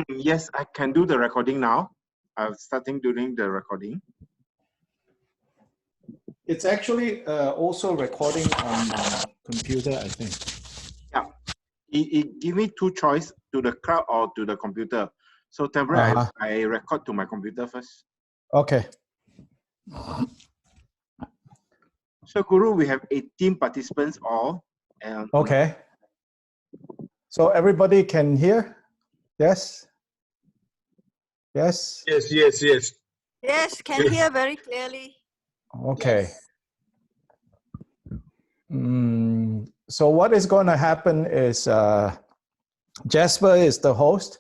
Yes, I can do the recording now. I'm starting doing the recording. It's actually also recording on my computer, I think. Yeah, it give me two choice, to the cloud or to the computer. So temporarily, I record to my computer first. Okay. So Guru, we have 18 participants all. And Okay. So everybody can hear? Yes? Yes? Yes. Yes, can hear very clearly. Okay. Yes. So what is going to happen is Jasper is the host.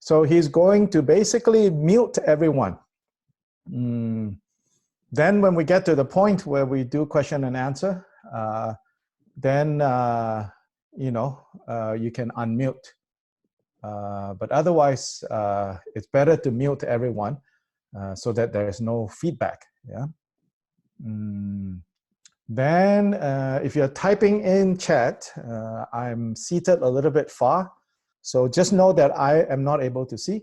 So he's going to basically mute everyone. Then when we get to the point where we do question and answer, then, you can unmute. But otherwise, it's better to mute everyone so that there's no feedback. Yeah. Then if you're typing in chat, I'm seated a little bit far. So just know that I am not able to see.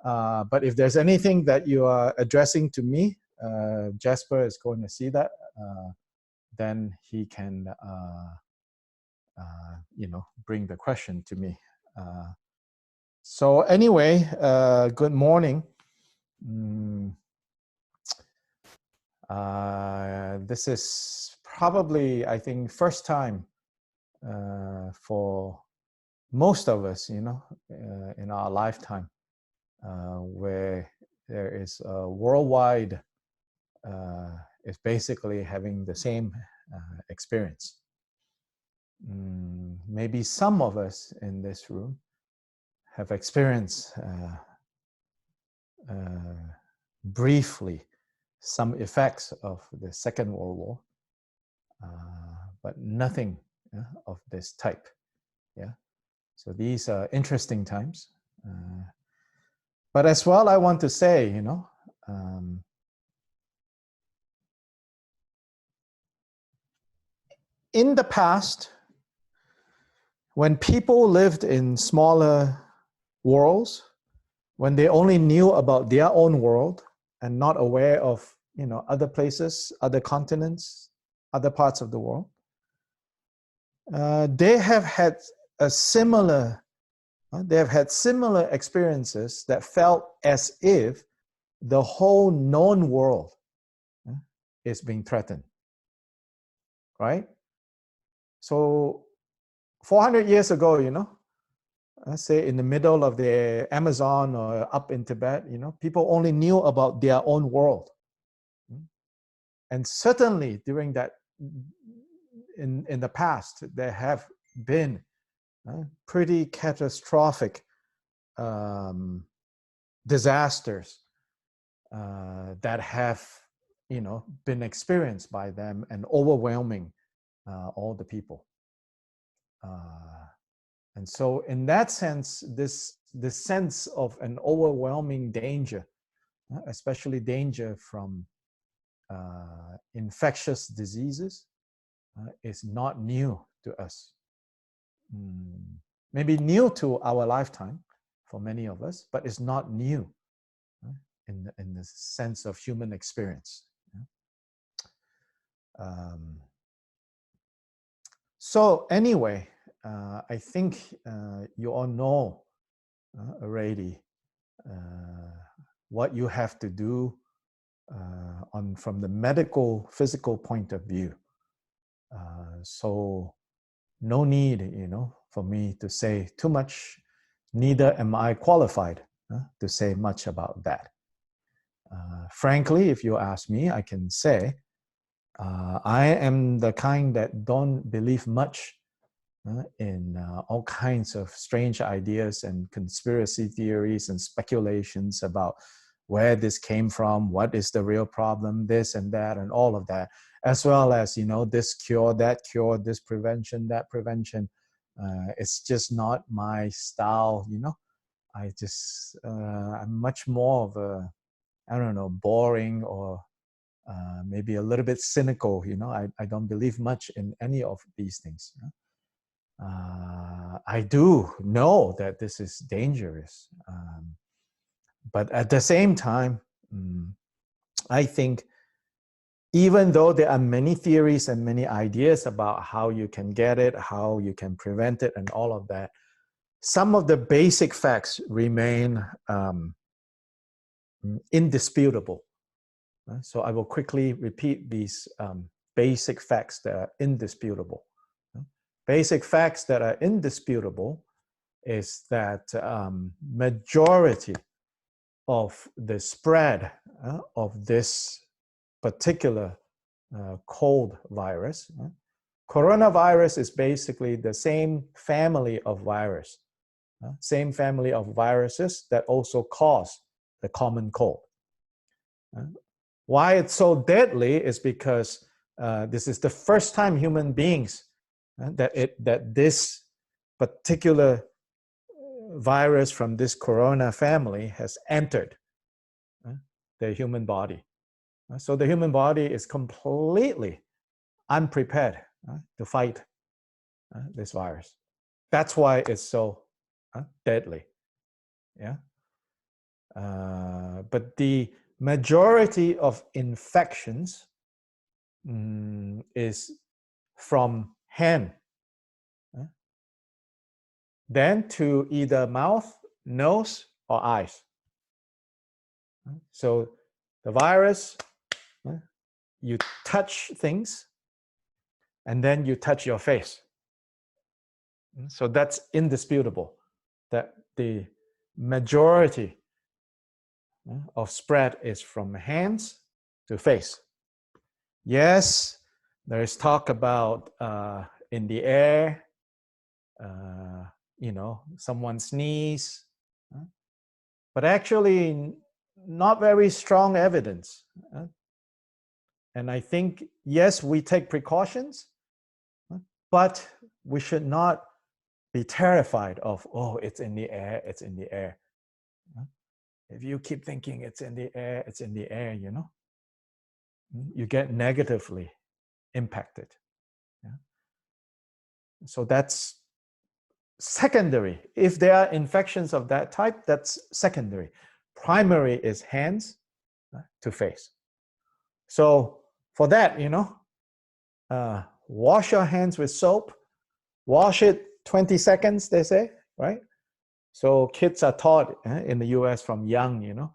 But if there's anything that you are addressing to me, Jasper is going to see that. Then he can, bring the question to me. So anyway, good morning. This is probably, I think, first time for most of us, in our lifetime, where there is a worldwide, is basically having the same experience. Maybe some of us in this room have experienced briefly some effects of the Second World War, but nothing of this type. Yeah. So these are interesting times. But as well, I want to say, in the past, when people lived in smaller worlds, when they only knew about their own world and not aware of, other places, other continents, other parts of the world, they have had similar experiences that felt as if the whole known world is being threatened, right? So 400 years ago, let's say in the middle of the Amazon or up in Tibet, people only knew about their own world. And certainly during that, in the past, there have been pretty catastrophic disasters that have, been experienced by them and overwhelming all the people. And so in that sense, this sense of an overwhelming danger, especially danger from infectious diseases, is not new to us. Maybe new to our lifetime for many of us, but it's not new in the sense of human experience. So anyway, I think you all know already what you have to do from the medical, physical point of view. So no need, for me to say too much. Neither am I qualified to say much about that. Frankly, if you ask me, I can say I am the kind that don't believe much in all kinds of strange ideas and conspiracy theories and speculations about where this came from, what is the real problem, this and that, and all of that, as well as, this cure, this prevention, that prevention. It's just not my style, I'm much more of a, I don't know, boring or maybe a little bit cynical, I don't believe much in any of these things. I do know that this is dangerous. But at the same time, I think even though there are many theories and many ideas about how you can get it, how you can prevent it, and all of that, some of the basic facts remain indisputable. So I will quickly repeat these basic facts that are indisputable. Basic facts that are indisputable is that majority of the spread of this particular cold virus. Coronavirus is basically the same family of virus, same family of viruses that also cause the common cold. Why it's so deadly is because this is the first time human beings that this particular virus from this corona family has entered the human body. So the human body is completely unprepared to fight this virus. That's why it's so deadly. Yeah. But the majority of infections is from hand, then to either mouth, nose, or eyes. So the virus, you touch things, and then you touch your face. So that's indisputable, that the majority of spread is from hands to face. Yes, there is talk about in the air, someone sneeze, but actually not very strong evidence. And I think, yes, we take precautions, but we should not be terrified of, oh, it's in the air, it's in the air. If you keep thinking it's in the air, it's in the air, you get negatively impacted. Yeah? So that's secondary. If there are infections of that type, that's secondary. Primary is hands to face. So for that, wash your hands with soap. Wash it 20 seconds, they say, right? So kids are taught in the US from young,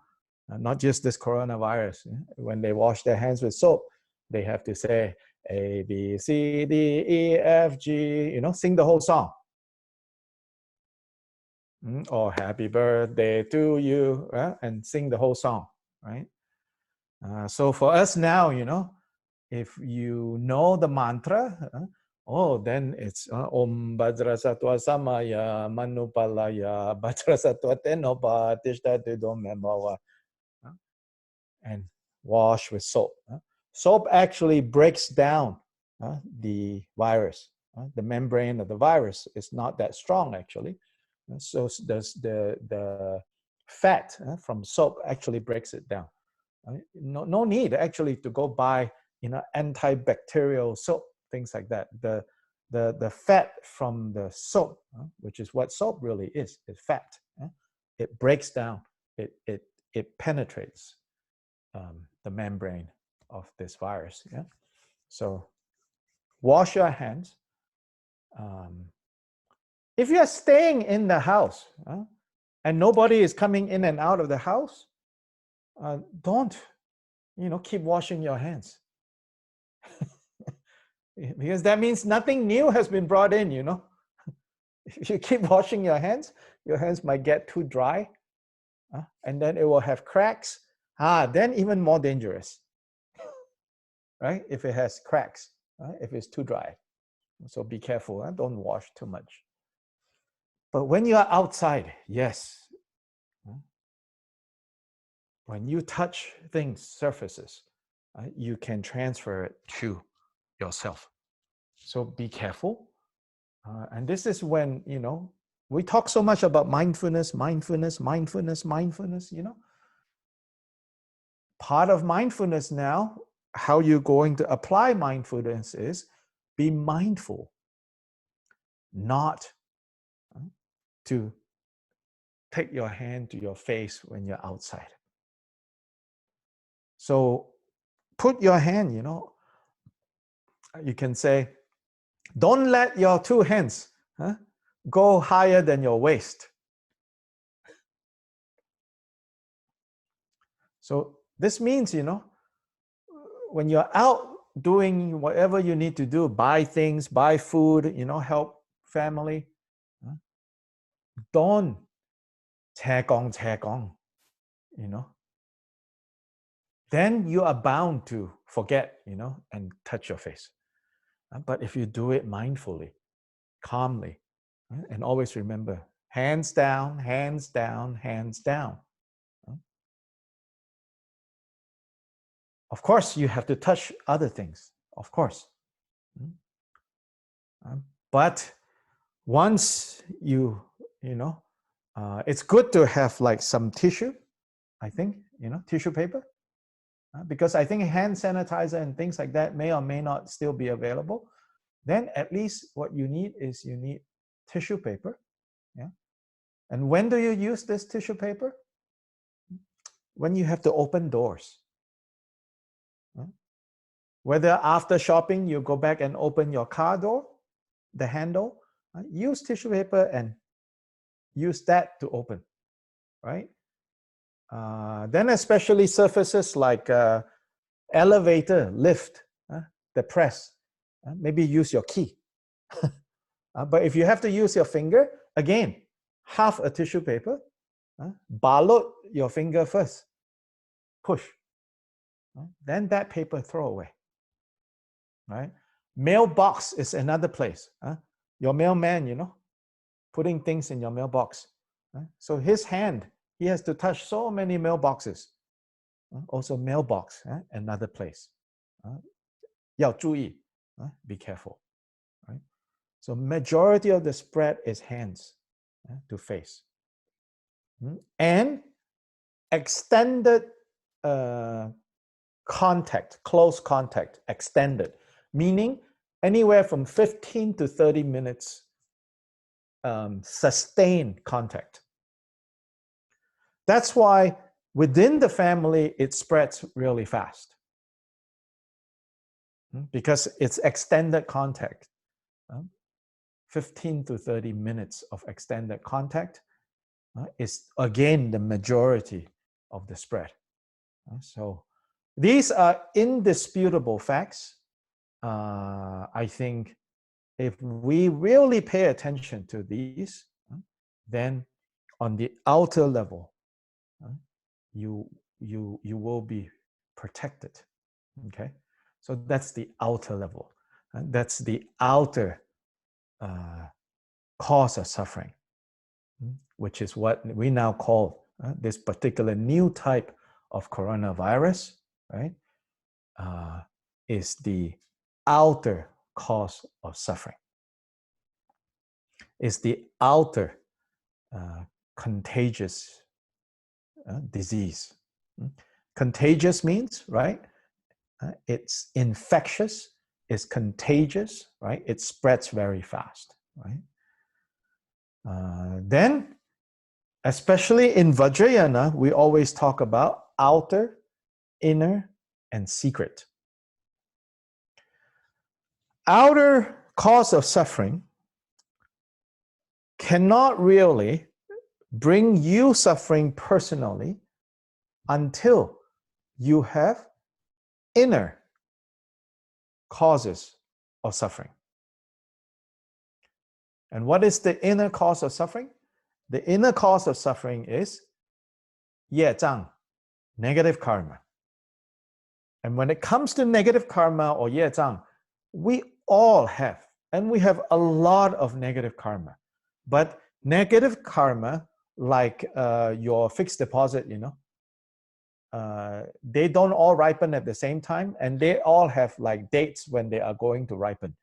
not just this coronavirus. When they wash their hands with soap, they have to say A, B, C, D, E, F, G, sing the whole song. Or happy birthday to you, and sing the whole song, right? So for us now, if you know the mantra, then it's Om Bhadrasatva Samaya Manupalaya Bhadrasatva Tenopa Tishta Tidom, and wash with soap. Soap actually breaks down the virus. The membrane of the virus is not that strong actually. So the fat from soap actually breaks it down. No need actually to go buy antibacterial soap, things like that. The fat from the soap, which is what soap really is fat. It breaks down. It penetrates the membrane of this virus. Yeah. So wash your hands. If you are staying in the house and nobody is coming in and out of the house, don't keep washing your hands. Because that means nothing new has been brought in. If you keep washing your hands might get too dry, and then it will have cracks. Then even more dangerous, right? If it has cracks, if it's too dry. So be careful, don't wash too much. But when you are outside, yes, when you touch things, surfaces, you can transfer it to yourself. So be careful. And this is when, we talk so much about mindfulness. Part of mindfulness now, how you're going to apply mindfulness is be mindful, not to take your hand to your face when you're outside. So put your hand, you can say, don't let your two hands go higher than your waist. So this means, when you're out doing whatever you need to do, buy things, buy food, help family, don't che gong, then you are bound to forget, and touch your face. But if you do it mindfully, calmly, and always remember, hands down, hands down, hands down. Of course, you have to touch other things, of course. But once it's good to have like some tissue, I think, tissue paper, because I think hand sanitizer and things like that may or may not still be available. Then at least what you need is tissue paper. Yeah. And when do you use this tissue paper? When you have to open doors. Whether after shopping you go back and open your car door, the handle, use tissue paper and use that to open, right? Then especially surfaces like elevator, lift, the press, maybe use your key. But if you have to use your finger, again, half a tissue paper, balot your finger first, push. Then that paper throw away, right? Mailbox is another place. Your mailman, putting things in your mailbox. So his hand, he has to touch so many mailboxes. Also mailbox, another place. 要注意, be careful, right? So majority of the spread is hands to face. And extended contact, close contact, extended, meaning anywhere from 15 to 30 minutes sustained contact. That's why within the family, it spreads really fast. Because it's extended contact. 15 to 30 minutes of extended contact is again the majority of the spread. So these are indisputable facts. I think if we really pay attention to these, then on the outer level, you will be protected. Okay, so that's the outer level. That's the outer cause of suffering, which is what we now call this particular new type of coronavirus, right? Is the outer cause of suffering. Is the outer contagious disease. Contagious means, right? It's infectious, it's contagious, right? It spreads very fast, right? Then, especially in Vajrayana, we always talk about outer, inner, and secret. Outer cause of suffering cannot really bring you suffering personally until you have inner causes of suffering. And what is the inner cause of suffering? The inner cause of suffering is 业障, negative karma. And when it comes to negative karma or 业障, we all have, and we have a lot of negative karma. But negative karma, like your fixed deposit, they don't all ripen at the same time, and they all have like dates when they are going to ripen.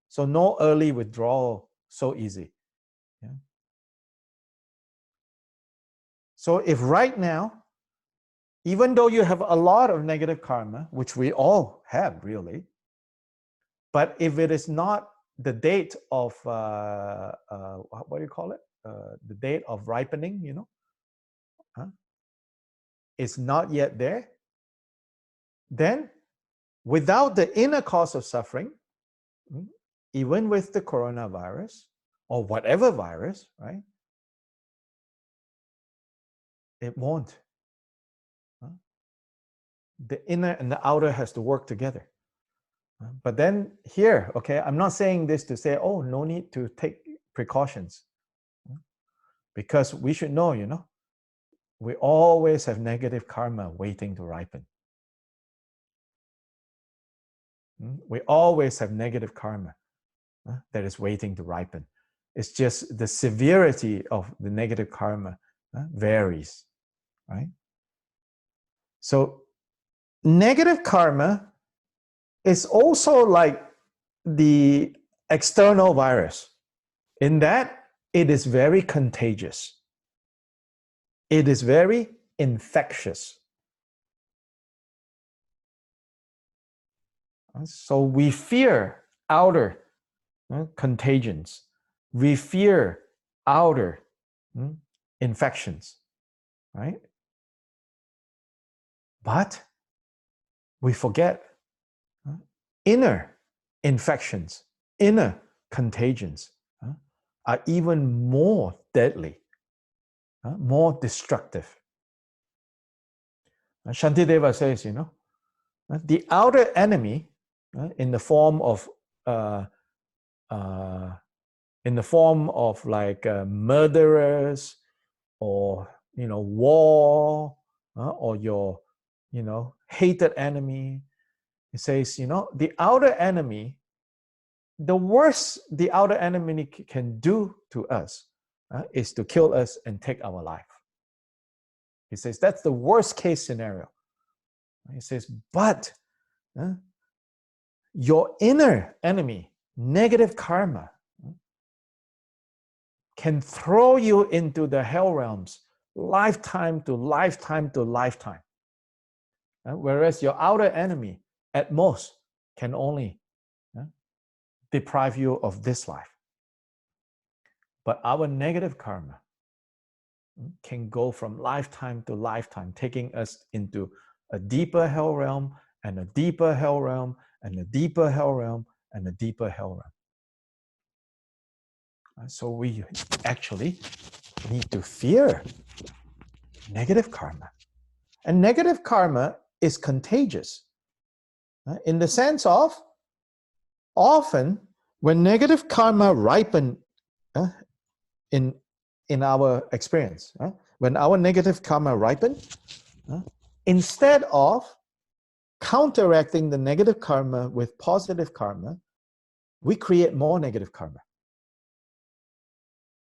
So no early withdrawal so easy. Yeah. So if right now, even though you have a lot of negative karma, which we all have really, but if it is not the date of what do you call it? The date of ripening, you know, is not yet there, then without the inner cause of suffering, even with the coronavirus or whatever virus, right? It won't. The inner and the outer has to work together. But then here, okay, I'm not saying this to say, oh, no need to take precautions. Because we should know, you know, we always have negative karma waiting to ripen. We always have negative karma that is waiting to ripen. It's just the severity of the negative karma varies, right? So negative karma is also like the external virus in that it is very contagious. It is very infectious. So we fear outer contagions. We fear outer infections, right? But we forget inner infections, inner contagions are even more deadly, more destructive. Shantideva says, you know, the outer enemy in the form of like murderers or, you know, war or your, you know, hated enemy. It says, you know, the outer enemy, the worst the outer enemy can do to us is to kill us and take our life. He says that's the worst case scenario. He says, but your inner enemy, negative karma, can throw you into the hell realms lifetime to lifetime to lifetime. Whereas your outer enemy, at most, can only deprive you of this life. But our negative karma can go from lifetime to lifetime, taking us into a deeper hell realm and a deeper hell realm and a deeper hell realm and a deeper hell realm. So we actually need to fear negative karma. And negative karma is contagious in the sense of often when negative karma ripen in our experience, when our negative karma ripen, instead of counteracting the negative karma with positive karma, we create more negative karma.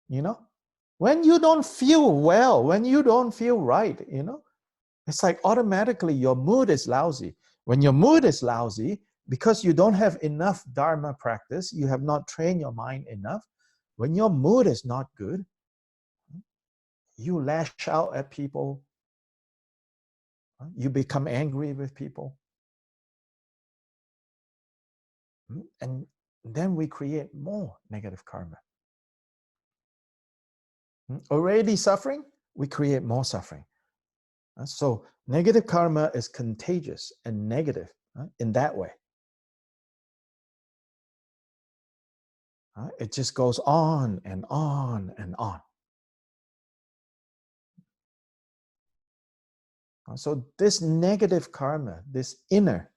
You know, when you don't feel well, when you don't feel right, you know, it's like automatically your mood is lousy. When your mood is lousy, because you don't have enough Dharma practice, you have not trained your mind enough, when your mood is not good, you lash out at people, you become angry with people. And then we create more negative karma. Already suffering, we create more suffering. So negative karma is contagious and negative in that way. It just goes on and on and on. So this negative karma, this inner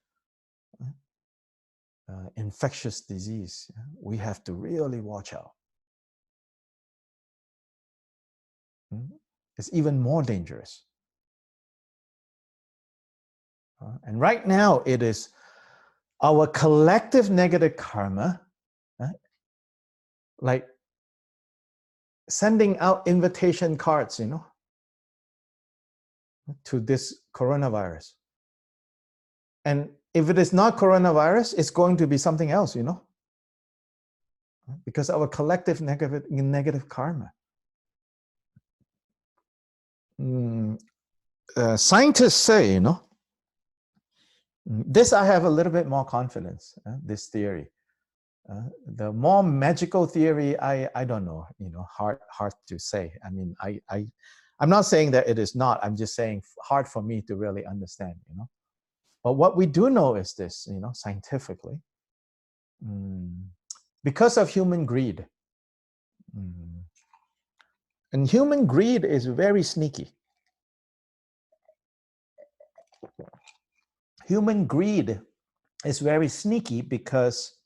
infectious disease, we have to really watch out. It's even more dangerous. And right now it is our collective negative karma, like sending out invitation cards, you know, to this coronavirus. And if it is not coronavirus, it's going to be something else, you know, because our collective negative karma. Scientists say, you know, this I have a little bit more confidence, this theory. The more magical theory, I don't know, hard to say. I mean, I'm not saying that it is not. I'm just saying hard for me to really understand, But what we do know is this, scientifically, because of human greed. And human greed is very sneaky. Human greed is very sneaky because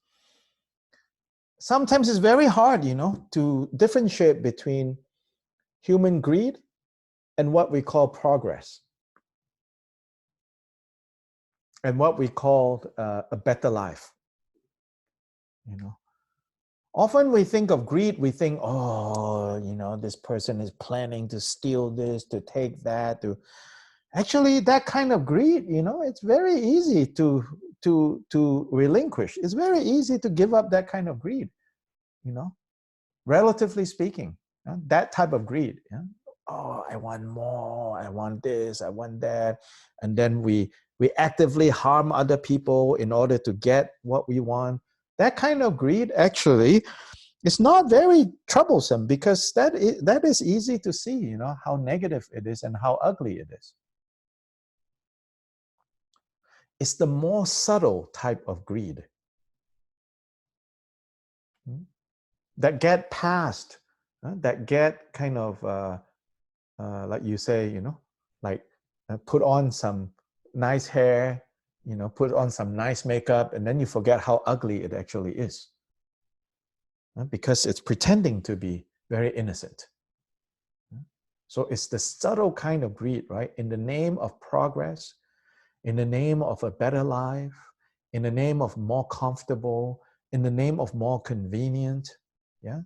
sometimes it's very hard, to differentiate between human greed and what we call progress and what we call a better life. Often we think of greed, we think, oh, this person is planning to steal this, to take that, to actually that kind of greed, it's very easy to relinquish. It's very easy to give up that kind of greed, relatively speaking, that type of greed. Oh, I want more, I want this, I want that. And then we actively harm other people in order to get what we want. That kind of greed actually is not very troublesome because that is easy to see, how negative it is and how ugly it is. It's the more subtle type of greed that get past, that get kind of, like you say, like put on some nice hair, put on some nice makeup, and then you forget how ugly it actually is. Because it's pretending to be very innocent. So it's the subtle kind of greed, right? In the name of progress, in the name of a better life, in the name of more comfortable, in the name of more convenient, yeah?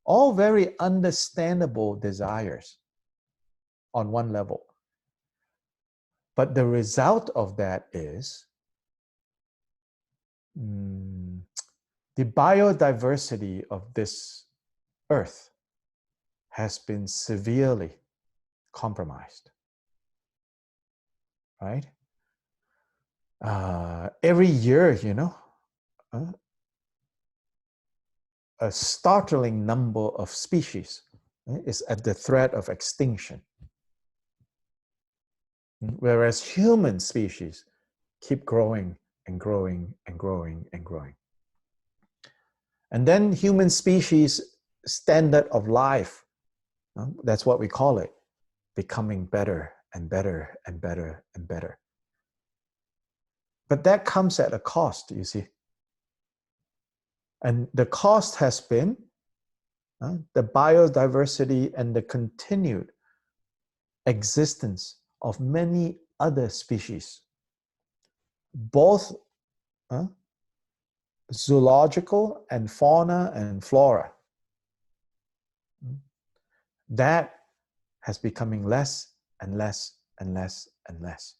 All very understandable desires on one level. But the result of that is the biodiversity of this earth has been severely compromised, right? Every year, a startling number of species is at the threat of extinction. Whereas human species keep growing and growing and growing and growing. And then human species standard of life, that's what we call it, becoming better and better and better and better. But that comes at a cost, you see. And the cost has been the biodiversity and the continued existence of many other species, both zoological and fauna and flora. That has becoming less and less and less and less.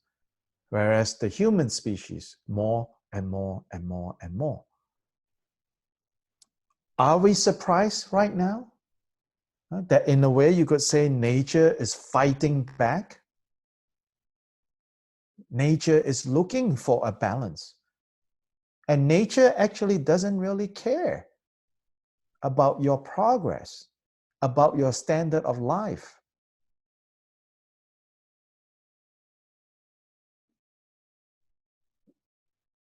Whereas the human species, more and more and more and more. Are we surprised right now that in a way you could say nature is fighting back? Nature is looking for a balance. And nature actually doesn't really care about your progress, about your standard of life.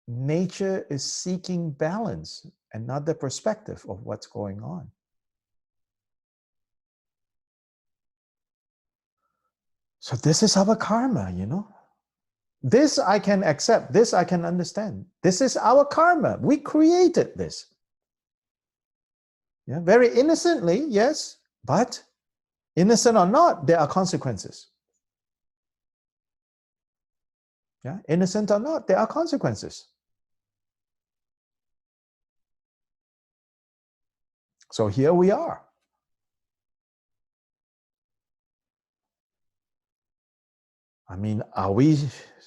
Nature is seeking balance, another perspective of what's going on. So this is our karma, This I can accept, this I can understand. This is our karma. We created this. Yeah, very innocently, yes, but innocent or not, there are consequences. Yeah, innocent or not, there are consequences. So here we are. I mean, are we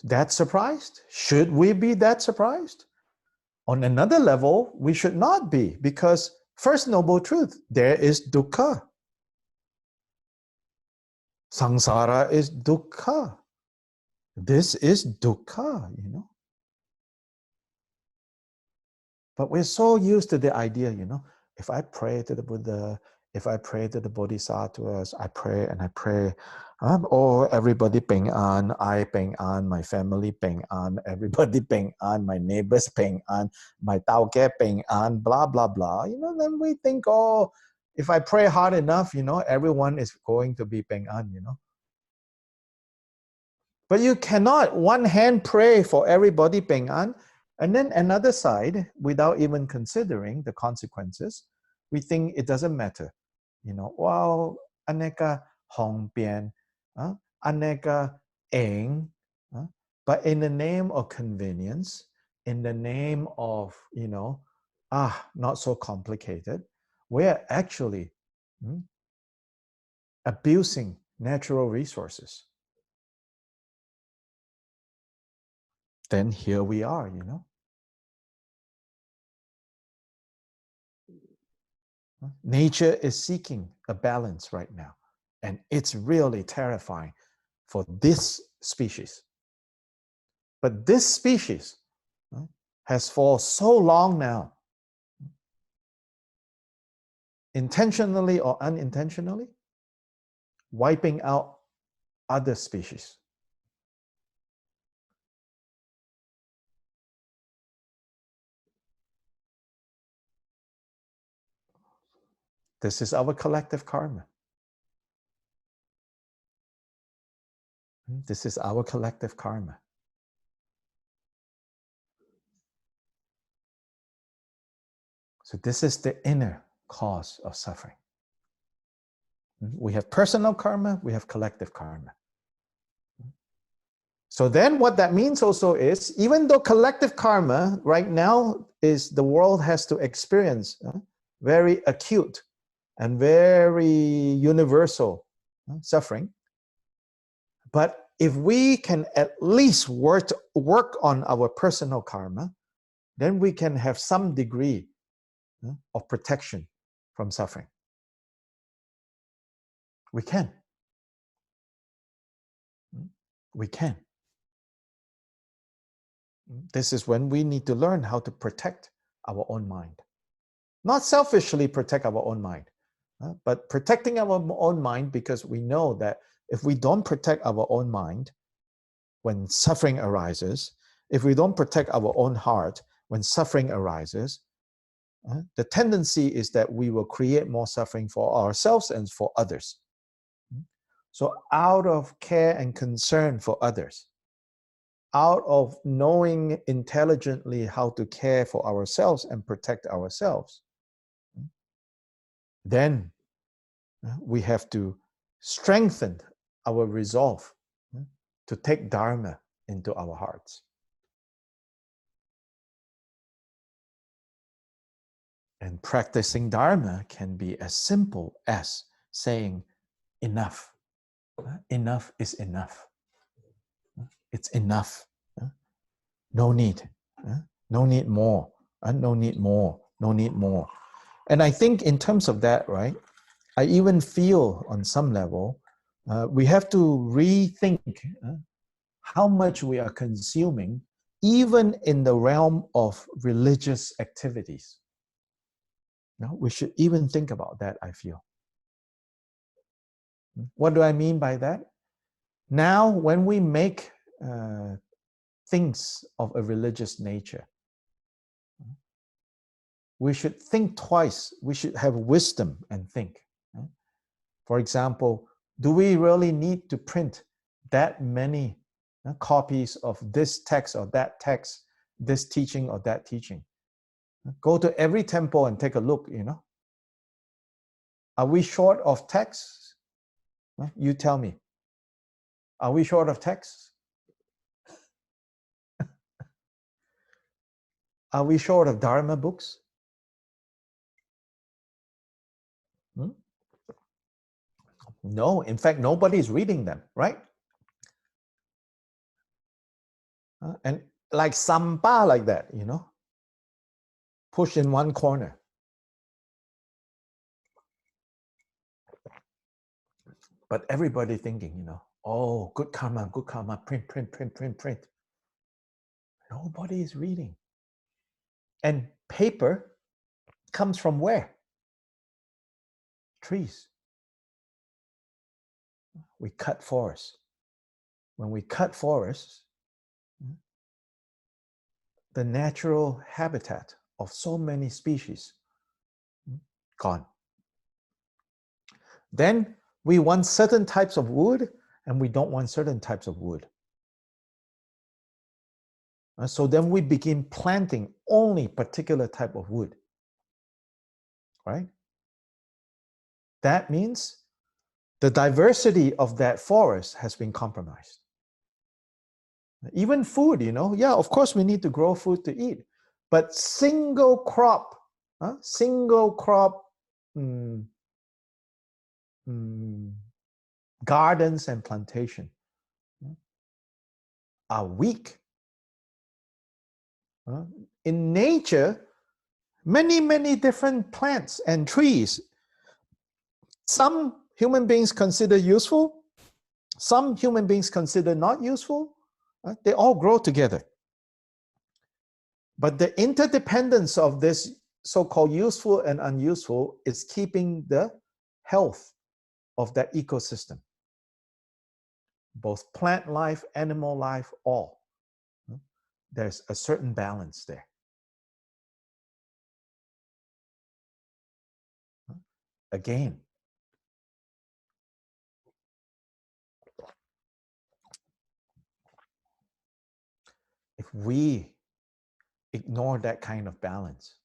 that surprised? Should we be that surprised? On another level, we should not be, because first noble truth, there is dukkha. Samsara is dukkha. This is dukkha, But we're so used to the idea, you know, if I pray to the Buddha, if I pray to the Bodhisattvas, I pray and I pray, oh, everybody ping an, I ping an, my family ping an, everybody ping an, my neighbors ping an, my tauke ping an, blah, blah, blah. You know, then we think, oh, if I pray hard enough, you know, everyone is going to be ping an, you know. But you cannot one hand pray for everybody ping an, and then another side, without even considering the consequences, we think it doesn't matter. You know, wow, aneka hong bian, aneka eng, but in the name of convenience, in the name of, you know, not so complicated, we're actually abusing natural resources. Then here we are, you know. Nature is seeking a balance right now, and it's really terrifying for this species. But this species has for so long now, intentionally or unintentionally, wiping out other species. This is our collective karma. This is our collective karma. So this is the inner cause of suffering. We have personal karma, we have collective karma. So then what that means also is, even though collective karma right now is the world has to experience very acute and very universal suffering, but if we can at least work on our personal karma, then we can have some degree of protection from suffering. We can. We can. This is when we need to learn how to protect our own mind. Not selfishly protect our own mind, but protecting our own mind, because we know that if we don't protect our own mind when suffering arises, if we don't protect our own heart when suffering arises, the tendency is that we will create more suffering for ourselves and for others. So out of care and concern for others, out of knowing intelligently how to care for ourselves and protect ourselves, then we have to strengthen our resolve to take Dharma into our hearts. And practicing Dharma can be as simple as saying, enough. Enough is enough. It's enough. No need. No need more. No need more. No need more. And I think in terms of that, right, I even feel on some level, we have to rethink how much we are consuming, even in the realm of religious activities. Now, we should even think about that, I feel. What do I mean by that? Now, when we make things of a religious nature, we should think twice. We should have wisdom and think. For example, do we really need to print that many copies of this text or that text, this teaching or that teaching? Go to every temple and take a look, you know. Are we short of texts? You tell me. Are we short of texts? Are we short of Dharma books? No, in fact, nobody is reading them, right? And like Sampa, like that, you know, pushed in one corner. But everybody thinking, you know, oh, good karma, print, print, print, print, print. Nobody is reading. And paper comes from where? Trees. We cut forests. When we cut forests, the natural habitat of so many species gone. Then we want certain types of wood and we don't want certain types of wood. So then we begin planting only particular type of wood, right? That means the diversity of that forest has been compromised. Even food, yeah, of course we need to grow food to eat, but single crop gardens and plantation are weak. In nature, many different plants and trees, some human beings consider useful, some human beings consider not useful. They all grow together. But the interdependence of this so-called useful and unuseful is keeping the health of that ecosystem. Both plant life, animal life, all. There's a certain balance there. Again, if we ignore that kind of balance,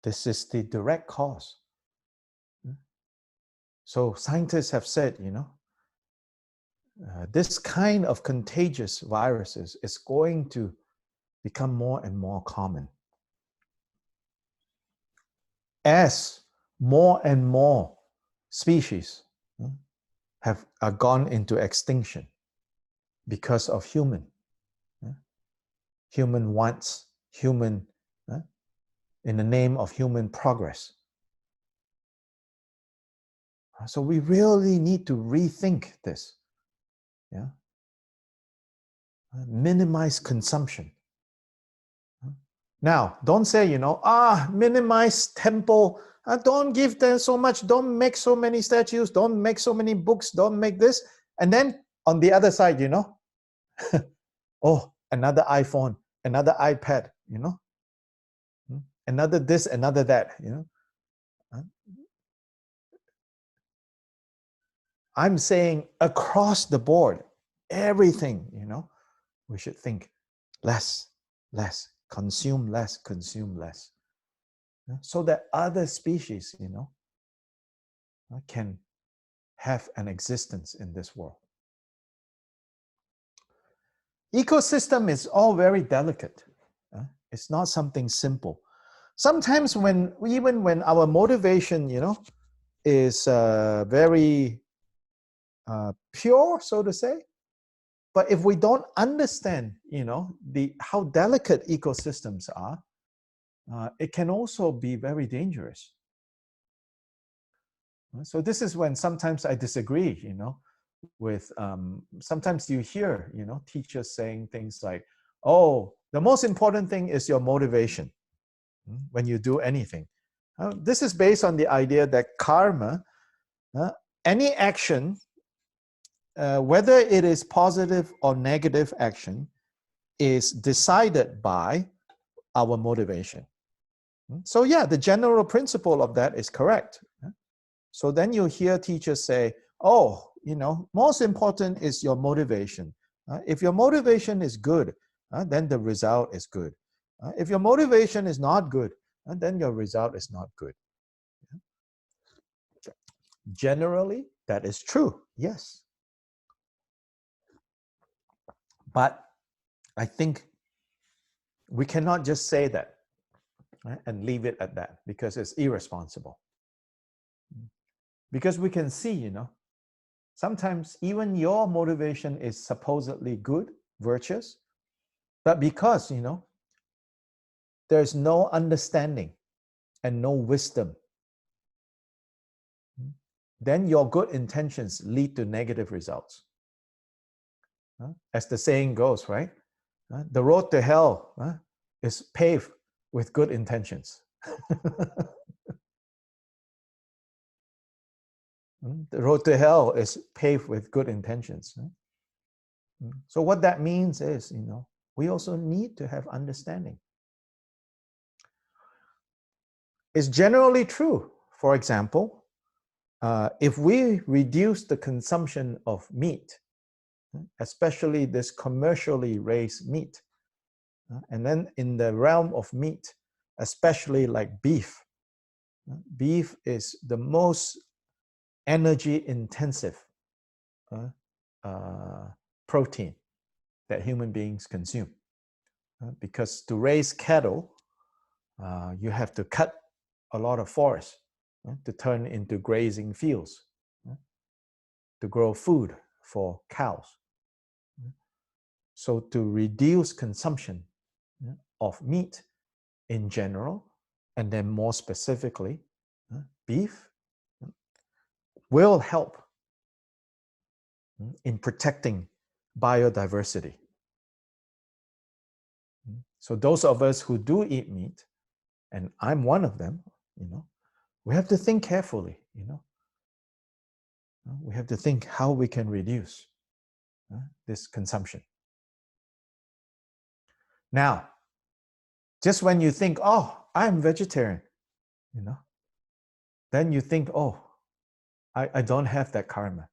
this is the direct cause. So scientists have said, this kind of contagious viruses is going to become more and more common as more and more species are gone into extinction because of human wants, in the name of human progress. So we really need to rethink this. Yeah, minimize consumption. Now, don't say, minimize temple. Don't give them so much. Don't make so many statues. Don't make so many books. Don't make this. And then on the other side, oh, another iPhone, another iPad, another this, another that, I'm saying across the board, everything, we should think less, consume less, so that other species, can have an existence in this world. Ecosystem is all very delicate. It's not something simple. Sometimes even when our motivation, is very pure, so to say, but if we don't understand, how delicate ecosystems are, it can also be very dangerous. So this is when sometimes I disagree, with, sometimes you hear, teachers saying things like, oh, the most important thing is your motivation when you do anything. This is based on the idea that karma, any action, whether it is positive or negative action, is decided by our motivation. So yeah, the general principle of that is correct. So then you hear teachers say, oh, most important is your motivation. If your motivation is good, then the result is good. If your motivation is not good, then your result is not good. Generally, that is true, yes. But I think we cannot just say that, right, and leave it at that, because it's irresponsible. Because we can see, sometimes even your motivation is supposedly good, virtuous, but because, there's no understanding and no wisdom, then your good intentions lead to negative results. As the saying goes, right? The road to hell is paved with good intentions. The road to hell is paved with good intentions. So what that means is, we also need to have understanding. It's generally true. For example, if we reduce the consumption of meat, especially this commercially raised meat, and then in the realm of meat, especially like beef, beef is the most energy intensive protein that human beings consume. Because to raise cattle, you have to cut a lot of forest to turn into grazing fields, to grow food for cows. So to reduce consumption of meat in general, and then more specifically, beef, will help in protecting biodiversity. So those of us who do eat meat, and I'm one of them, we have to think carefully, We have to think how we can reduce this consumption. Now, just when you think, oh, I'm vegetarian, then you think, oh, I don't have that karma.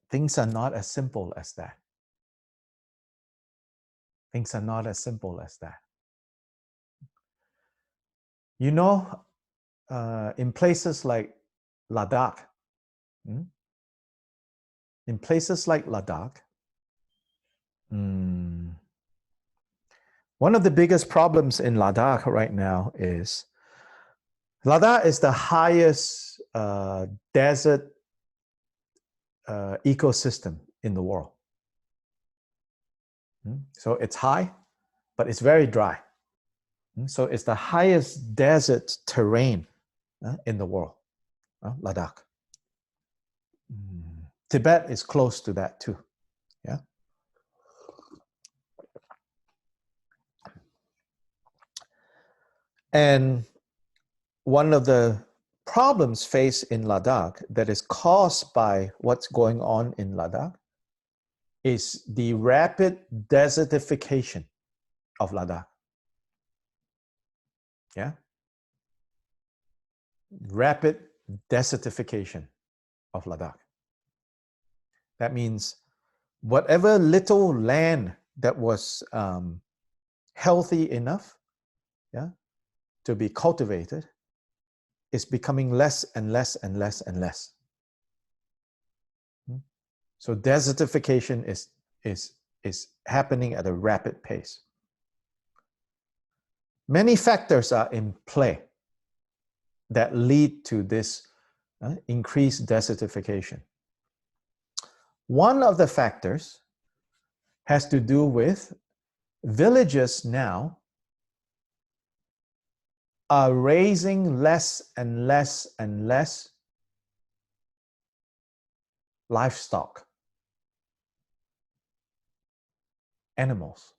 Things are not as simple as that. Things are not as simple as that. In places like Ladakh, one of the biggest problems in Ladakh right now is Ladakh is the highest desert ecosystem in the world. So it's high, but it's very dry. So it's the highest desert terrain in the world, Ladakh. Tibet is close to that too. Yeah. And one of the problems faced in Ladakh that is caused by what's going on in Ladakh is the rapid desertification of Ladakh. Yeah? Rapid desertification of Ladakh. That means whatever little land that was healthy enough, to be cultivated is becoming less and less and less and less. So desertification is happening at a rapid pace. Many factors are in play that lead to this increased desertification. One of the factors has to do with villages now are raising less and less and less livestock, animals.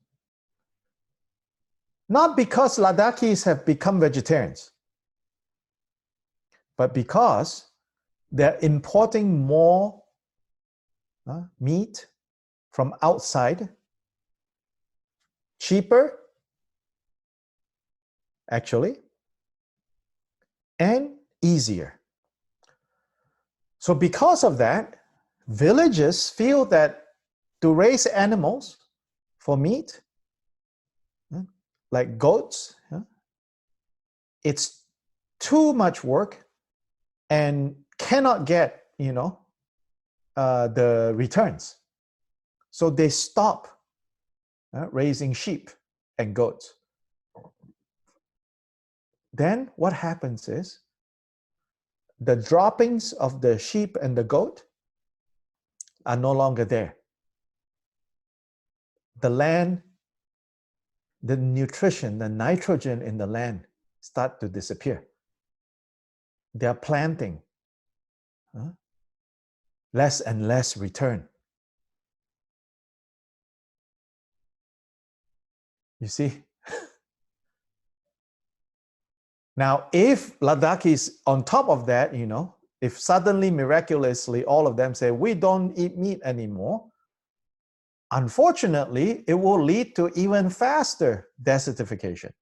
Not because Ladakhis have become vegetarians, but because they're importing more meat from outside, cheaper, actually, and easier. So because of that, villages feel that to raise animals for meat, like goats, it's too much work and cannot get, the returns. So they stop raising sheep and goats. Then what happens is the droppings of the sheep and the goat are no longer there. The land, the nutrition, the nitrogen in the land start to disappear. They are planting less and less return. You see? Now, if Ladakh is on top of that, you know, if suddenly, miraculously, all of them say, we don't eat meat anymore, unfortunately, it will lead to even faster desertification.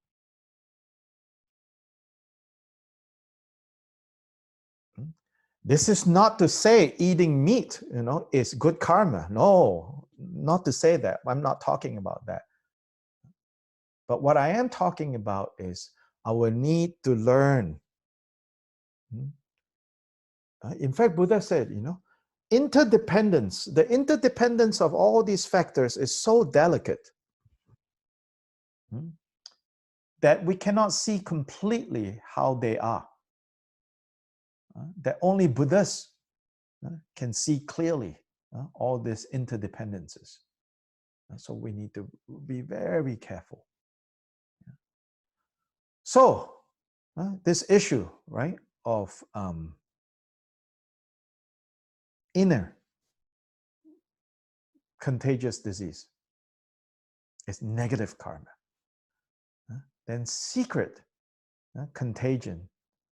This is not to say eating meat, you know, is good karma. No, not to say that. I'm not talking about that. But what I am talking about is our need to learn. In fact, Buddha said, you know, interdependence, the interdependence of all these factors is so delicate that we cannot see completely how they are. That only Buddhists can see clearly all these interdependences. So we need to be very careful. So this issue, right, of inner contagious disease is negative karma. Then secret contagion,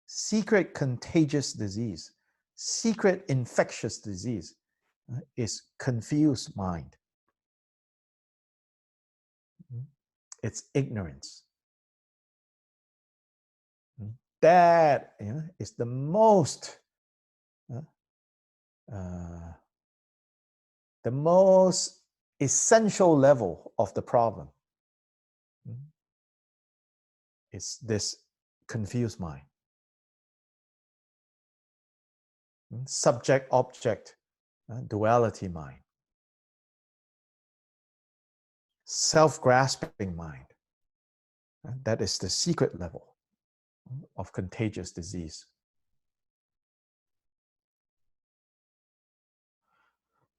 secret contagious disease, secret infectious disease is confused mind. It's ignorance. That is the most essential level of the problem. It's this confused mind. Subject-object duality mind. Self-grasping mind. That is the secret level of contagious disease.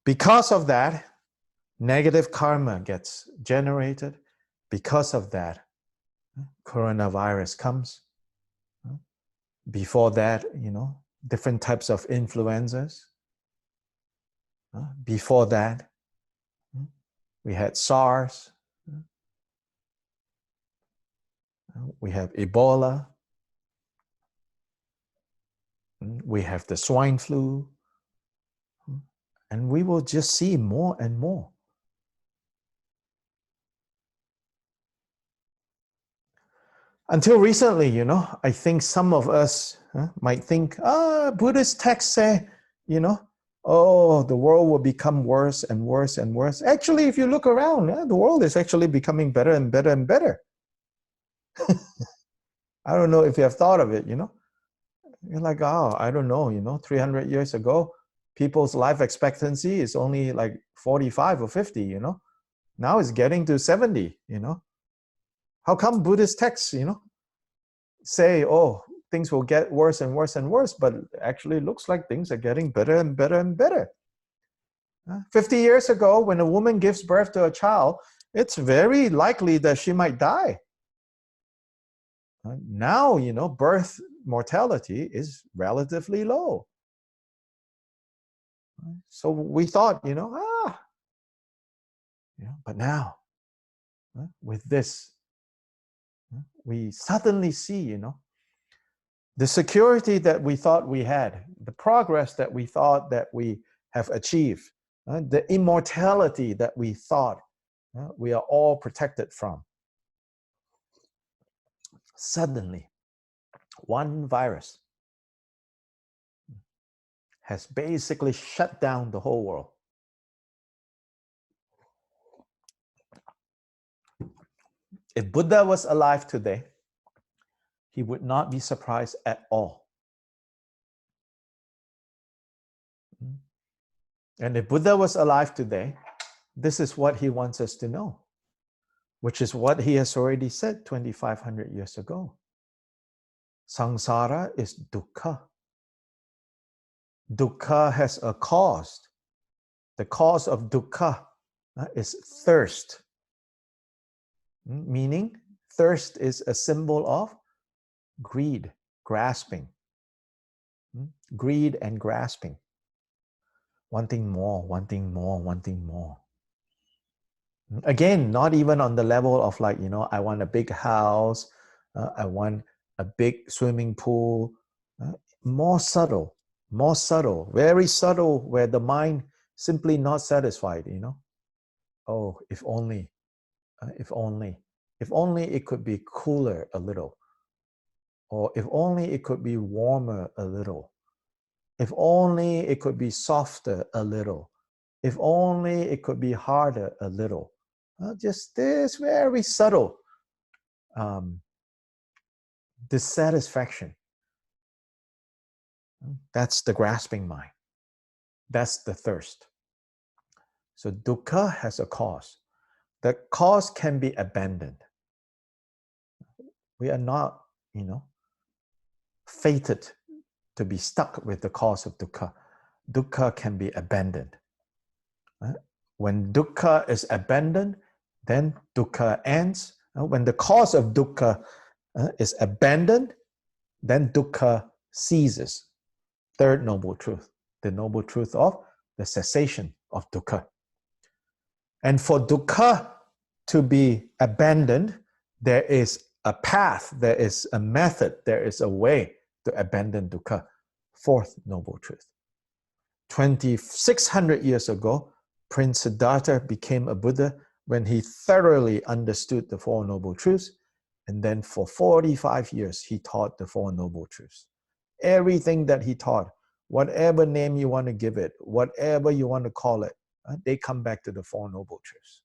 Because of that, negative karma gets generated. Because of that, coronavirus comes. Before that, you know, different types of influenzas. Before that, we had SARS. We have Ebola. We have the swine flu. And we will just see more and more. Until recently, you know, I think some of us might think, Buddhist texts say, you know, oh, the world will become worse and worse and worse. Actually, if you look around, the world is actually becoming better and better and better. I don't know if you have thought of it, you know. You're like, oh, I don't know, you know, 300 years ago, people's life expectancy is only like 45 or 50, you know. Now it's getting to 70, you know. How come Buddhist texts, you know, say, oh, things will get worse and worse and worse, but actually it looks like things are getting better and better and better. 50 years ago, when a woman gives birth to a child, it's very likely that she might die. Now, you know, birth mortality is relatively low. So we thought, you know, but now, with this, we suddenly see, you know, the security that we thought we had, the progress that we thought that we have achieved, the immortality that we thought we are all protected from. Suddenly, one virus has basically shut down the whole world. If Buddha was alive today, he would not be surprised at all. And if Buddha was alive today, this is what he wants us to know, which is what he has already said 2,500 years ago. Samsara is dukkha. Dukkha has a cause. The cause of dukkha is thirst. Meaning, thirst is a symbol of greed, grasping. Greed and grasping. Wanting more, wanting more, wanting more. Again, not even on the level of like, I want a big house, I want a big swimming pool. More subtle, very subtle, where the mind simply not satisfied, Oh, if only it could be cooler a little, or if only it could be warmer a little, if only it could be softer a little, if only it could be harder a little. Just this very subtle dissatisfaction. That's the grasping mind. That's the thirst. So dukkha has a cause. The cause can be abandoned. We are not, fated to be stuck with the cause of dukkha. Dukkha can be abandoned. When dukkha is abandoned, then dukkha ends. When the cause of dukkha is abandoned, then dukkha ceases. Third noble truth, the noble truth of the cessation of dukkha. And for dukkha to be abandoned, there is a path, there is a method, there is a way to abandon dukkha. Fourth noble truth. 2,600 years ago, Prince Siddhartha became a Buddha when he thoroughly understood the Four Noble Truths. And then for 45 years, he taught the Four Noble Truths. Everything that he taught, whatever name you want to give it, whatever you want to call it, they come back to the Four Noble Truths.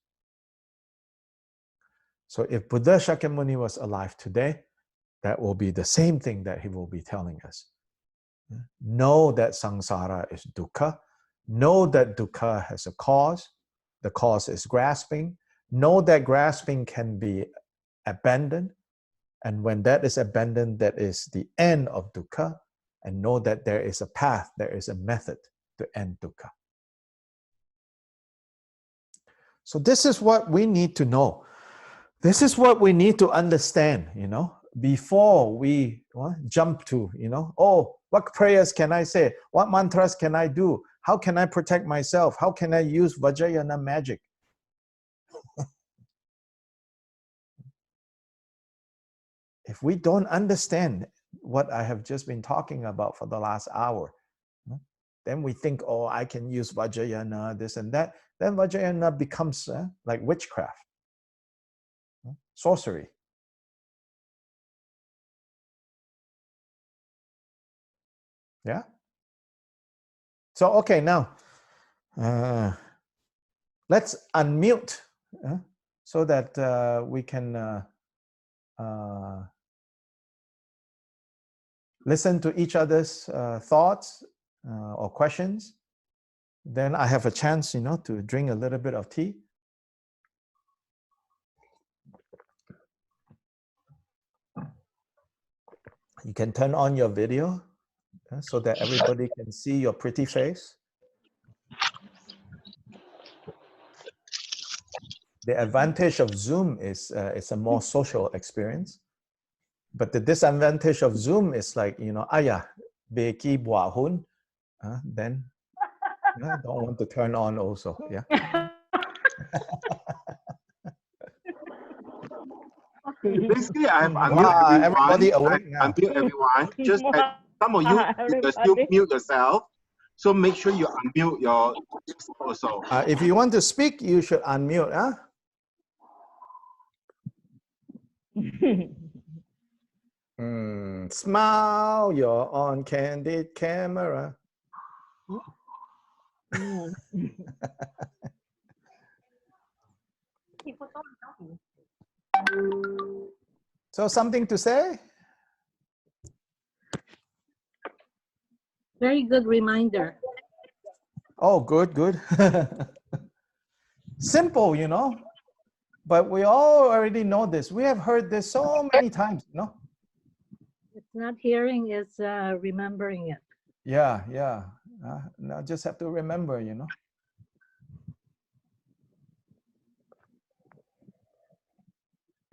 So if Buddha Shakyamuni was alive today, that will be the same thing that he will be telling us. Know that samsara is dukkha. Know that dukkha has a cause. The cause is grasping. Know that grasping can be abandoned. And when that is abandoned, that is the end of dukkha. And know that there is a path, there is a method to end dukkha. So this is what we need to know. This is what we need to understand, before we jump to, oh, what prayers can I say? What mantras can I do? How can I protect myself? How can I use Vajrayana magic? If we don't understand what I have just been talking about for the last hour, then we think, oh, I can use Vajrayana, this and that. Then Vajrayana becomes like witchcraft, sorcery. Yeah. So, okay, now let's unmute so that we can listen to each other's thoughts or questions. Then I have a chance, to drink a little bit of tea. You can turn on your video so that everybody can see your pretty face. The advantage of Zoom is it's a more social experience. But the disadvantage of Zoom is like, beki bua hun, then don't want to turn on also, yeah. Basically, I've unmuted everybody awake now. Unmute everyone. Just that some of you can still mute yourself. So make sure you unmute your also. If you want to speak, you should unmute, huh? Smile, you're on candid camera. So something to say? Very good reminder. Oh, good. Simple, but we all already know this. We have heard this so many times, It's not hearing, it's remembering it. Yeah. Now just have to remember,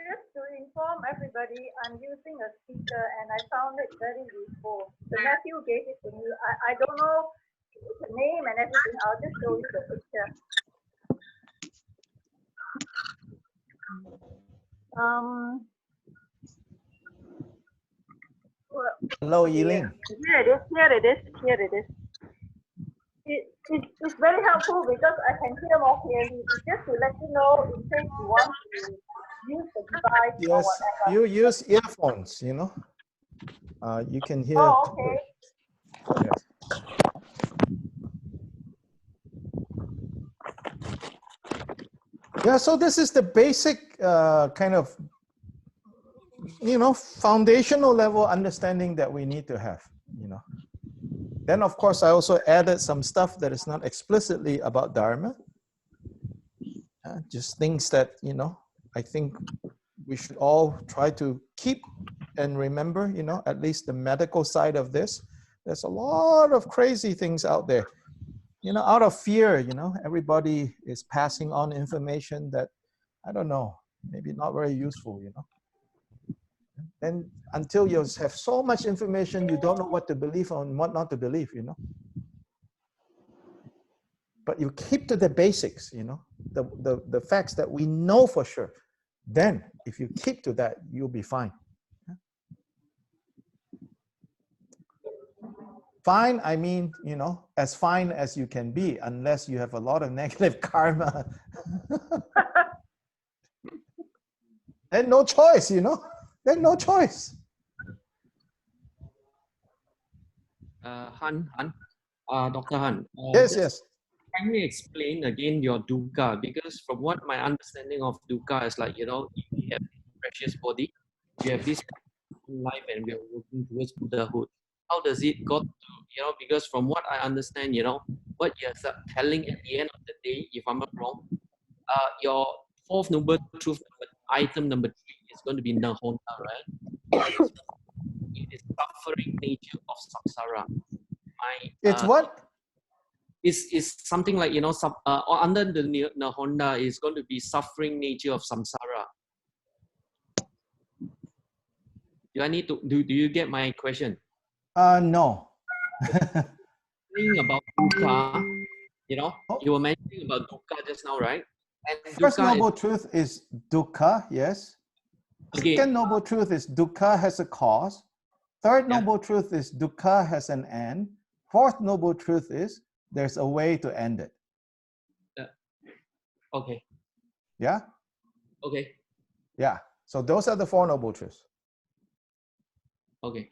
Just to inform everybody, I'm using a speaker and I found it very useful. The Matthew gave it to me. I don't know the name and everything. I'll just show you the picture. Um, well, Hello, Yiling. here it is. Here it is. Here it is. It's very helpful because I can hear more clearly. It's just to let you know in case you want to use the device or Yes, whatever. you use earphones, you know. You can hear. Oh, okay. Yes. Yeah, so this is the basic kind of, you know, foundational level understanding that we need to have, you know. Then, of course, I also added some stuff that is not explicitly about Dharma. Just things that, you know, I think we should all try to keep and remember, you know, at least the medical side of this. There's a lot of crazy things out there. You know, out of fear, you know, everybody is passing on information that, I don't know, maybe not very useful, you know. And until you have so much information, you don't know what to believe and what not to believe, you know. But you keep to the basics, you know, the facts that we know for sure. Then, if you keep to that, you'll be fine. Fine, I mean, you know, as fine as you can be, unless you have a lot of negative karma. And no choice, you know. Then no choice. Dr. Han. Yes, yes. Can you explain again your dukkha? Because from what my understanding of dukkha is like, you know, you have precious body, you have this life, and we are working towards Buddhahood. How does it go to, you know, because from what I understand, you know, what you're telling at the end of the day, if I'm not wrong, your fourth noble truth, item number 3 is going to be Nahonda, right? It is suffering nature of samsara. It's what? Is something like, you know, or under the Honda is going to be suffering nature of samsara. Do I need to do you get my question? No. Think about dukkha, you know, you were mentioning about dukkha just now, right? And First dukkha noble truth is dukkha, yes. Okay. Second noble truth is dukkha has a cause. Third noble truth is dukkha has an end. Fourth noble truth is there's a way to end it. Okay. Yeah? Okay. Yeah. So those are the 4 noble truths. Okay.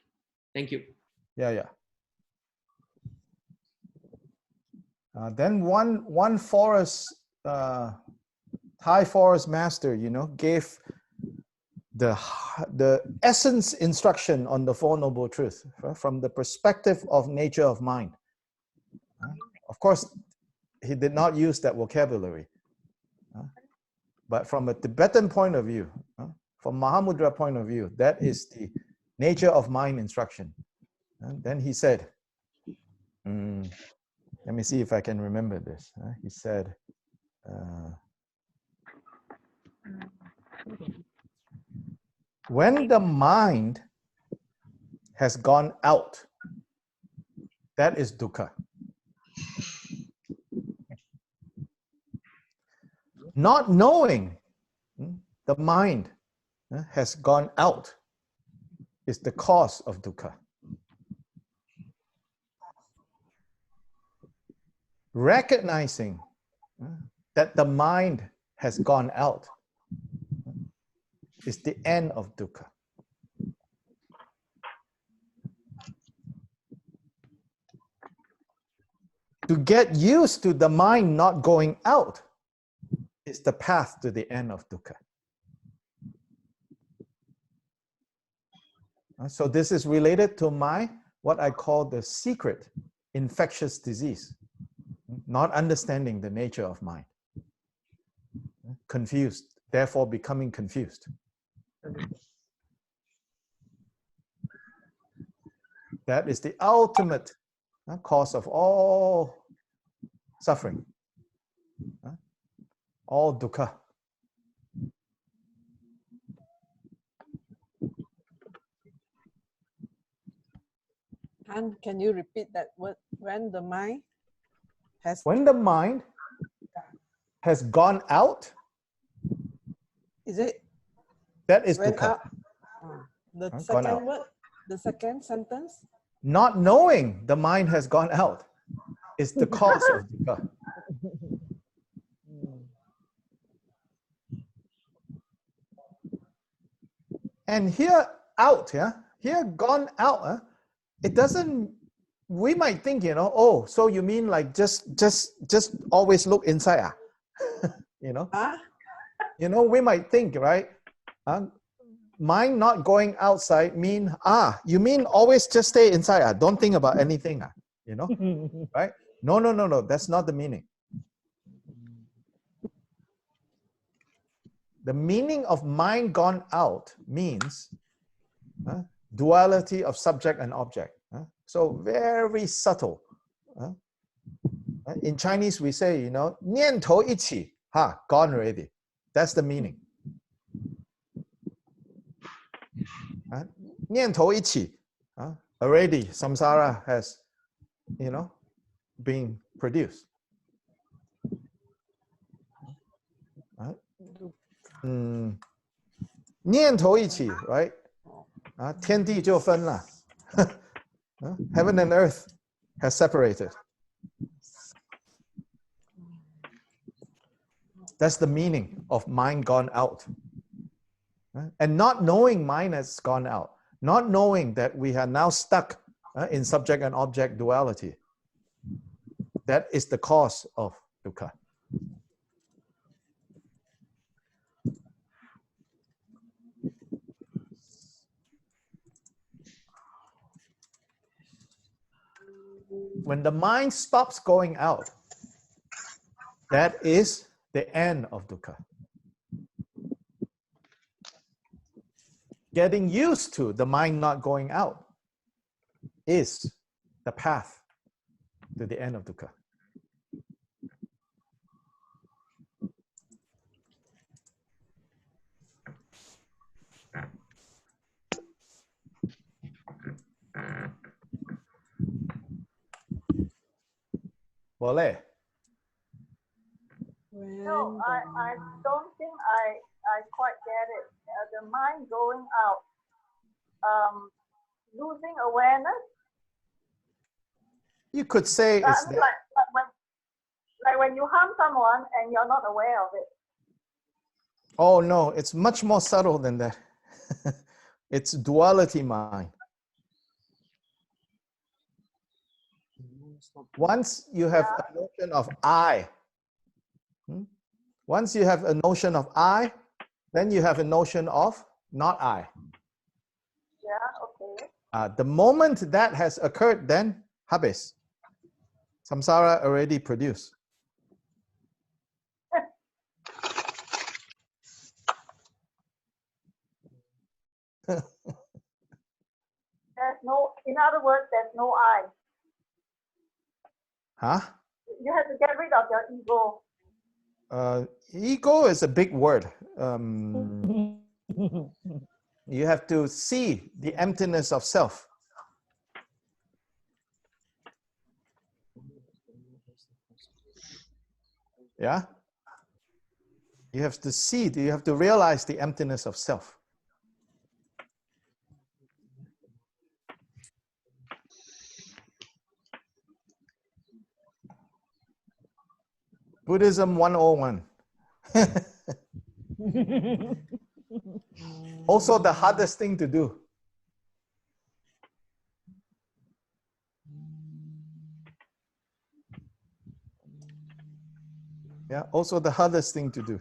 Thank you. Yeah, yeah. Then one forest, Thai forest master, you know, gave the essence instruction on the 4 noble truths from the perspective of nature of mind. Of course, he did not use that vocabulary. But from a Tibetan point of view, from Mahamudra point of view, that is the nature of mind instruction. And then he said, let me see if I can remember this. He said, when the mind has gone out, that is dukkha. Not knowing the mind has gone out is the cause of dukkha. Recognizing that the mind has gone out is the end of dukkha. To get used to the mind not going out is the path to the end of dukkha. So this is related to what I call the secret infectious disease, not understanding the nature of mind. Confused, therefore becoming confused. That is the ultimate cause of all suffering, all dukkha. Han, can you repeat that word? When the mind has gone out, Is it That is went dukkha. out? The Gone out. second word, the second sentence. Not knowing the mind has gone out is the cause of dukkha. And here out, yeah, here gone out, it doesn't. We might think, you know, oh, so you mean like just always look inside, you know? Huh? You know, we might think, right? Mind not going outside mean, you mean always just stay inside, don't think about anything, you know, right? No, that's not the meaning. The meaning of mind gone out means duality of subject and object. So very subtle. In Chinese, we say, you know, 念头一起, gone already. That's the meaning. 念头一起, already samsara has, you know, been produced. 念头一起, right? 天地就分了. Heaven and earth has separated. That's the meaning of mind gone out. And not knowing mind has gone out. Not knowing that we are now stuck in subject and object duality. That is the cause of dukkha. When the mind stops going out, that is the end of dukkha. Getting used to the mind not going out is the path to the end of dukkha. Boleh. No, I don't think I quite get it. The mind going out, losing awareness. You could say it's that. Like when you harm someone and you're not aware of it. Oh no, it's much more subtle than that. It's duality mind. Once you have a notion of I, once you have a notion of I, then you have a notion of not I. Yeah, okay. The moment that has occurred, then habis. Samsara already produced. There's no, in other words, there's no I. Huh? You have to get rid of your ego. Ego is a big word. You have to see the emptiness of self. Yeah? You have to see, you have to realize the emptiness of self. Buddhism 101. Also the hardest thing to do. Yeah, also the hardest thing to do.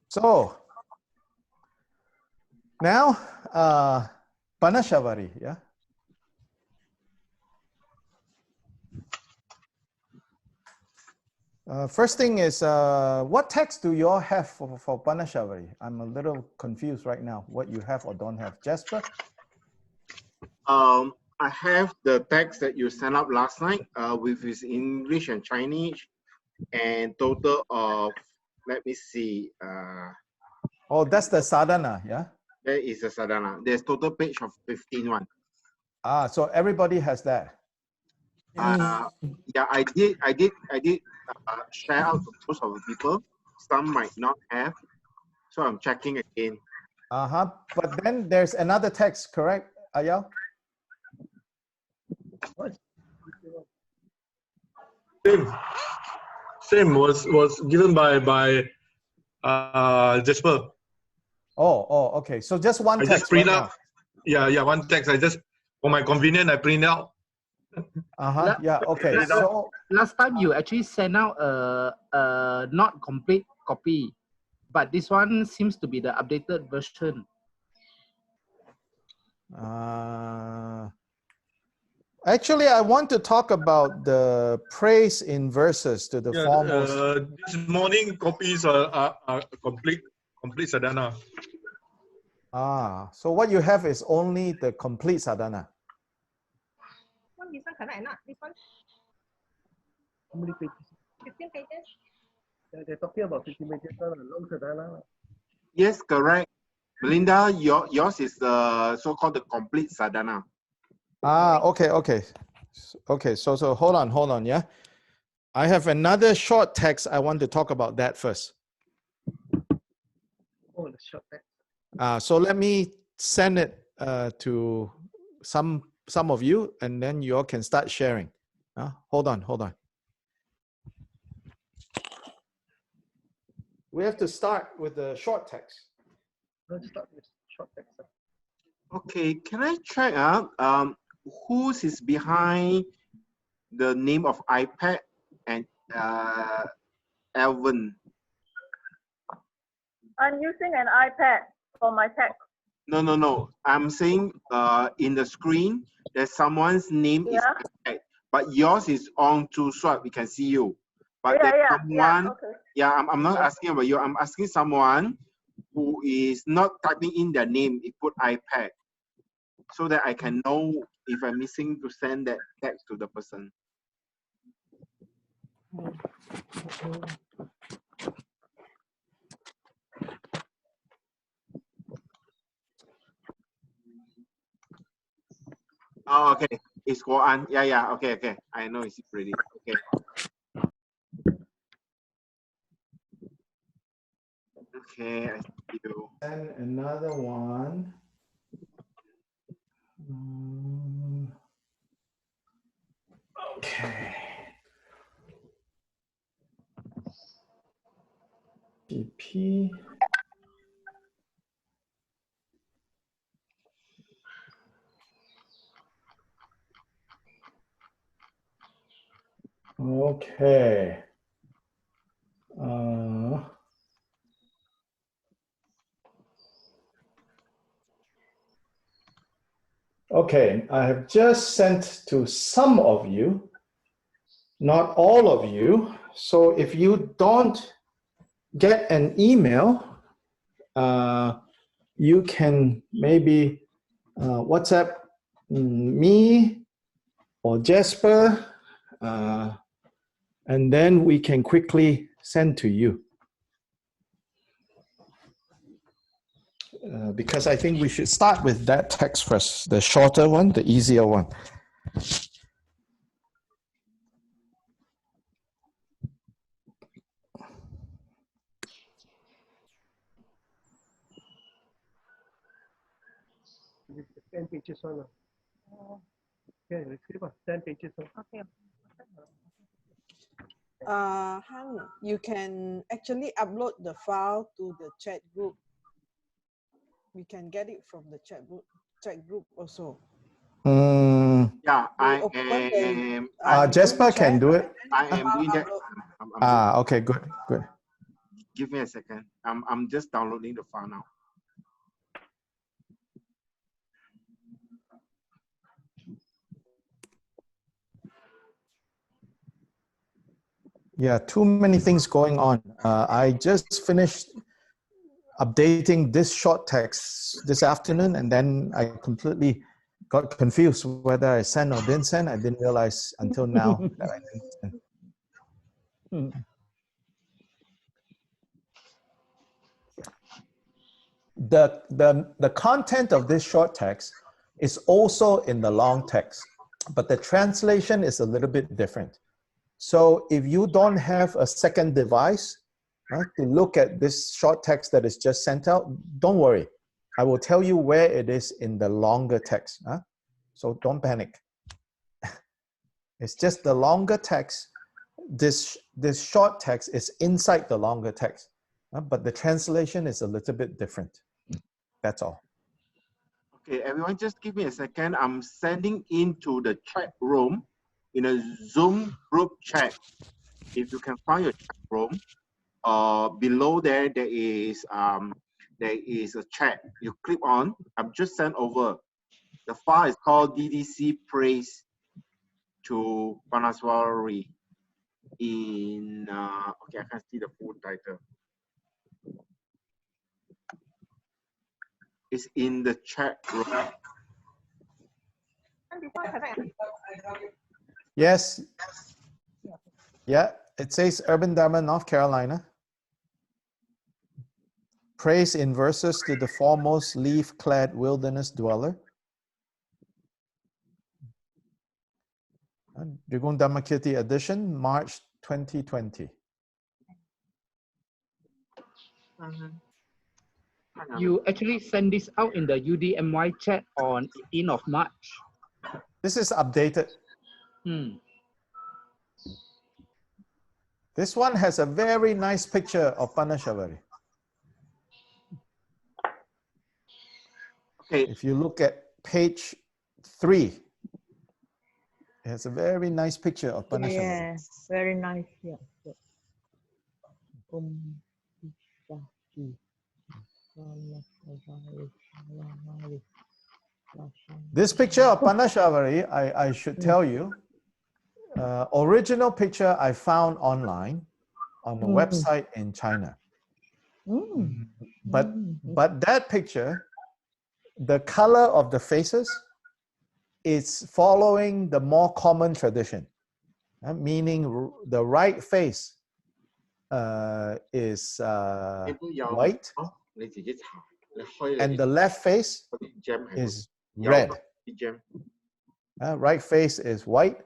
So now Parnashavari, yeah. First thing is, what text do you all have for Parnashavari? I'm a little confused right now. What you have or don't have, Jasper? I have the text that you sent up last night with his English and Chinese, and total of, let me see. Oh, that's the sadhana, yeah? There is a sadhana. There's total page of 15 one. Ah, so everybody has that. Yeah, I did share out to most of the people. Some might not have. So I'm checking again. But then there's another text, correct, Ayal? Same was given by Jasper. Oh, okay. So just one I text just print right out. Yeah, one text. I just, for my convenience, I print out. now. Yeah, okay. So last time you actually sent out a not complete copy, but this one seems to be the updated version. Actually, I want to talk about the praise in verses to the foremost. This morning copies are complete sadhana. So what you have is only the complete sadhana. This one correct or not? This one? How many pages? 15 pages. They're talking about 15 pages, long sadhana. Yes, correct. Melinda, yours is the so-called the complete sadhana. Okay. So hold on, yeah. I have another short text. I want to talk about that first. Oh, the short text. So let me send it to some of you, and then you all can start sharing. Hold on. We have to start with the short text. Let's start with short text. Okay, can I check whose is behind the name of iPad and Alvin? I'm using an iPad for my text. No. I'm saying in the screen there's someone's name is iPad, but yours is on to swap. We can see you. But there's someone. Yeah, I'm not asking about you. I'm asking someone who is not typing in their name. It put iPad, so that I can know if I'm missing to send that text to the person. Oh, okay. It's Guan. Yeah. Okay. I know it's ready. Okay. Okay, I see you. And another one. Okay. GP. Okay. Okay, I have just sent to some of you, not all of you. So if you don't get an email, you can maybe WhatsApp me or Jasper, and then we can quickly send to you. Because I think we should start with that text first, the shorter one, the easier one. This is 10 pages one. Okay, let's see about 10 pages one. Okay. Han, you can actually upload the file to the chat group. We can get it from the chat group also. Yeah, I am. Jasper can do it. I am doing that. Okay, good. Give me a second. I'm just downloading the file now. Yeah, too many things going on. I just finished updating this short text this afternoon, and then I completely got confused whether I sent or didn't send. I didn't realize until now that I didn't send. the content of this short text is also in the long text, but the translation is a little bit different. So if you don't have a second device to look at this short text that is just sent out, don't worry. I will tell you where it is in the longer text. So don't panic. It's just the longer text. This short text is inside the longer text, but the translation is a little bit different. That's all. Okay, everyone, just give me a second. I'm sending into the chat room in a Zoom group chat. If you can find your chat room, below there is a chat. You click on. I've just sent over. The file is called DDC Praise to Parnashavari. In okay, I can see the full title. It's in the chat room. Yes. Yeah, it says Urban Dharma, North Carolina. Praise in verses to the foremost leaf-clad wilderness dweller. Drigung Dhammakirti edition, March 2020. You actually send this out in the UDMY chat on 18th of March. This is updated. This one has a very nice picture of Parnashavari. Okay. If you look at page 3, it has a very nice picture of Parnashavari. Yes, very nice. Yeah. This picture of Parnashavari, I should tell you, original picture I found online on a website in China. But that picture, the color of the faces is following the more common tradition, meaning the right face is white, and the left face is red. Right face is white,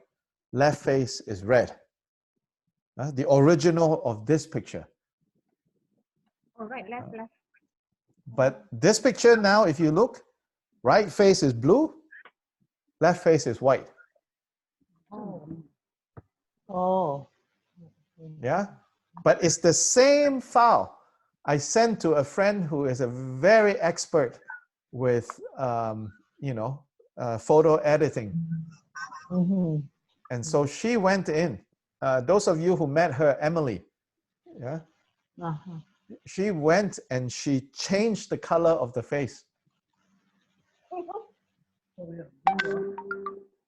left face is red. The original of this picture. All right, left. But this picture now, if you look, right face is blue, left face is white. Oh. Yeah, but it's the same file I sent to a friend who is a very expert with, photo editing. And so she went in. Those of you who met her, Emily, yeah, she went and she changed the color of the face.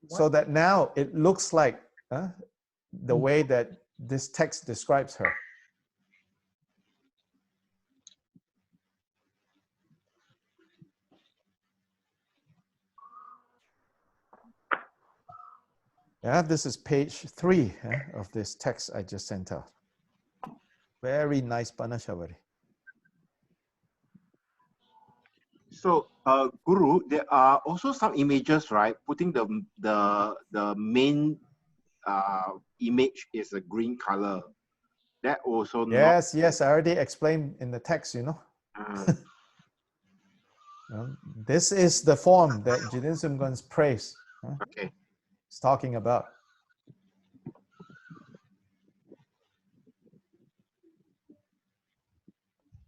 So that now it looks like the way that this text describes her. Yeah, this is page 3 of this text I just sent out. Very nice Parnashavari. So, Guru, there are also some images, right? Putting the main image is a green color. That also yes, I already explained in the text, this is the form that Jidin Sumgon's praise is talking about.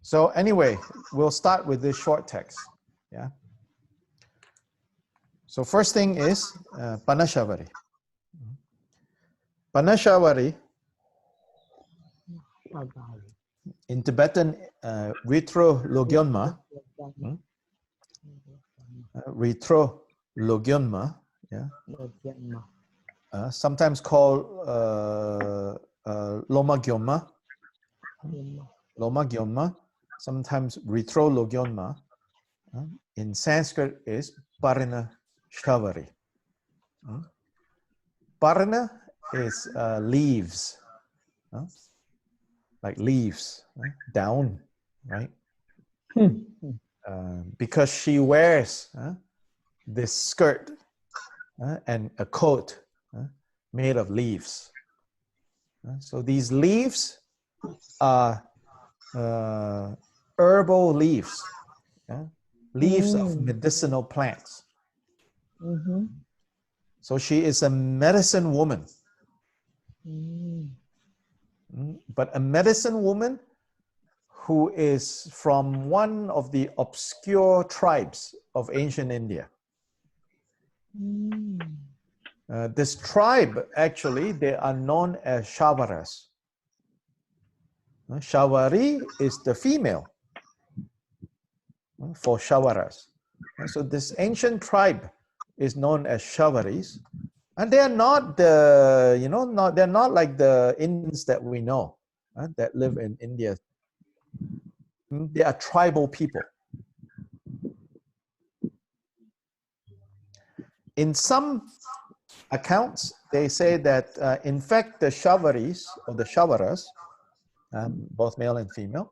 So anyway, we'll start with this short text. Yeah. So first thing is Parnashavari. Parnashavari in Tibetan Retro-Logionma. Retro-Logionma, yeah. Sometimes called Loma Gyonma, sometimes Retro-Logionma. In Sanskrit is Parnashavari. Parna is leaves, like leaves, down, right? because she wears this skirt and a coat made of leaves. So these leaves are herbal leaves, leaves of medicinal plants. Mm-hmm. So she is a medicine woman. But a medicine woman who is from one of the obscure tribes of ancient India. This tribe, actually, they are known as Shavaras. Shavari is the female for Shavaras. So this ancient tribe is known as Shavaris, and they are not the, they're not like the Indians that we know that live in India. They are tribal people. In some accounts, they say that in fact the Shavaris or the Shavaras, both male and female,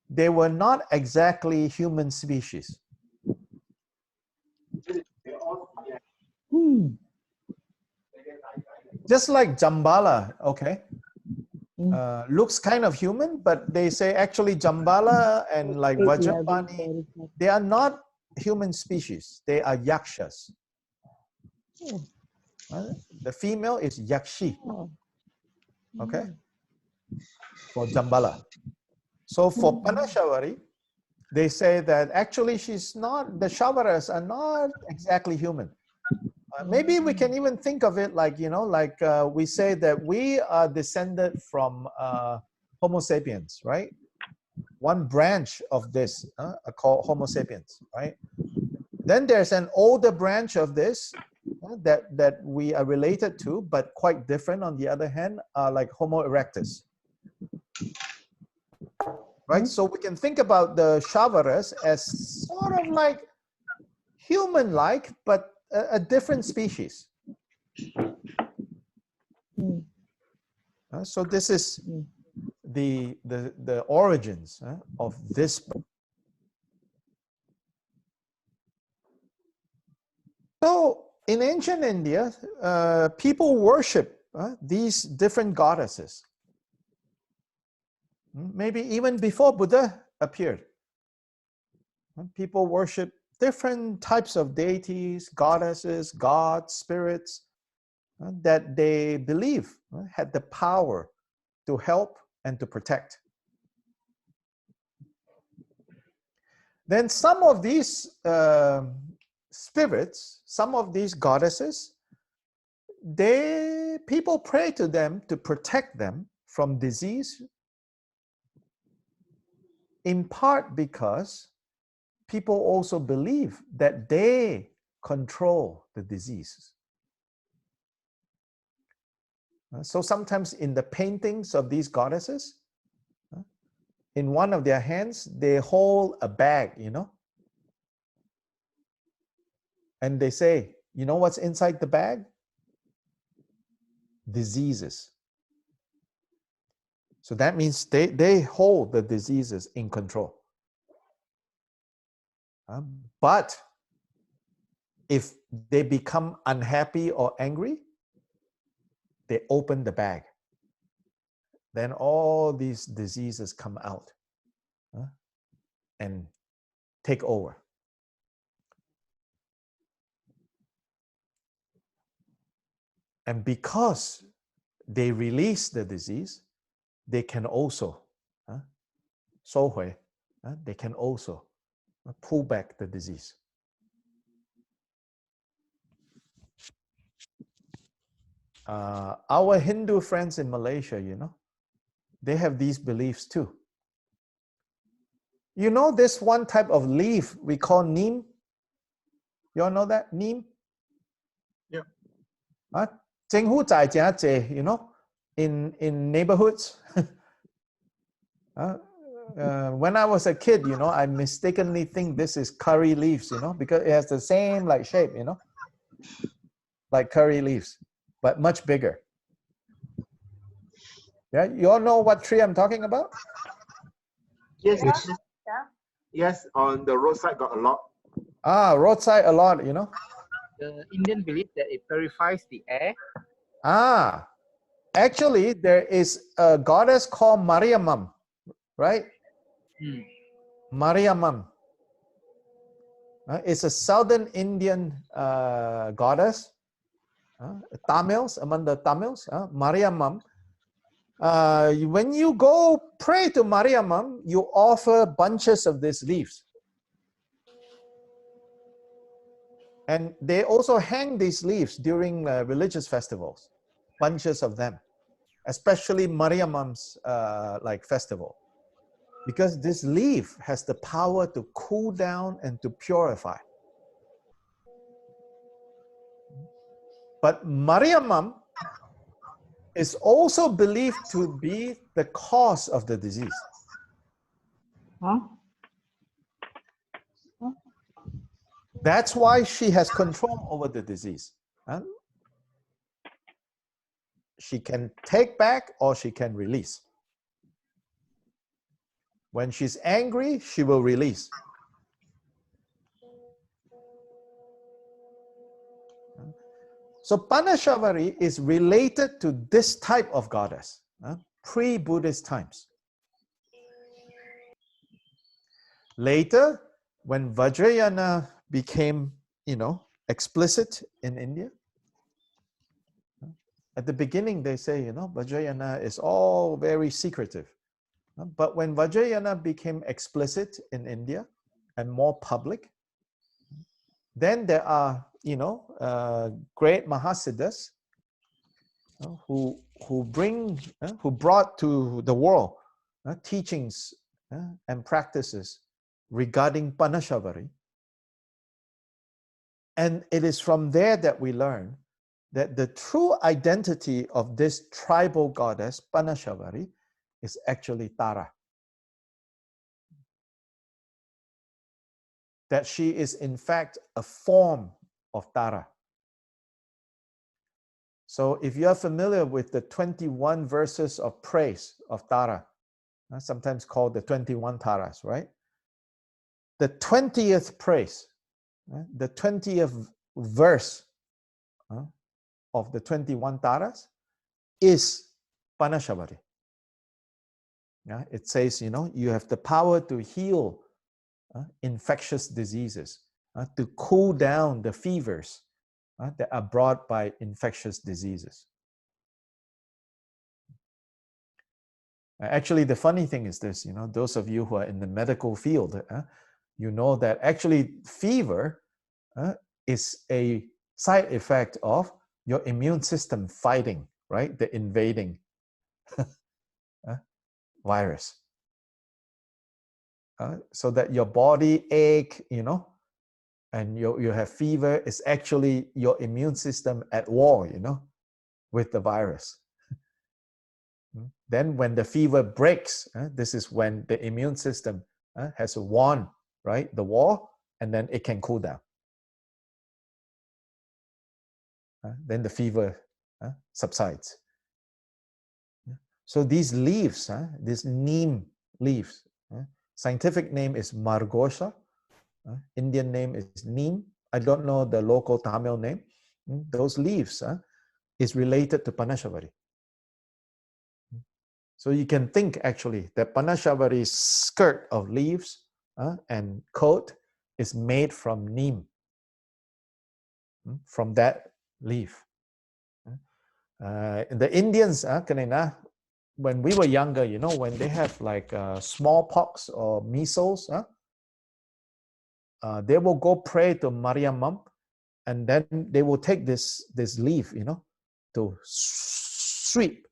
they were not exactly human species. Just like Jambala, okay, looks kind of human, but they say actually Jambala and like Vajrapani, they are not human species. They are yakshas. The female is yakshi, okay, for Jambala. So for Parnashavari, they say that actually she's not, the Shavaras are not exactly human. Maybe we can even think of it like, we say that we are descended from Homo sapiens, right? One branch of this are called Homo sapiens, right? Then there's an older branch of this that we are related to, but quite different on the other hand, like Homo erectus. Right? So we can think about the Shavaras as sort of like human-like, but a different species. So this is the origins of this. So in ancient India, people worship these different goddesses. Maybe even before Buddha appeared. People worship different types of deities, goddesses, gods, spirits that they believe had the power to help and to protect. Then some of these spirits, some of these goddesses, people pray to them to protect them from disease, in part because people also believe that they control the diseases. So sometimes in the paintings of these goddesses, in one of their hands, they hold a bag, and they say, you know what's inside the bag? Diseases. So that means they hold the diseases in control. But if they become unhappy or angry, they open the bag. Then all these diseases come out and take over. And because they release the disease, they can also, they can also pull back the disease. Our Hindu friends in Malaysia, they have these beliefs too. You know this one type of leaf we call neem? You all know that? Neem? Yeah. In neighborhoods. When I was a kid, I mistakenly think this is curry leaves, because it has the same like shape, like curry leaves, but much bigger. Yeah, you all know what tree I'm talking about? Yes. Yeah. Yes, on the roadside got a lot. Ah, roadside a lot, you know. The Indian believe that it purifies the air. Ah, actually, there is a goddess called Mariamam, right? Mariamam. It's a southern Indian goddess. Tamils, among the Tamils, Mariamam. When you go pray to Mariamam, you offer bunches of these leaves. And they also hang these leaves during religious festivals, bunches of them, especially Mariamam's like festival. Because this leaf has the power to cool down and to purify. But Mariamam is also believed to be the cause of the disease. Huh? That's why she has control over the disease. She can take back or she can release. When she's angry, she will release. So Parnashavari is related to this type of goddess, pre-Buddhist times. Later, when Vajrayana became, explicit in India, at the beginning they say, Vajrayana is all very secretive. But when Vajrayana became explicit in India and more public, then there are, great Mahasiddhas who brought to the world teachings and practices regarding Parnashavari. And it is from there that we learn that the true identity of this tribal goddess, Parnashavari, is actually Tara. That she is in fact a form of Tara. So if you are familiar with the 21 verses of praise of Tara, sometimes called the 21 Taras, right? The 20th praise, the 20th verse of the 21 Taras is Parnashavari. It says, you have the power to heal infectious diseases, to cool down the fevers that are brought by infectious diseases. Actually, the funny thing is this, those of you who are in the medical field, you know that actually fever is a side effect of your immune system fighting, right? The invading virus. So that your body ache, and you have fever, is actually your immune system at war, with the virus. Then when the fever breaks, this is when the immune system has won, right, the war, and then it can cool down. Then the fever subsides. So these leaves, these neem leaves, scientific name is Margosha, Indian name is neem. I don't know the local Tamil name. Those leaves is related to Parnashavari. So you can think actually that Parnashavari's skirt of leaves and coat is made from neem, from that leaf. The Indians, when we were younger, when they have like smallpox or measles, they will go pray to Mariamam, and then they will take this leaf, to sweep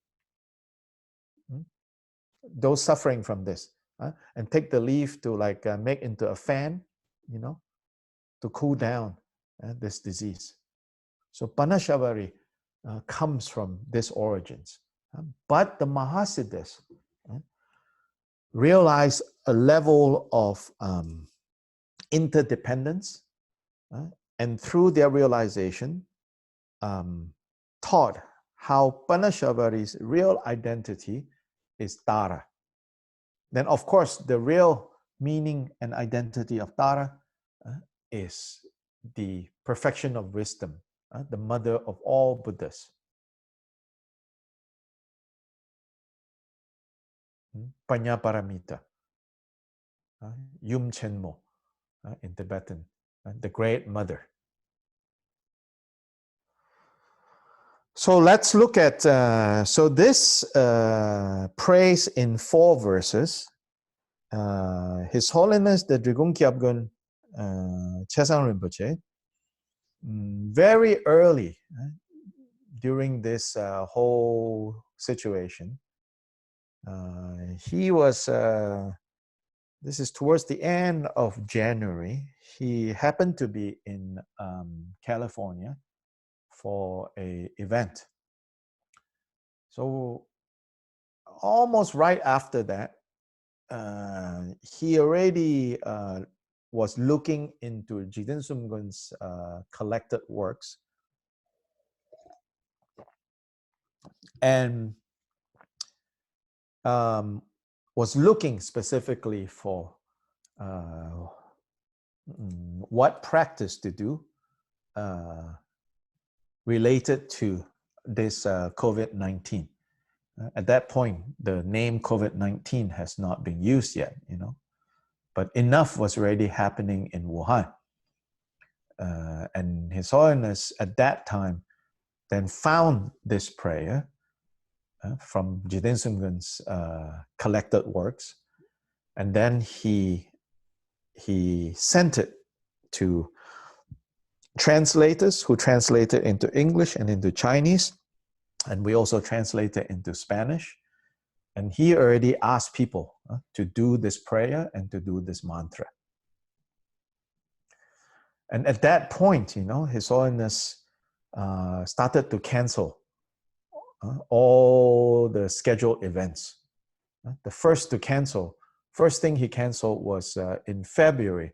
those suffering from this, and take the leaf to like make into a fan, to cool down this disease. So Parnashavari comes from these origins. But the Mahasiddhas realize a level of interdependence, and through their realization, taught how Parnashavari's real identity is Tara. Then, of course, the real meaning and identity of Tara is the perfection of wisdom, the mother of all Buddhas. Panyaparamita, Yum Chenmo in Tibetan, the great mother. So let's look at, so this praise in 4 verses. His Holiness the Drigung Kyabgun Chesang Rinpoche, very early during this whole situation, he was, this is towards the end of January, he happened to be in California for an event. So almost right after that, he already was looking into Jigten Sumgun's collected works, and was looking specifically for what practice to do related to this COVID-19. At that point, the name COVID-19 has not been used yet, you know, but enough was already happening in Wuhan. And His Holiness at that time then found this prayer from Jigten Sumgun's collected works, and then he sent it to translators who translated into English and into Chinese, and we also translated into Spanish. And he already asked people to do this prayer and to do this mantra. And at that point, you know, His Holiness started to cancel all the scheduled events. The first thing he canceled was in February.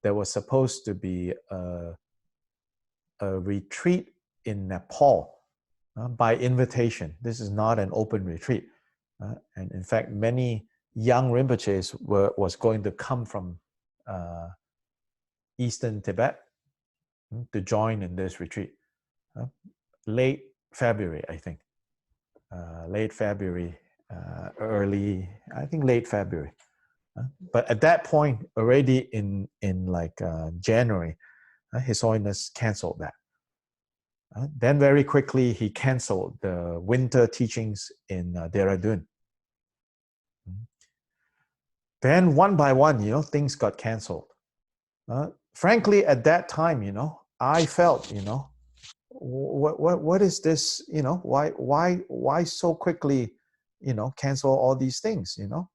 There was supposed to be a retreat in Nepal by invitation. This is not an open retreat. And in fact, many young Rinpoches was going to come from Eastern Tibet to join in this retreat. Late February, I think. Late February, late February. But at that point, already in like January, His Holiness canceled that. Then very quickly, he canceled the winter teachings in Dehradun. Then one by one, you know, things got canceled. Frankly, at that time, you know, I felt, you know, what is this, you know, why so quickly, you know, cancel all these things, you know?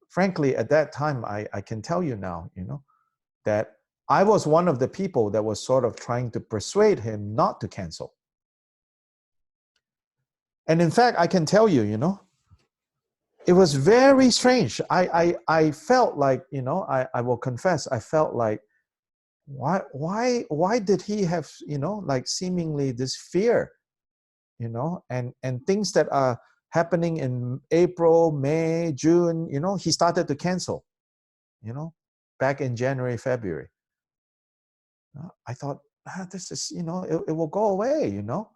Frankly, at that time, I can tell you now, you know, that I was one of the people that was sort of trying to persuade him not to cancel. And in fact, I can tell you, you know, it was very strange. I felt like, you know, I will confess, I felt like, why did he have, you know, like seemingly this fear, you know, and things that are happening in April, May, June, you know, he started to cancel, you know, back in January, February. I thought, this is, you know, it will go away, you know.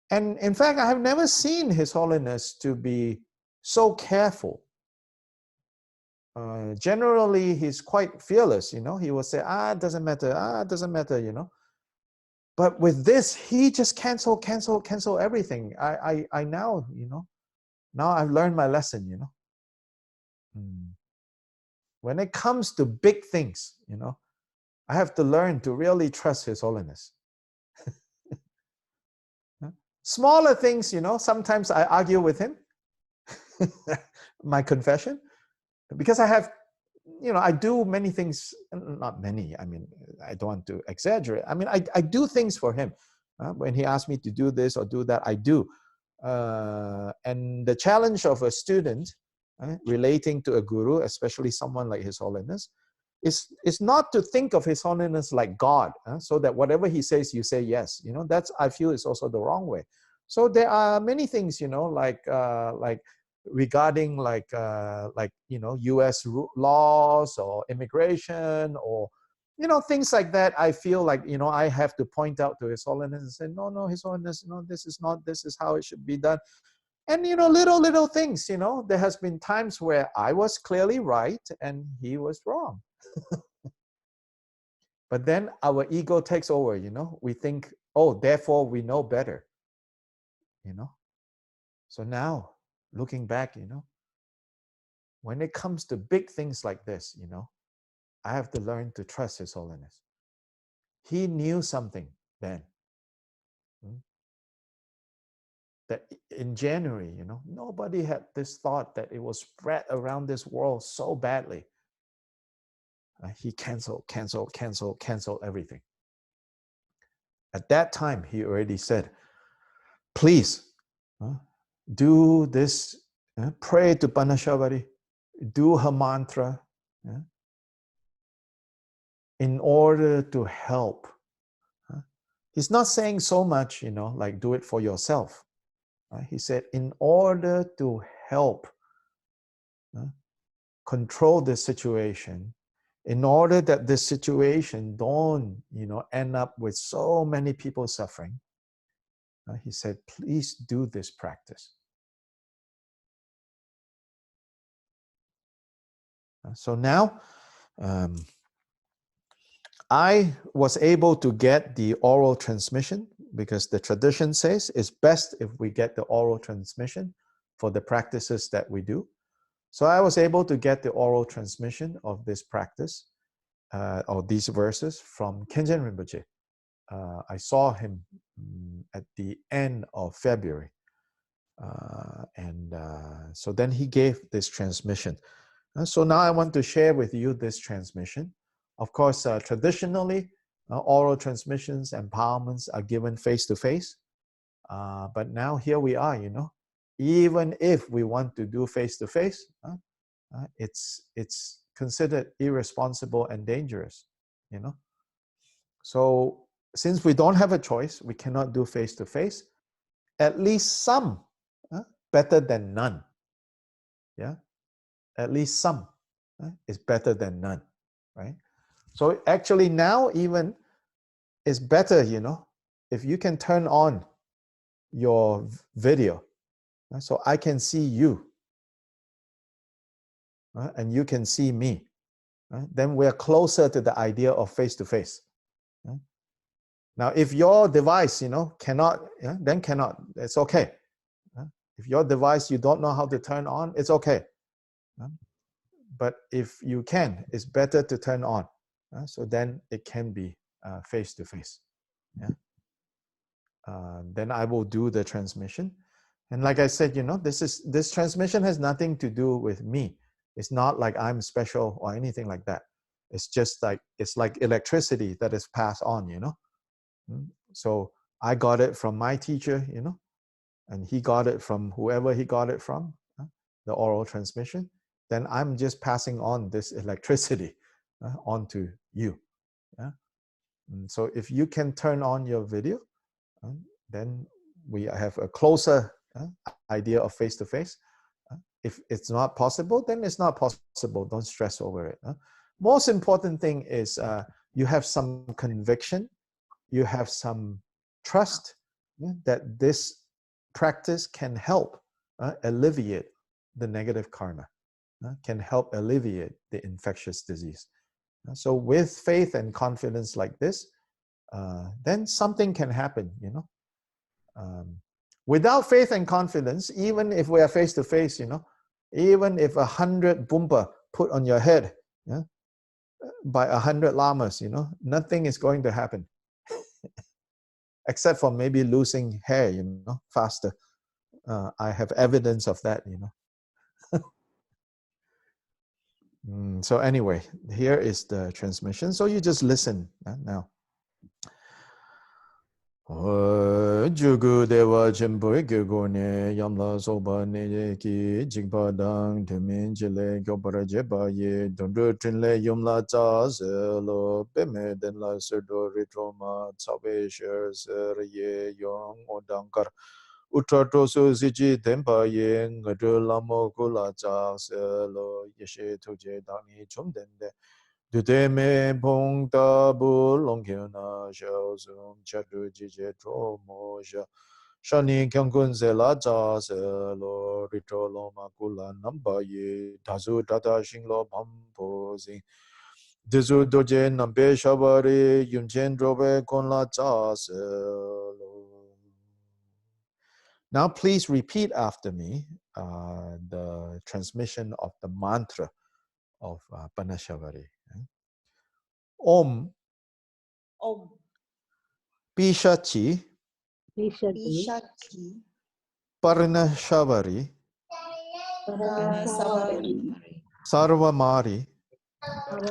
And in fact, I have never seen His Holiness to be so careful. Generally, he's quite fearless, you know. He will say, it doesn't matter, it doesn't matter, you know. But with this, he just cancel everything. I now, you know, now I've learned my lesson, you know. When it comes to big things, you know, I have to learn to really trust His Holiness. Smaller things, you know, sometimes I argue with him, my confession, because I have, you know, I do many things, not many, I mean, I don't want to exaggerate. I mean, I do things for him. When he asks me to do this or do that, I do. And the challenge of a student relating to a guru, especially someone like His Holiness, is not to think of His Holiness like God, so that whatever he says, you say yes. You know, that's, I feel, is also the wrong way. So there are many things, you know, like regarding like U.S. laws or immigration or things like that. I feel like I have to point out to His Holiness and say, no, His Holiness, this is not. This is how it should be done. And little things. There has been times where I was clearly right and he was wrong. But then our ego takes over. We think, oh, therefore we know better. So now, looking back, when it comes to big things like this, I have to learn to trust His Holiness. He knew something then. That in January, nobody had this thought that it will spread around this world so badly. He canceled everything. At that time, he already said, please do this, pray to Parnashavari, do her mantra, in order to help. He's not saying so much, like do it for yourself. He said, in order to help control the situation, in order that this situation don't, end up with so many people suffering, he said, please do this practice. So now, I was able to get the oral transmission because the tradition says it's best if we get the oral transmission for the practices that we do. So I was able to get the oral transmission of this practice, or these verses from Khenchen Rinpoche. I saw him at the end of February. So then he gave this transmission. So now I want to share with you this transmission. Of course, traditionally, oral transmissions, empowerments are given face-to-face. But now here we are, even if we want to do face-to-face, it's considered irresponsible and dangerous, So since we don't have a choice, we cannot do face-to-face, at least some, better than none. Yeah, at least some is better than none, right? So actually now even it's better, if you can turn on your video, so I can see you, and you can see me, then we're closer to the idea of face-to-face. Now, if your device, cannot, then cannot, it's okay. If your device, you don't know how to turn on, it's okay. But if you can, it's better to turn on. So then it can be face-to-face. Then I will do the transmission. And like I said, this transmission has nothing to do with me. It's not like I'm special or anything like that. It's just like, it's like electricity that is passed on, So I got it from my teacher, and he got it from whoever he got it from, the oral transmission. Then I'm just passing on this electricity onto you. So if you can turn on your video, then we have a closer idea of face-to-face. If it's not possible, then it's not possible. Don't stress over it. Most important thing is you have some conviction, you have some trust that this practice can help alleviate the negative karma, can help alleviate the infectious disease. So with faith and confidence like this, then something can happen, Without faith and confidence, even if we are face-to-face, even if 100 bumpa put on your head by 100 lamas, nothing is going to happen. Except for maybe losing hair, faster. I have evidence of that, So anyway, here is the transmission. So you just listen now. Jugu Deva Jimbo Gigone Yamla Soba Neki Jigpadang Timin Jile Gopara Jeba Ye Dundu Trinle Yumla Taz Lo Beme Denla Serdo Ritroma Tsabe Shares Ye Yong Odankar Utratosu Siji Tempaye, Ngadulamo Kula Jaselo, Yeshe Toje Dani Chumdende, Dudeme Pong Tabu Longkina, Shazum Chatu Jije Tromoja, Shani Kyankun Zela Jaselo, Ritoloma Kula Nambaye, Tazu Tata Shinglo Pamposing. Dizu doje nambe shabari yunchen drobe konla jaselo. Now please repeat after me the transmission of the mantra of Parnashavari. Om Om. Pishachi Ishati. Parnashavari Parnasavari. Sarvamari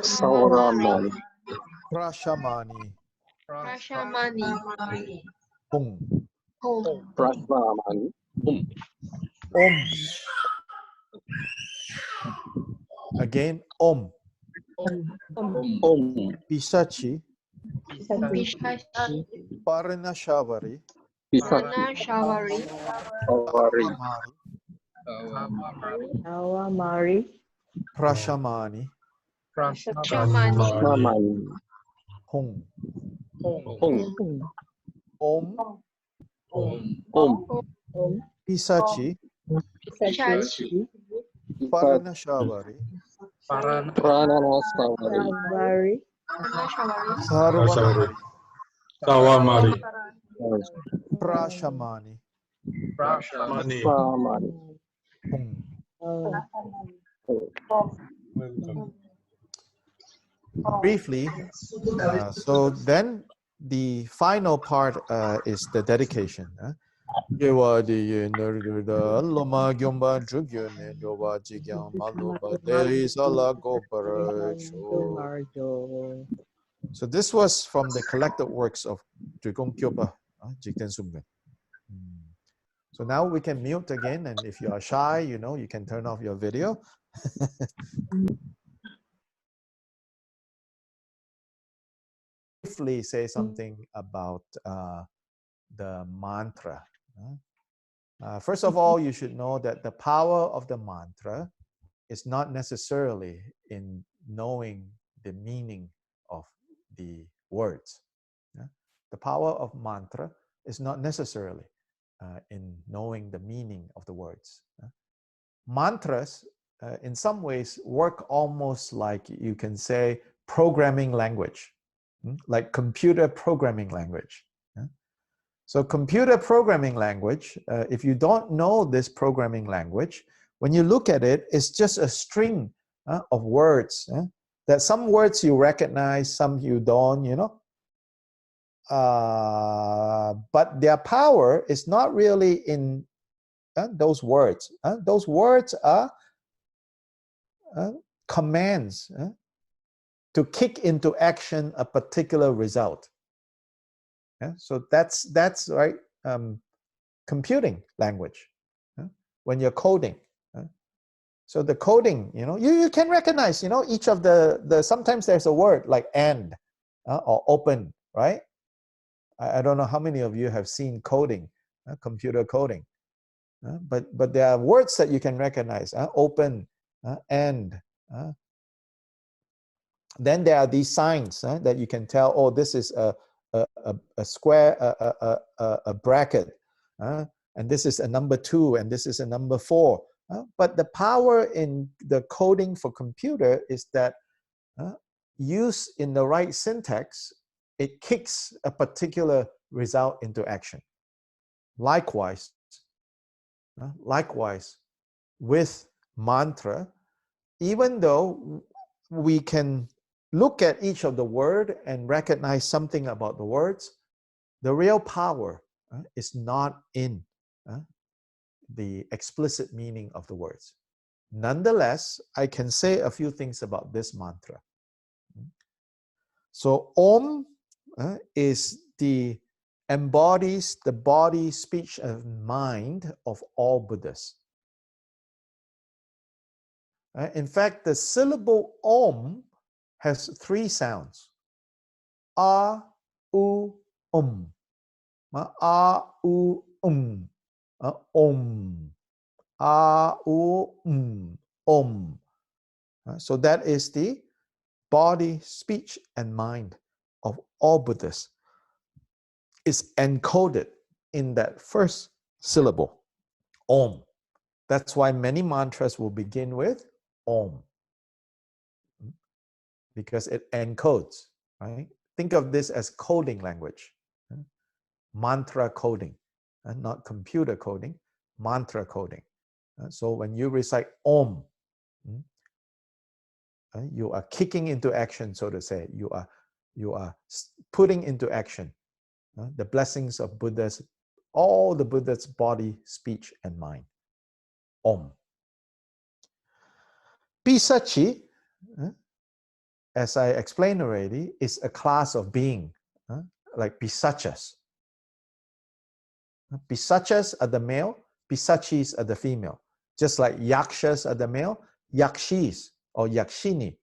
Sauramari. Prashamani Prashamani. Hung. Home. Prasvamani. Om. Again, Om. Pisachi Pishachi. Parnashavari Parnashavari. Sarvamari Awamari. Prashamani Prashamani. Hung. Home. Om Pisachi Pishachi. Parnashavari Parnasavari. Sarvamari Sawamari. Prashamani Prashamani. Hung. Briefly, so then the final part is the dedication. Yewa di nerda loma gyomba jugyo ne doba jigyang maluba de sala gopara. So this was from the collected works of Drikong Kyopa, Jigten Sumgen. So now we can mute again, and if you are shy, you know, you can turn off your video. Briefly say something about the mantra. First of all, you should know that the power of the mantra is not necessarily in knowing the meaning of the words. The power of mantra is not necessarily in knowing the meaning of the words. Mantras, in some ways, work almost like, you can say, programming language, like computer programming language. So computer programming language, if you don't know this programming language, when you look at it, it's just a string of words. That some words you recognize, some you don't, you know. But their power is not really in those words. Those words are commands to kick into action a particular result. So that's right. Computing language. When you're coding. So the coding, you know, you can recognize, you know, each of the sometimes there's a word like and or open, right? I don't know how many of you have seen coding, computer coding, but there are words that you can recognize, open, and. Then there are these signs that you can tell, oh, this is a square, a bracket, and this is a number 2, and this is a number 4. But the power in the coding for computer is that used in the right syntax, it kicks a particular result into action. Likewise, with mantra, even though we can look at each of the word and recognize something about the words, the real power is not in the explicit meaning of the words. Nonetheless, I can say a few things about this mantra. So Om embodies the body, speech, and mind of all Buddhas. In fact, the syllable Om has 3 sounds. A, U, Um. A, U, Um. Om. Om. So that is the body, speech, and mind of all Buddhists. Is encoded in that first syllable, Om. That's why many mantras will begin with Om, because it encodes, right? Think of this as coding language, mantra coding, and not computer coding, mantra coding. So when you recite Om, you are kicking into action, so to say. You are putting into action the blessings of Buddha's, all the Buddha's body, speech, and mind. Om. Pisachi, as I explained already, is a class of being, like pisachas. Pisachas are the male, pisachis are the female. Just like yakshas are the male, yakshis or yakshini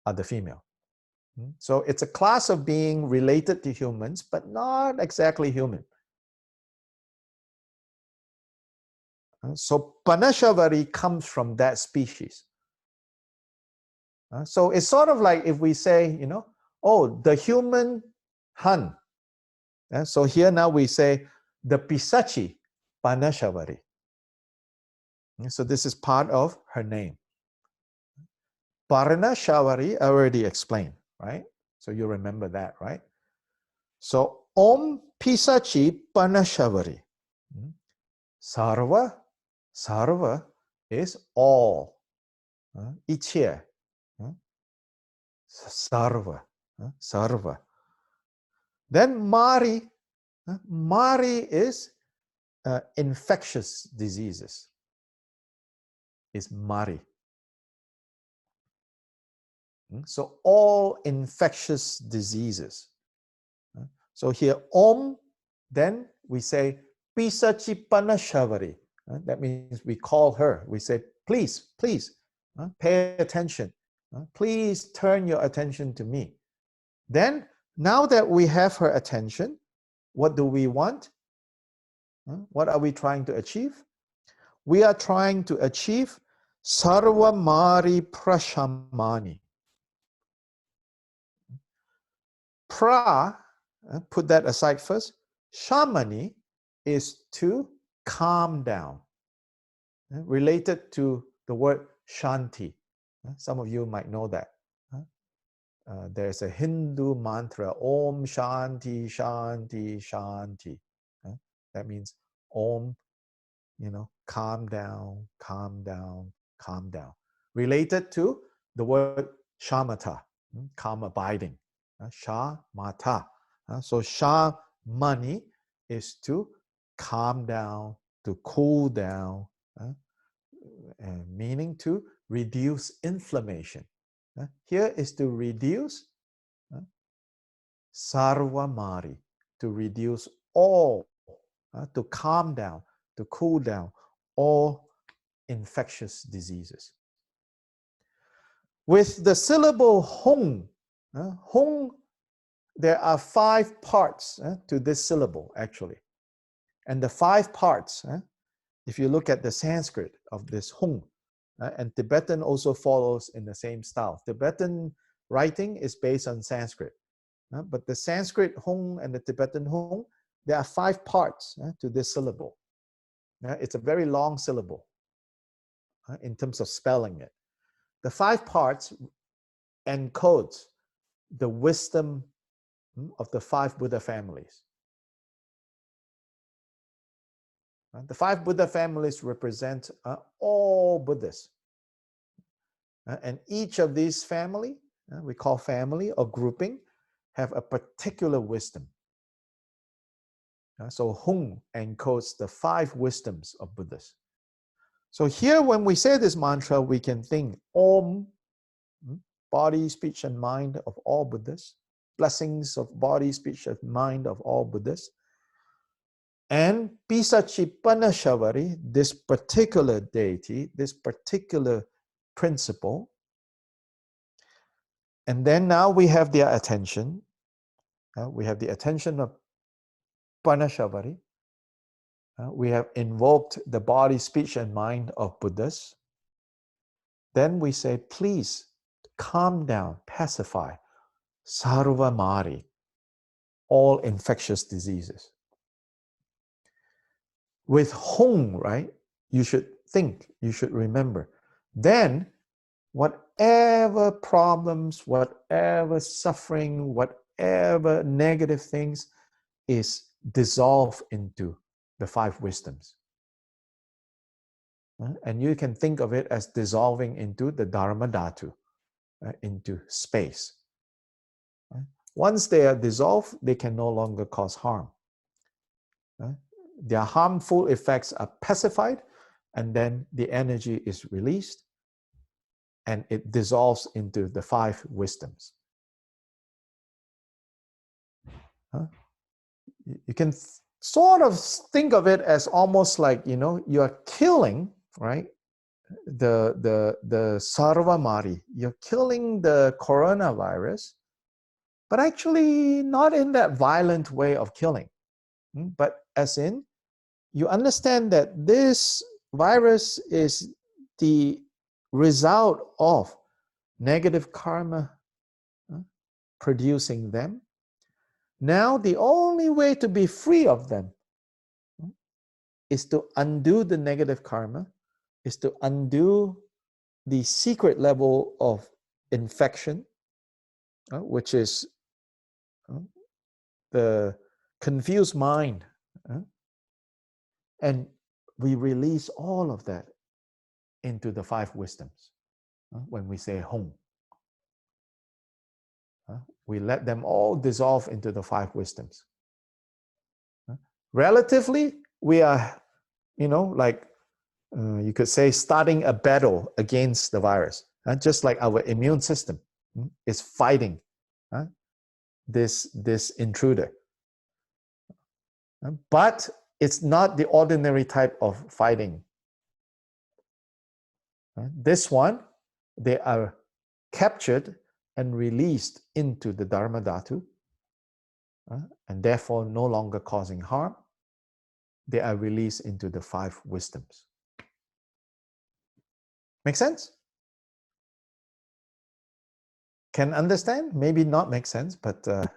are the female. So it's a class of being related to humans, but not exactly human. So Parnashavari comes from that species. So it's sort of like if we say, oh, the human hun. So here now we say the Pisachi Parnashavari. So this is part of her name. Parnashavari, I already explained, right? So you remember that, right? So Om Pisachi Parnashavari. Sarva, sarva is all. Ichye. Sarva. Sarva. Then Mari. Mari is infectious diseases. Is Mari. So all infectious diseases. So here Om, then we say Pisachi Parnashavari. That means we call her. We say, please, please, pay attention. Please turn your attention to me. Then, now that we have her attention, what do we want? What are we trying to achieve? We are trying to achieve Sarva Mari Prashamani. Pra, put that aside first. Shamani is to calm down, related to the word Shanti. Some of you might know that. There's a Hindu mantra, Om Shanti, Shanti, Shanti. That means Om, calm down, calm down, calm down. Related to the word Shamata, calm abiding. Shamata. So Shamani is to calm down, to cool down, meaning to reduce inflammation. Here is to reduce sarvamari, to reduce all, to calm down, to cool down all infectious diseases. With the syllable hung, hung, there are 5 parts to this syllable actually. And the 5 parts, if you look at the Sanskrit of this hung, and Tibetan also follows in the same style. Tibetan writing is based on Sanskrit. But the Sanskrit hung and the Tibetan hung, there are 5 parts to this syllable. It's a very long syllable in terms of spelling it. The 5 parts encodes the wisdom of the 5 Buddha families. The 5 Buddha families represent all Buddhists. And each of these family, we call family or grouping, have a particular wisdom. So Hung encodes the 5 wisdoms of Buddhas. So here when we say this mantra, we can think Om, body, speech, and mind of all Buddhas, blessings of body, speech, and mind of all Buddhas, and Pisachi Parnashavari, this particular deity, this particular principle. And then now we have their attention. We have the attention of Parnashavari. We have invoked the body, speech, and mind of Buddhas. Then we say, please calm down, pacify, sarvamari, all infectious diseases. With Hong, right, you should think, you should remember. Then whatever problems, whatever suffering, whatever negative things is dissolved into the 5 wisdoms. And you can think of it as dissolving into the Dharma Dhatu, into space. Once they are dissolved, they can no longer cause harm. Their harmful effects are pacified, and then the energy is released, and it dissolves into the 5 wisdoms. You can sort of think of it as almost like, you know, you are killing, right, the sarvamari. You're killing the coronavirus, but actually not in that violent way of killing, but as in, you understand that this virus is the result of negative karma producing them. Now the only way to be free of them is to undo the negative karma, is to undo the secret level of infection, which is the confused mind. And we release all of that into the 5 wisdoms. When we say Hong, we let them all dissolve into the 5 wisdoms. Relatively, we are, you know, like you could say, starting a battle against the virus, just like our immune system is fighting this intruder. But it's not the ordinary type of fighting. This one, they are captured and released into the Dharma Dhatu, and therefore no longer causing harm. They are released into the 5 wisdoms. Make sense? Can understand? Maybe not make sense, but can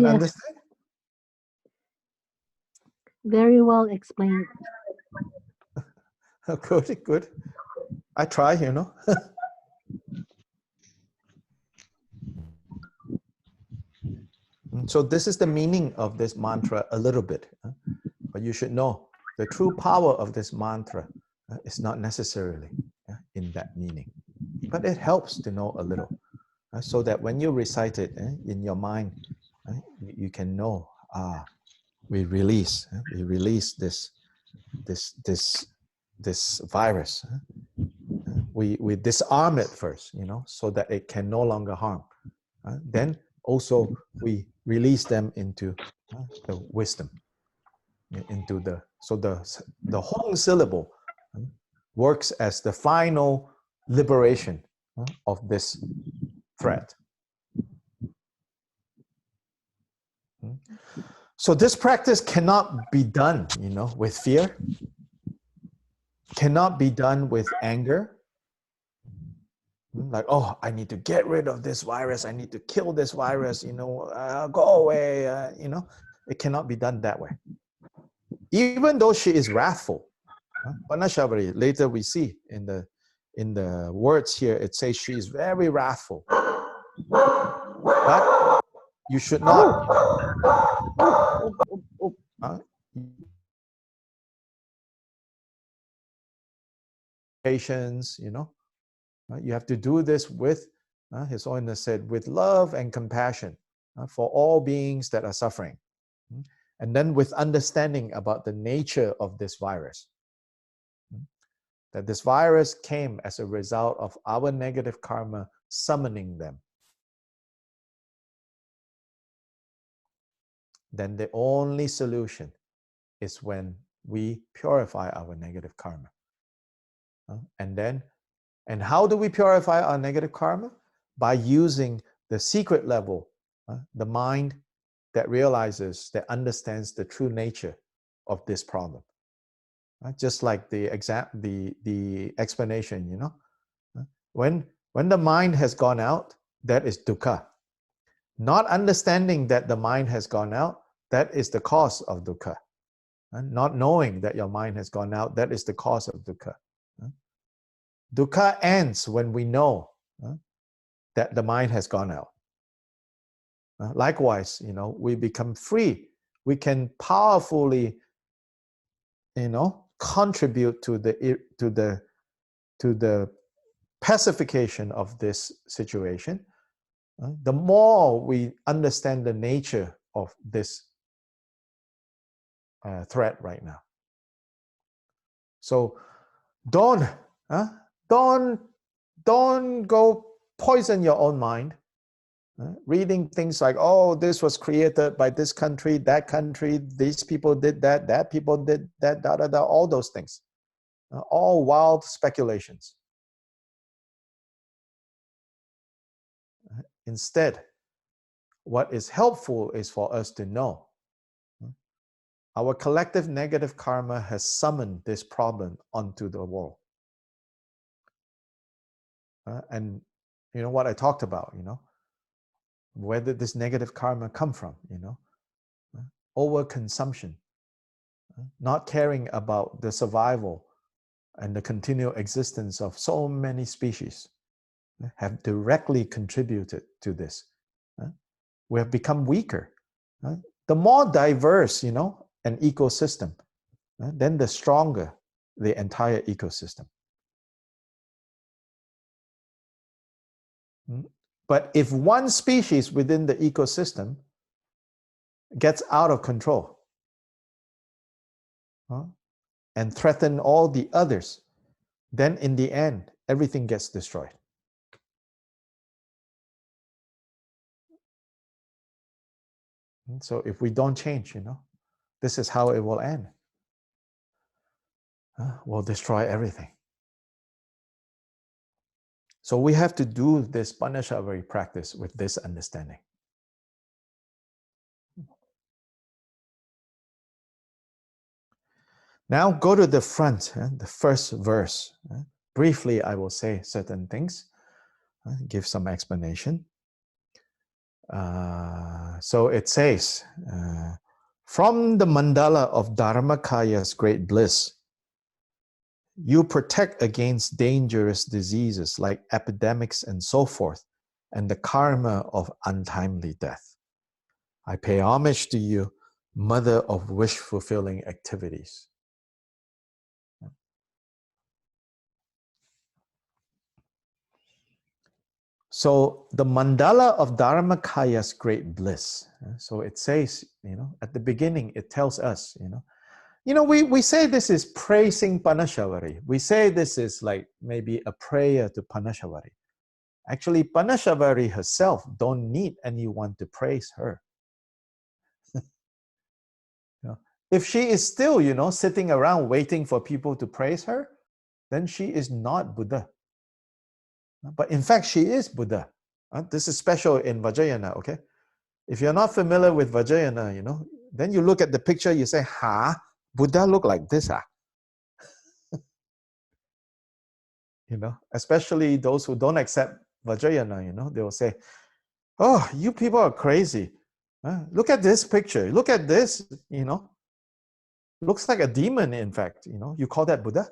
Yes. understand? Very well explained. Good, good. I try, you know. So this is the meaning of this mantra a little bit. But you should know the true power of this mantra is not necessarily in that meaning. But it helps to know a little, so that when you recite it in your mind, you can know, we release this virus. We disarm it first, you know, so that it can no longer harm. Then also we release them into the wisdom, into the, so the whole syllable works as the final liberation of this threat. So this practice cannot be done, you know, with fear, cannot be done with anger. Like, oh, I need to get rid of this virus, I need to kill this virus, you know, go away, you know. It cannot be done that way. Even though she is wrathful. Parnashavari, later we see in the words here, it says she is very wrathful. But you should not. Patience, you know. You have to do this with, His Holiness said, with love and compassion for all beings that are suffering. And then with understanding about the nature of this virus. That this virus came as a result of our negative karma summoning them. Then the only solution is when we purify our negative karma. And how do we purify our negative karma? By using the secret level, the mind that realizes, that understands the true nature of this problem. Just like the explanation, you know, when the mind has gone out, that is dukkha. Not understanding that the mind has gone out, that is the cause of dukkha. Not knowing that your mind has gone out, that is the cause of dukkha. Dukkha ends when we know that the mind has gone out. Likewise, you know, we become free. We can powerfully, you know, contribute to the pacification of this situation. The more we understand the nature of this threat right now. So don't go poison your own mind. Reading things like, oh, this was created by this country, these people did that, that people did that, all those things. All wild speculations. Instead, what is helpful is for us to know our collective negative karma has summoned this problem onto the world. And you know what I talked about, you know, where did this negative karma come from, you know? Overconsumption, not caring about the survival and the continual existence of so many species have directly contributed to this. We have become weaker. The more diverse, you know, an ecosystem, then the stronger the entire ecosystem. But if one species within the ecosystem gets out of control and threaten all the others, then in the end, everything gets destroyed. And so if we don't change, you know, this is how it will end. We'll destroy everything. So we have to do this Parnashavari practice with this understanding. Now go to the front, the first verse. Briefly, I will say certain things, give some explanation. So it says, from the mandala of Dharmakaya's great bliss, you protect against dangerous diseases like epidemics and so forth, and the karma of untimely death. I pay homage to you, mother of wish-fulfilling activities. So the mandala of Dharmakaya's great bliss. So it says, you know, at the beginning, it tells us, we say this is praising Parnashavari. We say this is like maybe a prayer to Parnashavari. Actually, Parnashavari herself don't need anyone to praise her. If she is still, sitting around waiting for people to praise her, then she is not Buddha. But in fact, she is Buddha. This is special in Vajrayana, okay? If you're not familiar with Vajrayana, then you look at the picture, you say, Buddha look like this, especially those who don't accept Vajrayana, they will say, oh, you people are crazy. Look at this picture. Look at this, Looks like a demon, in fact, You call that Buddha?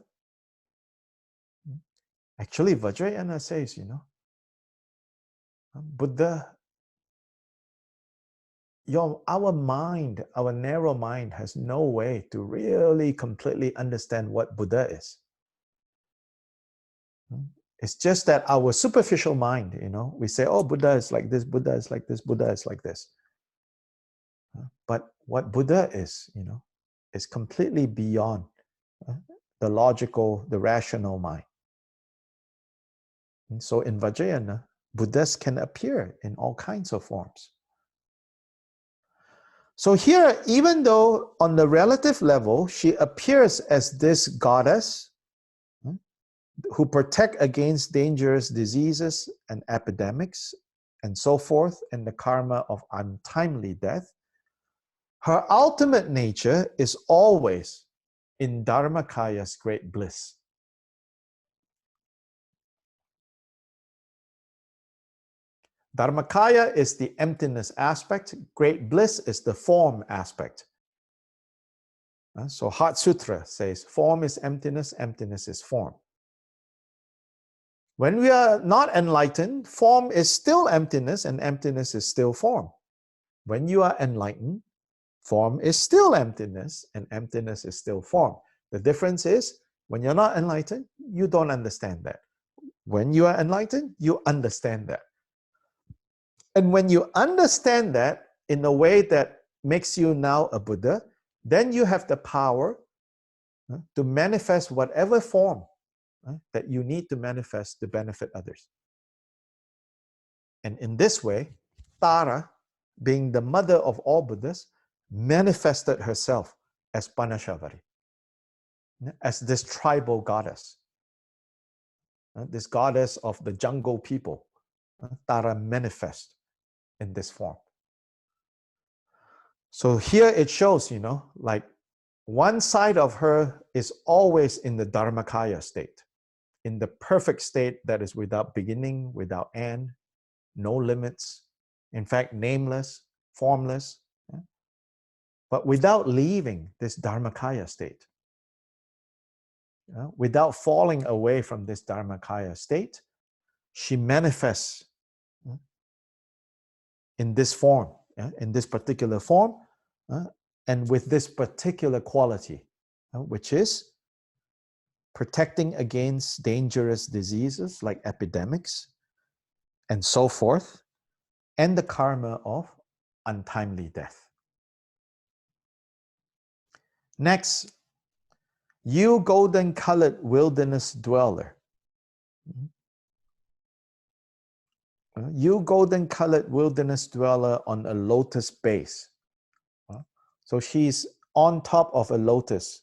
Actually, Vajrayana says, Buddha, our mind, our narrow mind has no way to really completely understand what Buddha is. It's just that our superficial mind, we say, oh, Buddha is like this, Buddha is like this, Buddha is like this. But what Buddha is completely beyond the logical, the rational mind. And so in Vajrayana, Buddhas can appear in all kinds of forms. So here, even though on the relative level, she appears as this goddess who protect against dangerous diseases and epidemics and so forth, and the karma of untimely death. Her ultimate nature is always in Dharmakaya's great bliss. Dharmakaya is the emptiness aspect. Great bliss is the form aspect. So Heart Sutra says, form is emptiness, emptiness is form. When we are not enlightened, form is still emptiness and emptiness is still form. When you are enlightened, form is still emptiness and emptiness is still form. The difference is, when you're not enlightened, you don't understand that. When you are enlightened, you understand that. And when you understand that in a way that makes you now a Buddha, then you have the power to manifest whatever form that you need to manifest to benefit others. And in this way, Tara, being the mother of all Buddhas, manifested herself as Parnashavari, as this tribal goddess, this goddess of the jungle people. Tara manifests in this form. So here it shows, like one side of her is always in the Dharmakaya state, in the perfect state that is without beginning, without end, no limits, in fact, nameless, formless, but without leaving this Dharmakaya state. Without falling away from this Dharmakaya state, she manifests in this form, in this particular form, and with this particular quality, which is protecting against dangerous diseases like epidemics and so forth, and the karma of untimely death. Next, you golden-colored wilderness dweller. You golden-colored wilderness dweller on a lotus base. So she's on top of a lotus.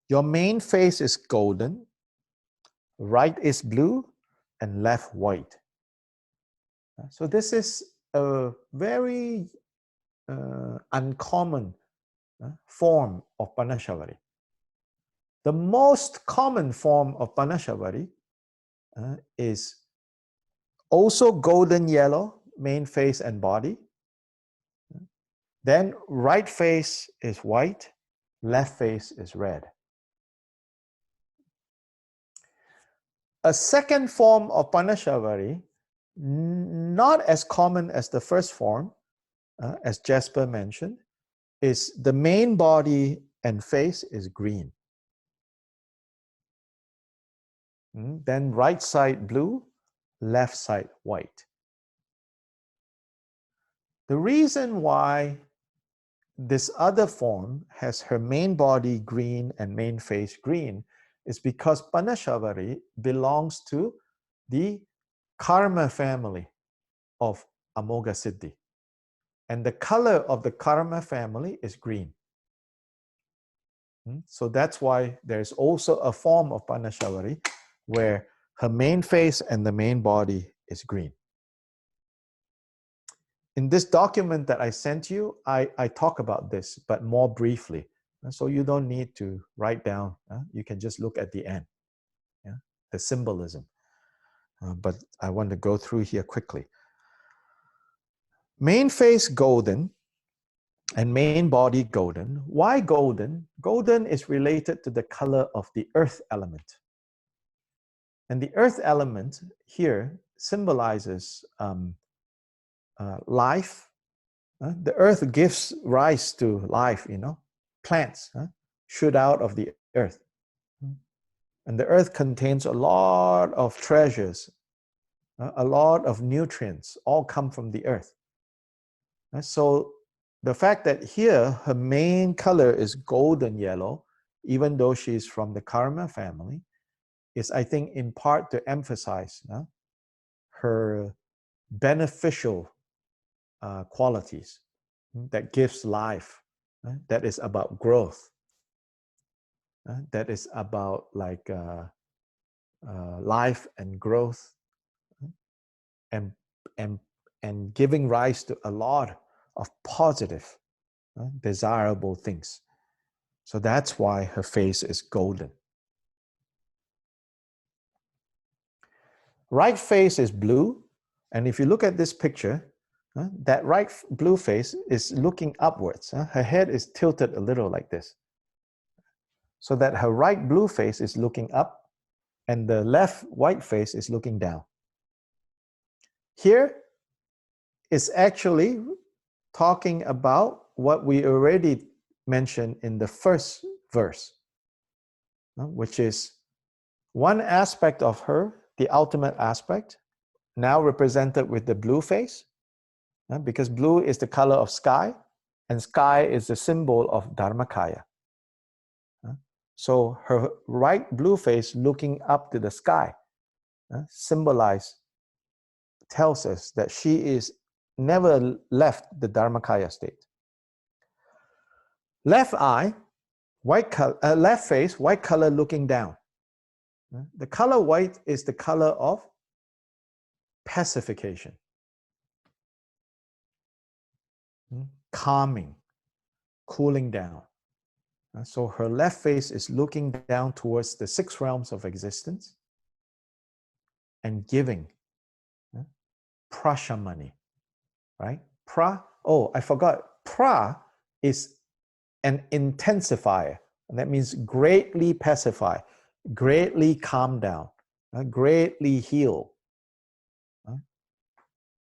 Your main face is golden, right is blue, and left white. So this is a very uncommon form of Parnashavari. The most common form of Parnashavari is also golden yellow, main face and body. Then right face is white, left face is red. A second form of Parnashavari, not as common as the first form, as Jasper mentioned, is the main body and face is green. Then right side blue, left side white. The reason why this other form has her main body green and main face green is because Parnashavari belongs to the karma family of Amoga Siddhi. And the color of the karma family is green. So that's why there's also a form of Parnashavari where her main face and the main body is green. In this document that I sent you, I talk about this, but more briefly. So you don't need to write down. You can just look at the end, the symbolism. But I want to go through here quickly. Main face golden and main body golden. Why golden? Golden is related to the color of the earth element. And the earth element here symbolizes life. The earth gives rise to life, plants shoot out of the earth. And the earth contains a lot of treasures, a lot of nutrients, all come from the earth. So the fact that here her main color is golden yellow, even though she's from the karma family, is, I think, in part to emphasize her beneficial qualities that gives life, that is about growth, that is about like life and growth, and giving rise to a lot of positive, desirable things. So that's why her face is golden. Right face is blue. And if you look at this picture, that right blue face is looking upwards. Her head is tilted a little like this. So that her right blue face is looking up and the left white face is looking down. Here is actually talking about what we already mentioned in the first verse, which is one aspect of her, the ultimate aspect, now represented with the blue face, because blue is the color of sky, and sky is the symbol of Dharmakaya. So her right blue face looking up to the sky tells us that she is never left the Dharmakaya state. Left eye, left face, white color looking down. The color white is the color of pacification, calming, cooling down. So her left face is looking down towards the 6 realms of existence and giving prashamani, right? I forgot. Pra is an intensifier. And that means greatly pacify, greatly calm down, greatly heal.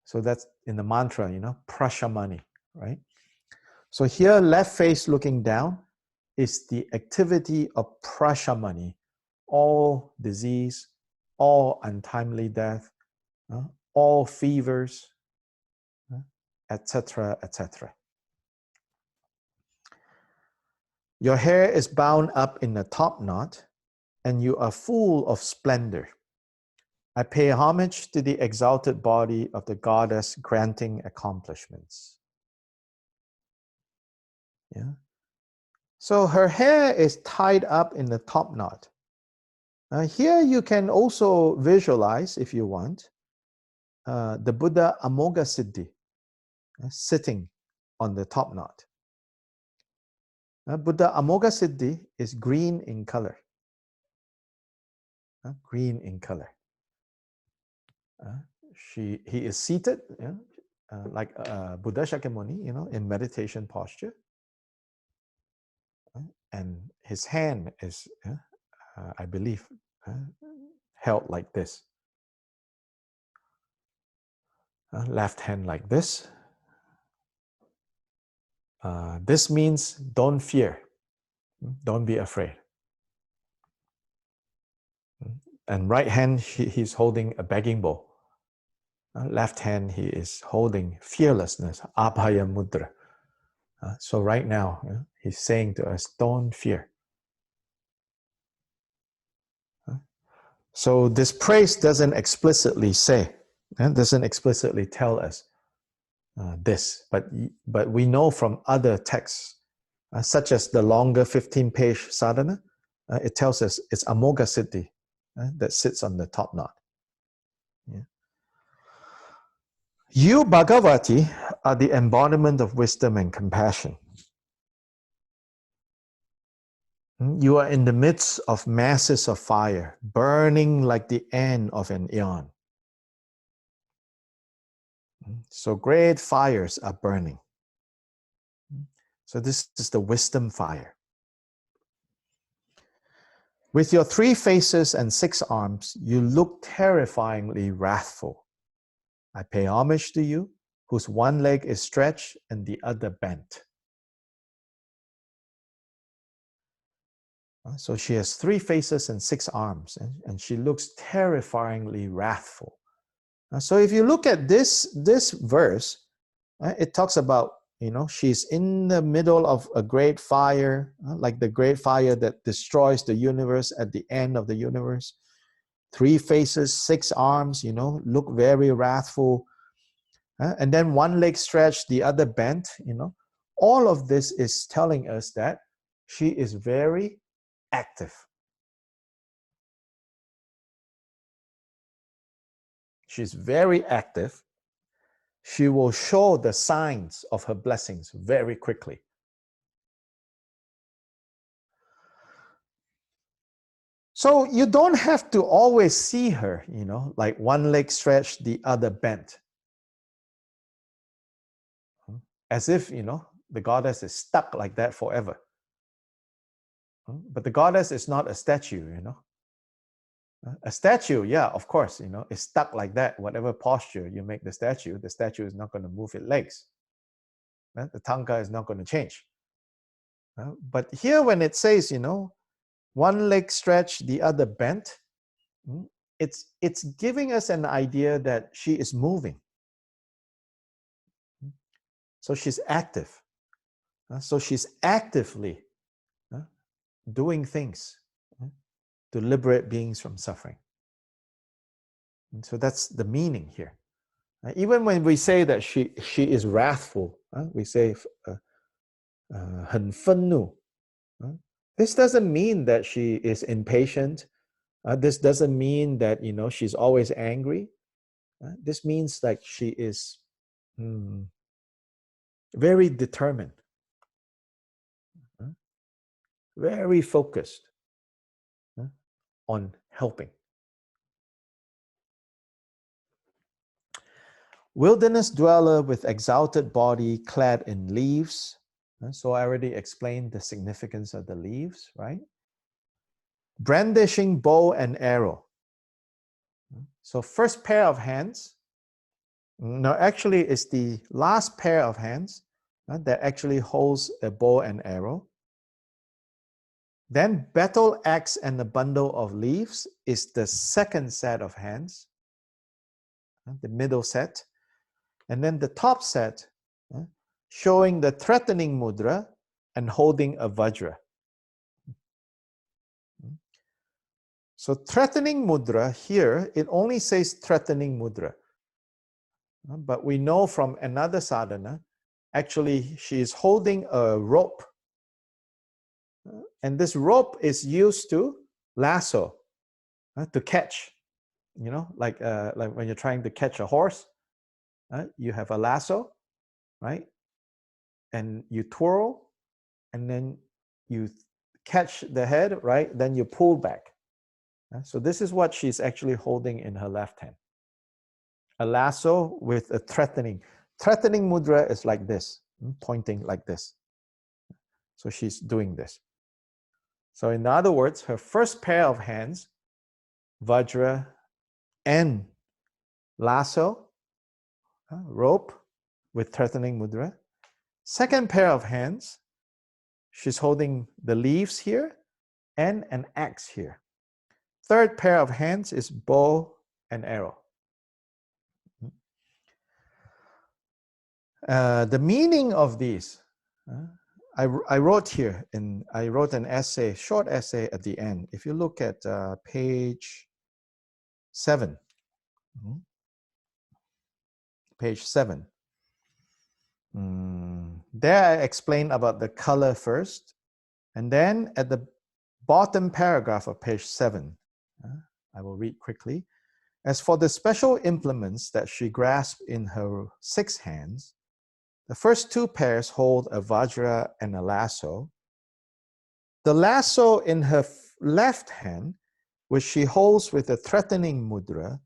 So that's in the mantra, prashamani, right? So here, left face looking down is the activity of prashamani, all disease, all untimely death, all fevers, etc., etc. Your hair is bound up in a top knot, and you are full of splendor. I pay homage to the exalted body of the goddess granting accomplishments. Yeah. So her hair is tied up in the top knot. Here you can also visualize, if you want, the Buddha Amoga Siddhi sitting on the top knot. Buddha Amoga Siddhi is green in color. Green in color. He is seated, like Buddha Shakyamuni, in meditation posture. And his hand is, I believe, held like this. Left hand like this. This means don't fear. Don't be afraid. And right hand, he's holding a begging bowl. Left hand, he is holding fearlessness, abhaya mudra. So right now, he's saying to us, don't fear. So this praise doesn't explicitly say, doesn't explicitly tell us this, but we know from other texts, such as the longer 15-page sadhana, it tells us it's Amoga Siddhi that sits on the top knot. Yeah. You, Bhagavati, are the embodiment of wisdom and compassion. You are in the midst of masses of fire, burning like the end of an eon. So great fires are burning. So this is the wisdom fire. With your 3 faces and 6 arms, you look terrifyingly wrathful. I pay homage to you, whose one leg is stretched and the other bent. So she has 3 faces and 6 arms, and she looks terrifyingly wrathful. So if you look at this verse, it talks about, she's in the middle of a great fire, like the great fire that destroys the universe at the end of the universe. 3 faces, 6 arms, look very wrathful. And then one leg stretched, the other bent, All of this is telling us that she is very active. She's very active. she will show the signs of her blessings very quickly. So you don't have to always see her, like one leg stretched, the other bent. As if, the goddess is stuck like that forever. But the goddess is not a statue, A statue, yeah, of course, is stuck like that. Whatever posture you make the statue is not going to move its legs. The tanka is not going to change. But here when it says, one leg stretched, the other bent, it's giving us an idea that she is moving. So she's active. So she's actively doing things to liberate beings from suffering. And so that's the meaning here. Even when we say that she is wrathful, we say 很愤怒. This doesn't mean that she is impatient. This doesn't mean that she's always angry. This means like she is very determined, very focused on helping. Wilderness dweller with exalted body clad in leaves. So I already explained the significance of the leaves, right? Brandishing bow and arrow. So first pair of hands, no, actually it's the last pair of hands that actually holds a bow and arrow. Then battle axe and a bundle of leaves is the second set of hands, the middle set. And then the top set, showing the threatening mudra and holding a vajra. So threatening mudra here, it only says threatening mudra. But we know from another sadhana, actually she is holding a rope. And this rope is used to lasso, to catch. Like when you're trying to catch a horse, you have a lasso, right? And you twirl, and then you catch the head, right? Then you pull back. So this is what she's actually holding in her left hand. A lasso with a threatening. Threatening mudra is like this, pointing like this. So she's doing this. So in other words, her first pair of hands, vajra and lasso, rope with threatening mudra. Second pair of hands, she's holding the leaves here and an axe here. Third pair of hands is bow and arrow. The meaning of these, I wrote here, I wrote an essay, short essay at the end. If you look at page 7, page 7, there I explain about the color first, and then at the bottom paragraph of page 7, I will read quickly. As for the special implements that she grasped in her 6 hands, the first 2 pairs hold a vajra and a lasso. The lasso in her left hand, which she holds with a threatening mudra,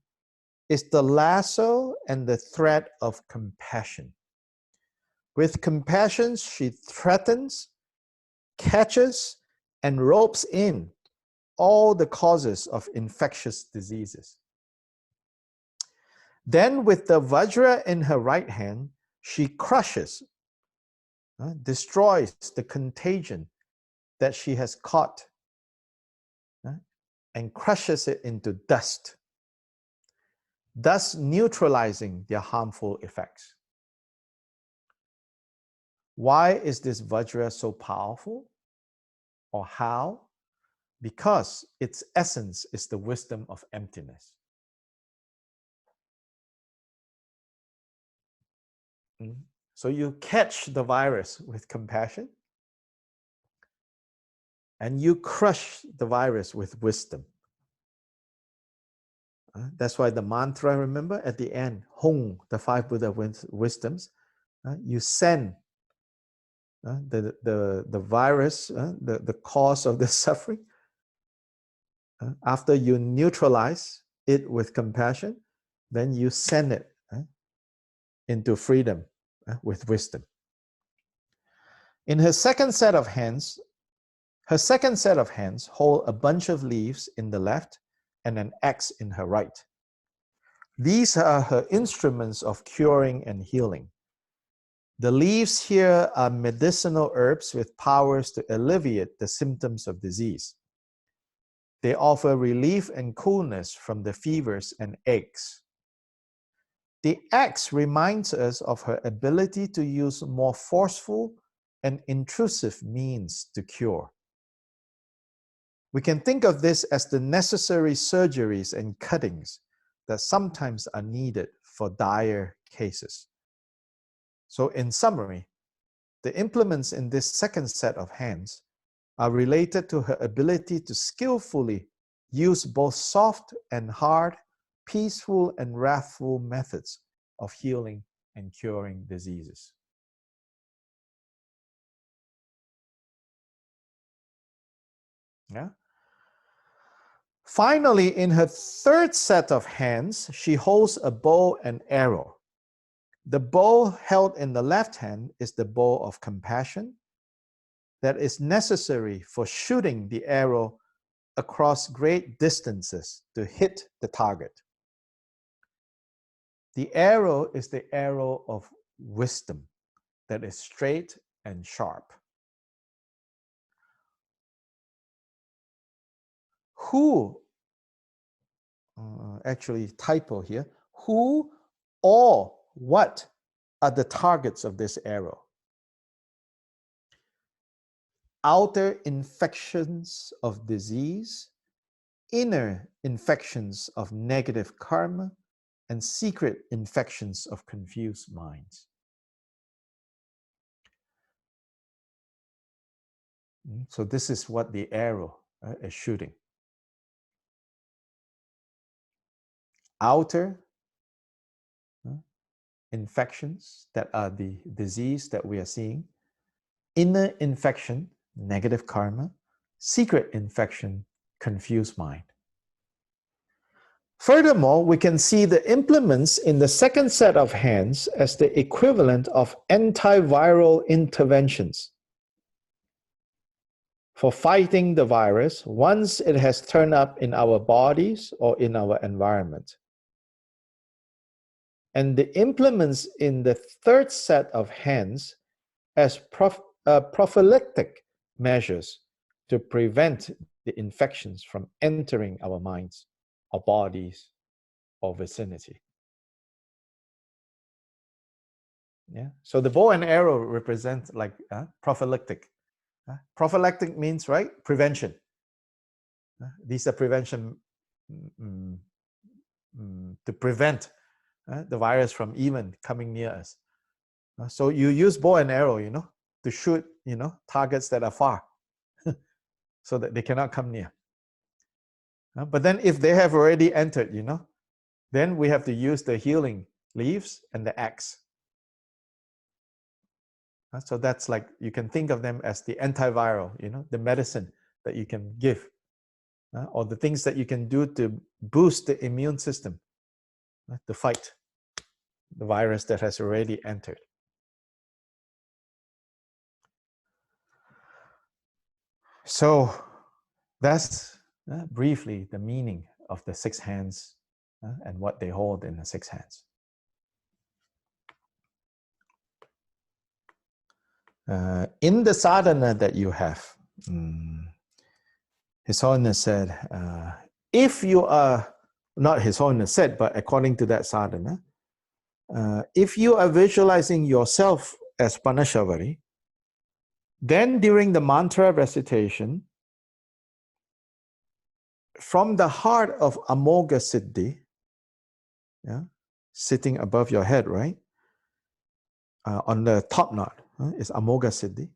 is the lasso and the thread of compassion. With compassion, she threatens, catches, and ropes in all the causes of infectious diseases. Then with the vajra in her right hand, she crushes, destroys the contagion that she has caught, and crushes it into dust, thus neutralizing their harmful effects. Why is this vajra so powerful? Or how? Because its essence is the wisdom of emptiness. So you catch the virus with compassion, and you crush the virus with wisdom. That's why the mantra, remember, at the end, Hong, the five Buddha wisdoms, you send the virus, the cause of the suffering. After you neutralize it with compassion, then you send it into freedom with wisdom. In her second set of hands hold a bunch of leaves in the left and an axe in her right. These are her instruments of curing and healing. The leaves here are medicinal herbs with powers to alleviate the symptoms of disease. They offer relief and coolness from the fevers and aches. The axe reminds us of her ability to use more forceful and intrusive means to cure. We can think of this as the necessary surgeries and cuttings that sometimes are needed for dire cases. So in summary, the implements in this second set of hands are related to her ability to skillfully use both soft and hard, peaceful and wrathful methods of healing and curing diseases. Yeah. Finally, in her third set of hands, she holds a bow and arrow. The bow held in the left hand is the bow of compassion that is necessary for shooting the arrow across great distances to hit the target. The arrow is the arrow of wisdom that is straight and sharp. Who, actually typo here, who or what are the targets of this arrow? Outer infections of disease, inner infections of negative karma, and secret infections of confused minds. So this is what the arrow is shooting. Outer infections that are the disease that we are seeing, inner infection, negative karma, secret infection, confused mind. Furthermore, we can see the implements in the second set of hands as the equivalent of antiviral interventions for fighting the virus once it has turned up in our bodies or in our environment. And the implements in the third set of hands as prophylactic measures to prevent the infections from entering our minds, our bodies, or vicinity. Yeah. So the bow and arrow represent like prophylactic. Prophylactic means, right, prevention. These are prevention to prevent the virus from even coming near us. So you use bow and arrow, to shoot, targets that are far so that they cannot come near. But then if they have already entered, then we have to use the healing leaves and the axe. So that's like, you can think of them as the antiviral, the medicine that you can give, or the things that you can do to boost the immune system to fight the virus that has already entered. So that's briefly the meaning of the six hands and what they hold in the six hands. In the sadhana that you have, His Holiness said, if you are, not His Holiness said, but according to that sadhana, if you are visualizing yourself as Parnashavari, then during the mantra recitation, from the heart of Amoga Siddhi, sitting above your head, right? On the top knot is Amoga Siddhi,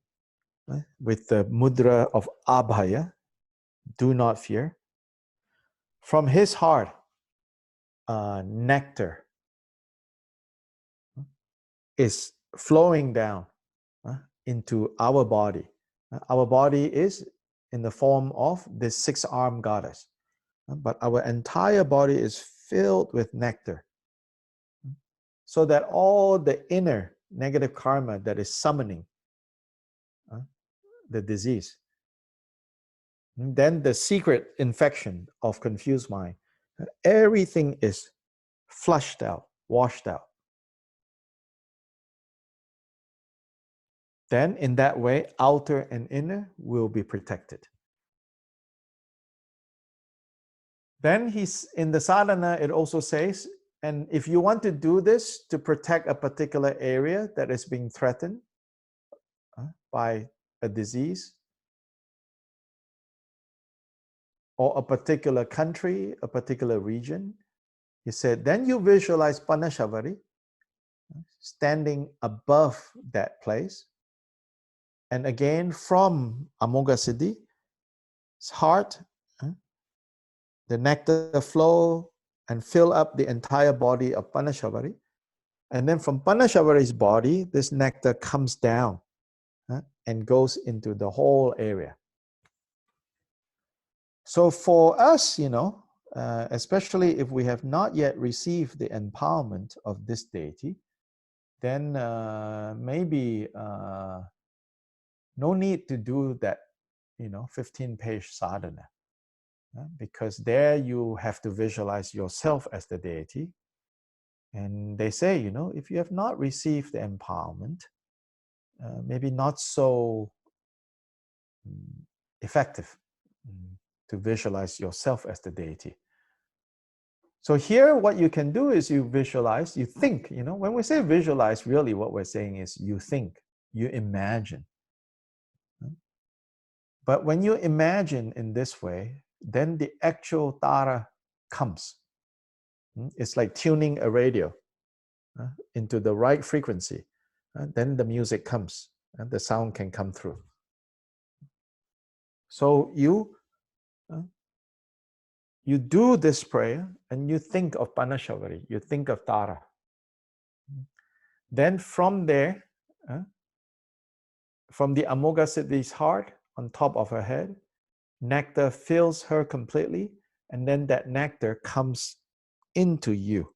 with the mudra of Abhaya, do not fear. From his heart, nectar is flowing down into our body. Our body is in the form of this six-armed goddess, but our entire body is filled with nectar, so that all the inner negative karma that is summoning the disease, then the secret infection of confused mind, everything is flushed out, washed out. Then in that way, outer and inner will be protected. Then he's in the sadhana, it also says, and if you want to do this to protect a particular area that is being threatened by a disease, or a particular country, a particular region, he said, then you visualize Parnashavari standing above that place. And again, from Amoghasiddhi's heart, the nectar flow and fill up the entire body of Parnashavari. And then from Parnashavari's body, this nectar comes down and goes into the whole area. So for us, especially if we have not yet received the empowerment of this deity, then maybe no need to do that, 15-page sadhana. Because there you have to visualize yourself as the deity. And they say, if you have not received the empowerment, maybe not so effective to visualize yourself as the deity. So here what you can do is you visualize, you think, when we say visualize, really what we're saying is you think, you imagine. But when you imagine in this way, then the actual Tara comes. It's like tuning a radio into the right frequency. Then the music comes and the sound can come through. So you do this prayer and you think of Parnashavari, you think of Tara. Then from there, from the Amoghasiddhi's heart on top of her head, nectar fills her completely, and then that nectar comes into you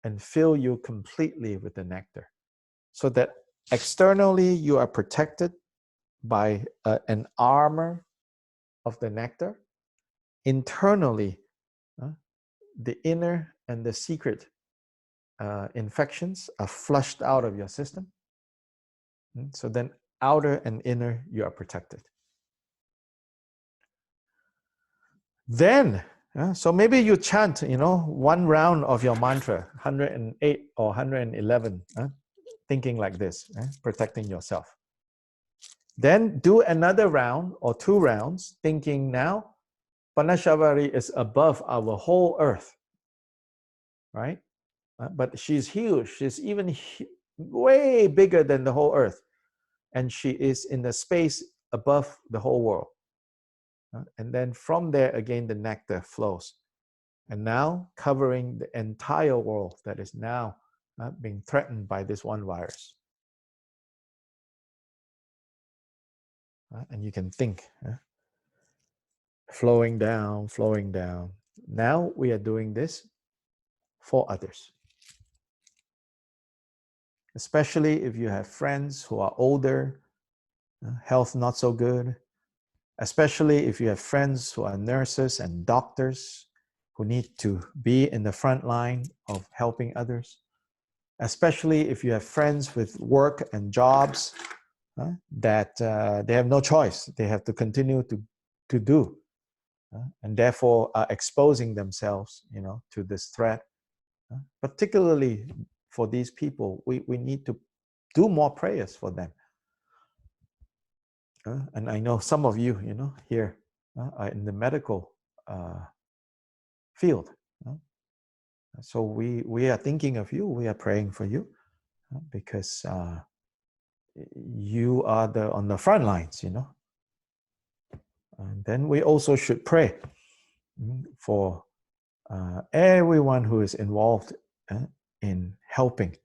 and fill you completely with the nectar. So that externally you are protected by an armor of the nectar. Internally, the inner and the secret infections are flushed out of your system. So then outer and inner, you are protected. Then, so maybe you chant, one round of your mantra, 108 or 111, thinking like this, protecting yourself. Then do another round or 2 rounds, thinking now, Parnashavari is above our whole earth, right? But she's huge. She's even way bigger than the whole earth. And she is in the space above the whole world. And then from there, again, the nectar flows. And now covering the entire world that is now being threatened by this one virus. And you can think, flowing down, flowing down. Now we are doing this for others. Especially if you have friends who are older, health not so good. Especially if you have friends who are nurses and doctors who need to be in the front line of helping others. Especially if you have friends with work and jobs that they have no choice. They have to continue to do. And therefore are exposing themselves, to this threat. Particularly for these people, we need to do more prayers for them. And I know some of you, here are in the medical field. So we are thinking of you. We are praying for you because you are on the front lines, And then we also should pray for everyone who is involved in helping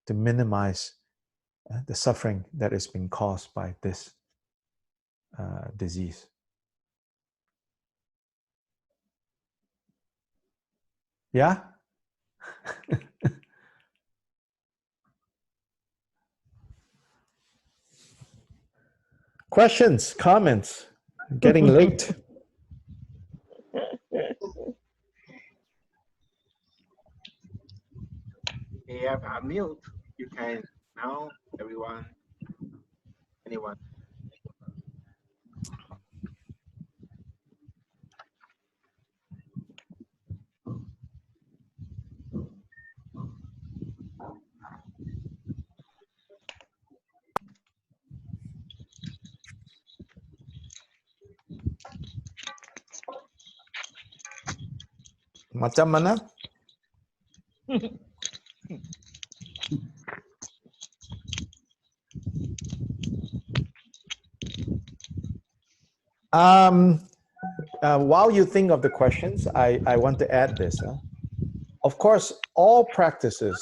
to minimize the suffering that is being caused by this disease. Yeah? Questions, comments? Getting late. They have unmute. You can now, everyone, anyone. Macam mana? While you think of the questions, I want to add this. Of course, all practices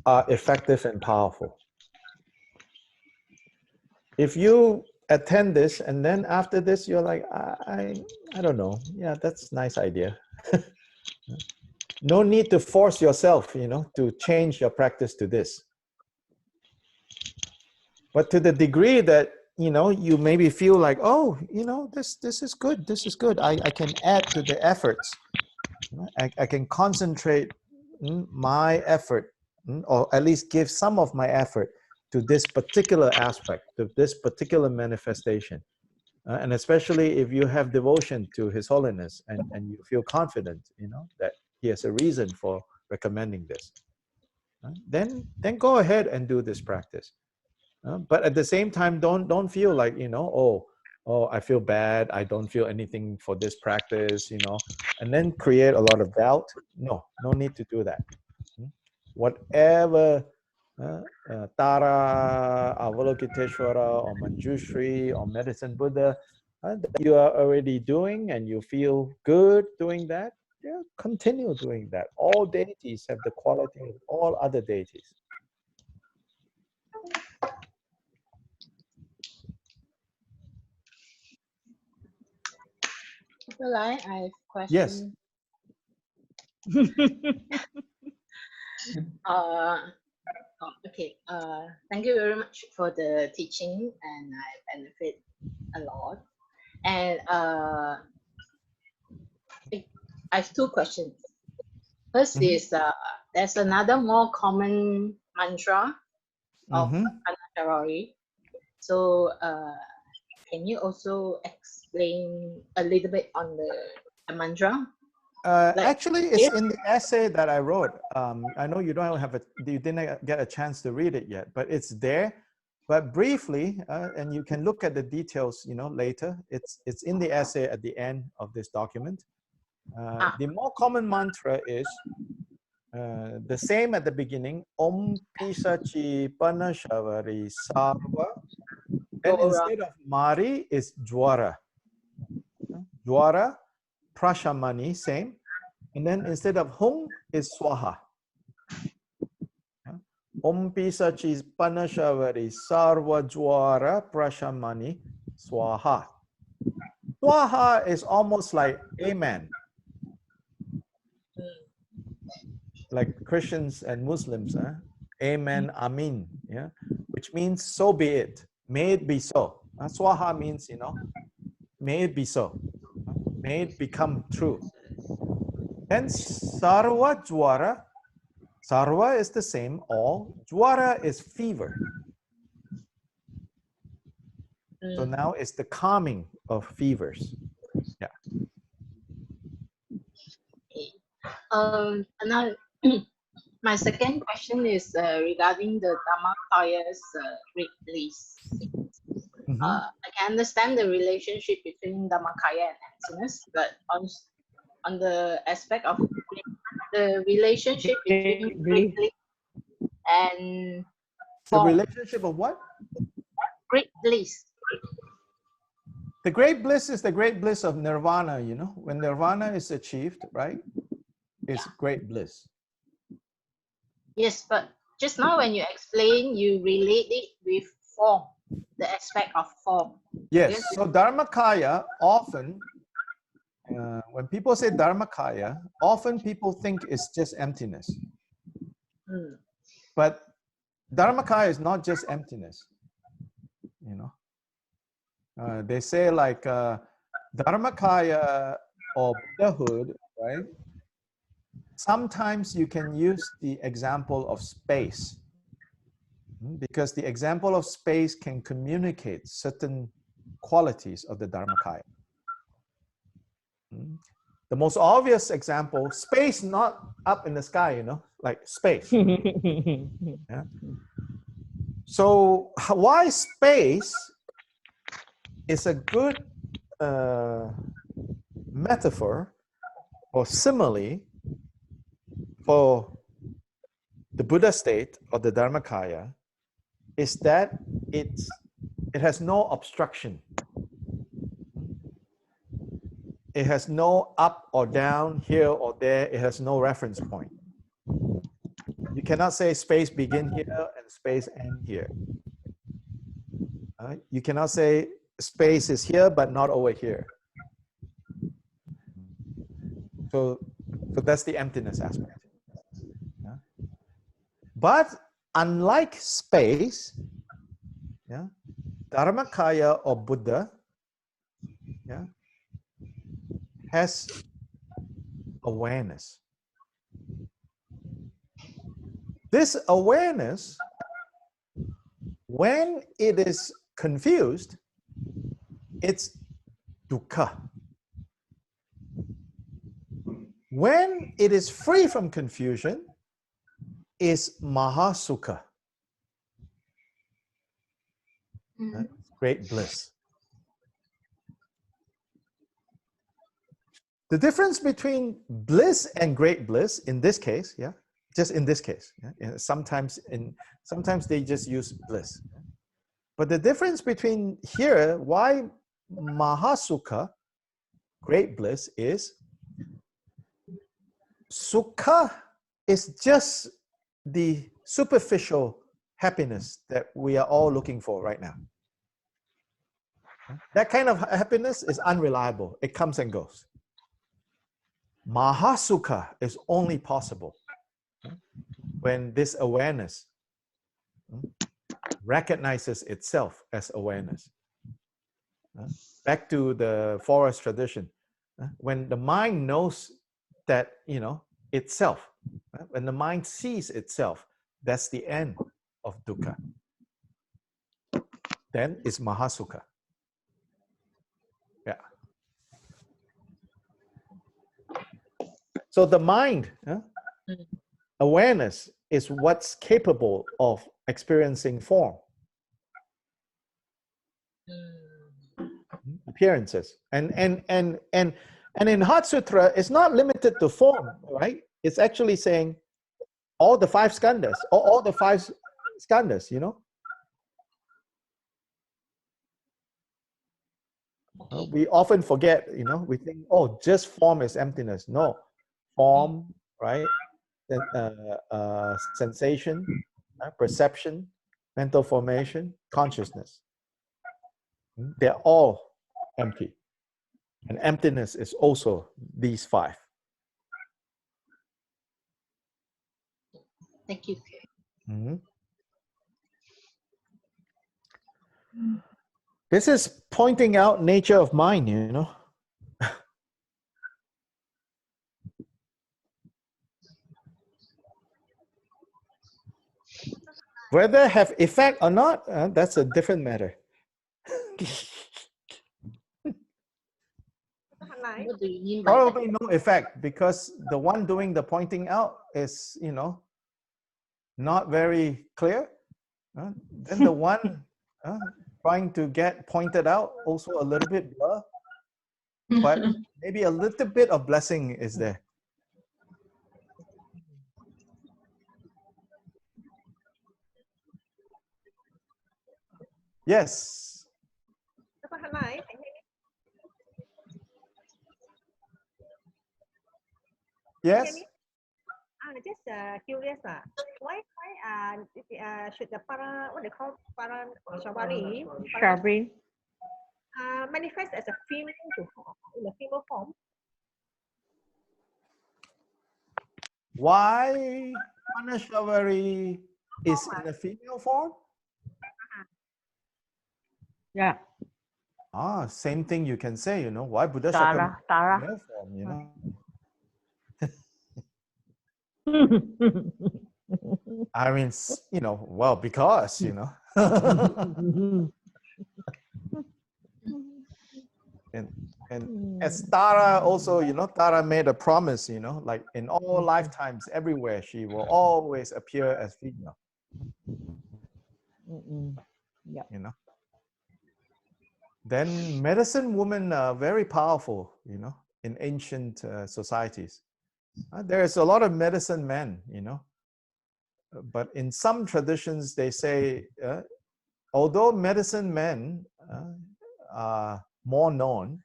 are effective and powerful. If you attend this and then after this you're like, I don't know, yeah, that's a nice idea. No need to force yourself, to change your practice to this. But to the degree that you maybe feel like, oh, this is good, this is good, I can add to the efforts. I can concentrate my effort, or at least give some of my effort to this particular aspect, to this particular manifestation. And especially if you have devotion to His Holiness and you feel confident, that He has a reason for recommending this, then go ahead and do this practice. But at the same time, don't feel like, oh, I feel bad, I don't feel anything for this practice, and then create a lot of doubt. No need to do that. Whatever Tara, Avalokiteshvara, or Manjushri, or Medicine Buddha that you are already doing and you feel good doing that, yeah, continue doing that. All deities have the quality of all other deities. I have a question. Yes. Okay. Thank you very much for the teaching, and I benefit a lot. And I have two questions. First is there's another more common mantra of Parnashavari. So can you also explain a little bit on the mantra? Actually, it's in the essay that I wrote. I know you didn't get a chance to read it yet, but it's there. But briefly, and you can look at the details, later. It's in the essay at the end of this document. The more common mantra is the same at the beginning. Om Pisachi Parnashavari Sarva. And instead of Mari is Jwara. Jwara, Prashamani, same. And then instead of Hung is Swaha. Om Pisachi Parnashavari Sarva Jwara Prashamani Swaha. Swaha is almost like Amen. Like Christians and Muslims, Amen, Amin, yeah, which means so be it, may it be so. Swaha means, may it be so, may it become true. Then Sarva Jwara, Sarva is the same, all. Jwara is fever. So now it's the calming of fevers. Yeah. Now, my second question is regarding the Dhammacaya's release. I can understand the relationship between Dhammakaya and emptiness, but on the aspect of the relationship between great bliss and the form. relationship of what? Great bliss. The great bliss is the great bliss of nirvana, you know. When nirvana is achieved, right? It's great bliss. Yes, but just now when you explain, you relate it with form, the aspect of form. Yes, so Dharmakaya often, when people say Dharmakaya, often people think it's just emptiness. Mm. But Dharmakaya is not just emptiness, you know. They say like Dharmakaya or Buddhahood, right? Sometimes you can use the example of space because the example of space can communicate certain qualities of the Dharmakaya. The most obvious example, space not up in the sky, you know, like space. Yeah. So why space is a good metaphor or simile for the Buddha state or the Dharmakaya is that it has no obstruction. It has no up or down, here or there. It has no reference point. You cannot say space begin here and space end here. You cannot say space is here but not over here. So that's the emptiness aspect. Yeah. But unlike space, yeah, Dharmakaya or Buddha, yeah, has awareness. This awareness, when it is confused, it's dukkha. When it is free from confusion, is mahasukha. Great bliss. The difference between bliss and great bliss in this case, yeah, just in this case, yeah, sometimes they just use bliss. But the difference between here, why mahasukha, great bliss, is sukha is just the superficial happiness that we are all looking for right now. That kind of happiness is unreliable. It comes and goes. Mahasukha is only possible when this awareness recognizes itself as awareness. Back to the forest tradition. When the mind knows that, you know, itself, when the mind sees itself, that's the end of dukkha. Then it's mahasukha. Yeah. So the mind, awareness, is what's capable of experiencing form, appearances, and in Heart Sutra, it's not limited to form, right? It's actually saying all the five skandhas, all the five skandhas, you know. We often forget, you know, we think, oh, just form is emptiness. No, form, right? Sensation, perception, mental formation, consciousness. They're all empty. And emptiness is also these five. Thank you. This is pointing out nature of mind, you know. Whether have effect or not, that's a different matter. What do you mean by Probably no effect because the one doing the pointing out is, you know, not very clear. Then the one trying to get pointed out also a little bit blur, but maybe a little bit of blessing is there. Yes. Yes. Just curious, why should the what they call Parnashavari Shabri. manifest as a female in a female form? Why Parnashavari is in a female form? Yeah. Same thing you can say, you know, why Buddha Tara. Tara. male form, you know. I mean, you know, well, because, you know. and as Tara also, you know, Tara made a promise, you know, like in all lifetimes, everywhere, she will always appear as female. Yeah. You know. Then medicine women are very powerful, you know, in ancient societies. There's a lot of medicine men, you know. But in some traditions, they say, although medicine men are more known,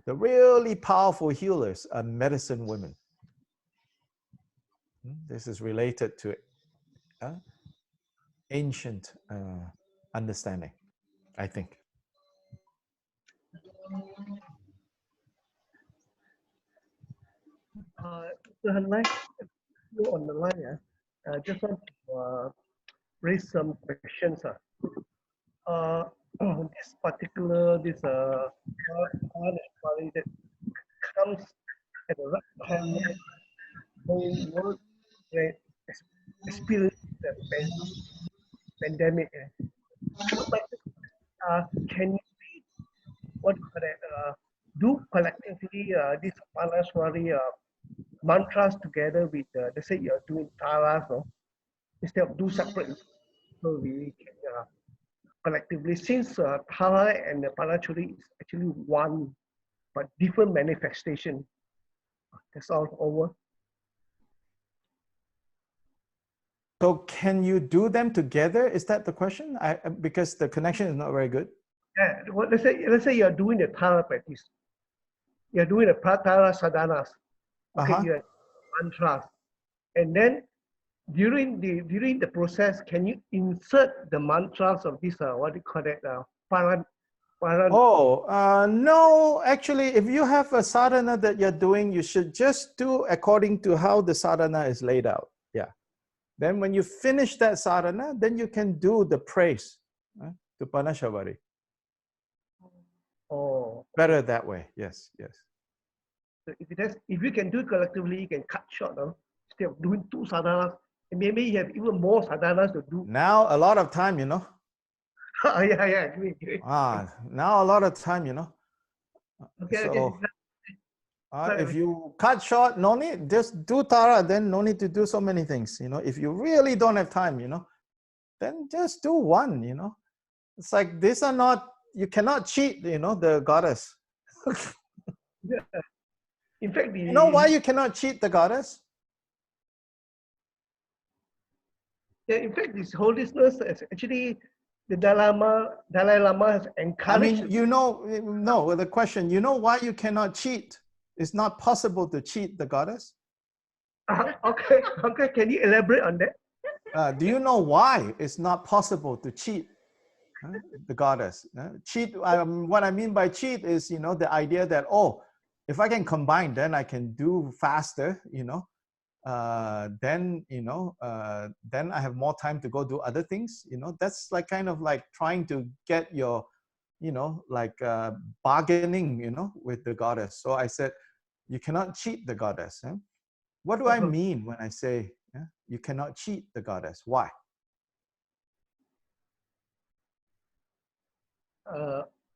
the really powerful healers are medicine women. This is related to ancient understanding, I think. You on the line, just want to raise some questions. This particular Parnashavari that comes at the right time when world experience the pandemic. Can you do collectively this Parnashavari mantras together with let's say you're doing taras, no? Instead of do separate, so we can collectively, since Tara and the Parnashavari is actually one, but different manifestation. That's all over. So can you do them together? Is that the question? Because the connection is not very good. Yeah, well, let's say you're doing the Tara practice. You're doing the Tara sadhanas. Okay, you have mantras, and then during the process, can you insert the mantras of this what do you call that No, actually, if you have a sadhana that you're doing, you should just do according to how the sadhana is laid out. Yeah. Then when you finish that sadhana, then you can do the praise to Parnashavari. Oh. Better that way. Yes, yes. So if you can do it collectively, you can cut short, instead of doing 2 sadhanas, and maybe you have even more sadhanas to do. Now a lot of time, you know. Yeah. Now a lot of time, you know. Okay, so, if you cut short, no need, just do Tara, then no need to do so many things, you know. If you really don't have time, you know, then just do one, you know. It's like these are not, you cannot cheat, you know, the goddess. Yeah. In fact, you know why you cannot cheat the goddess? Yeah, in fact, this holiness is actually the Dalai Lama has encouraged. I mean, you know, no, the question, you know why you cannot cheat? It's not possible to cheat the goddess. Okay, can you elaborate on that? Do you know why it's not possible to cheat the goddess? Cheat, what I mean by cheat is, you know, the idea that, oh, if I can combine, then I can do faster, you know, then, you know, then I have more time to go do other things, you know. That's like kind of like trying to get your, you know, like bargaining, you know, with the goddess. So I said, you cannot cheat the goddess. What do I mean when I say you cannot cheat the goddess? Why?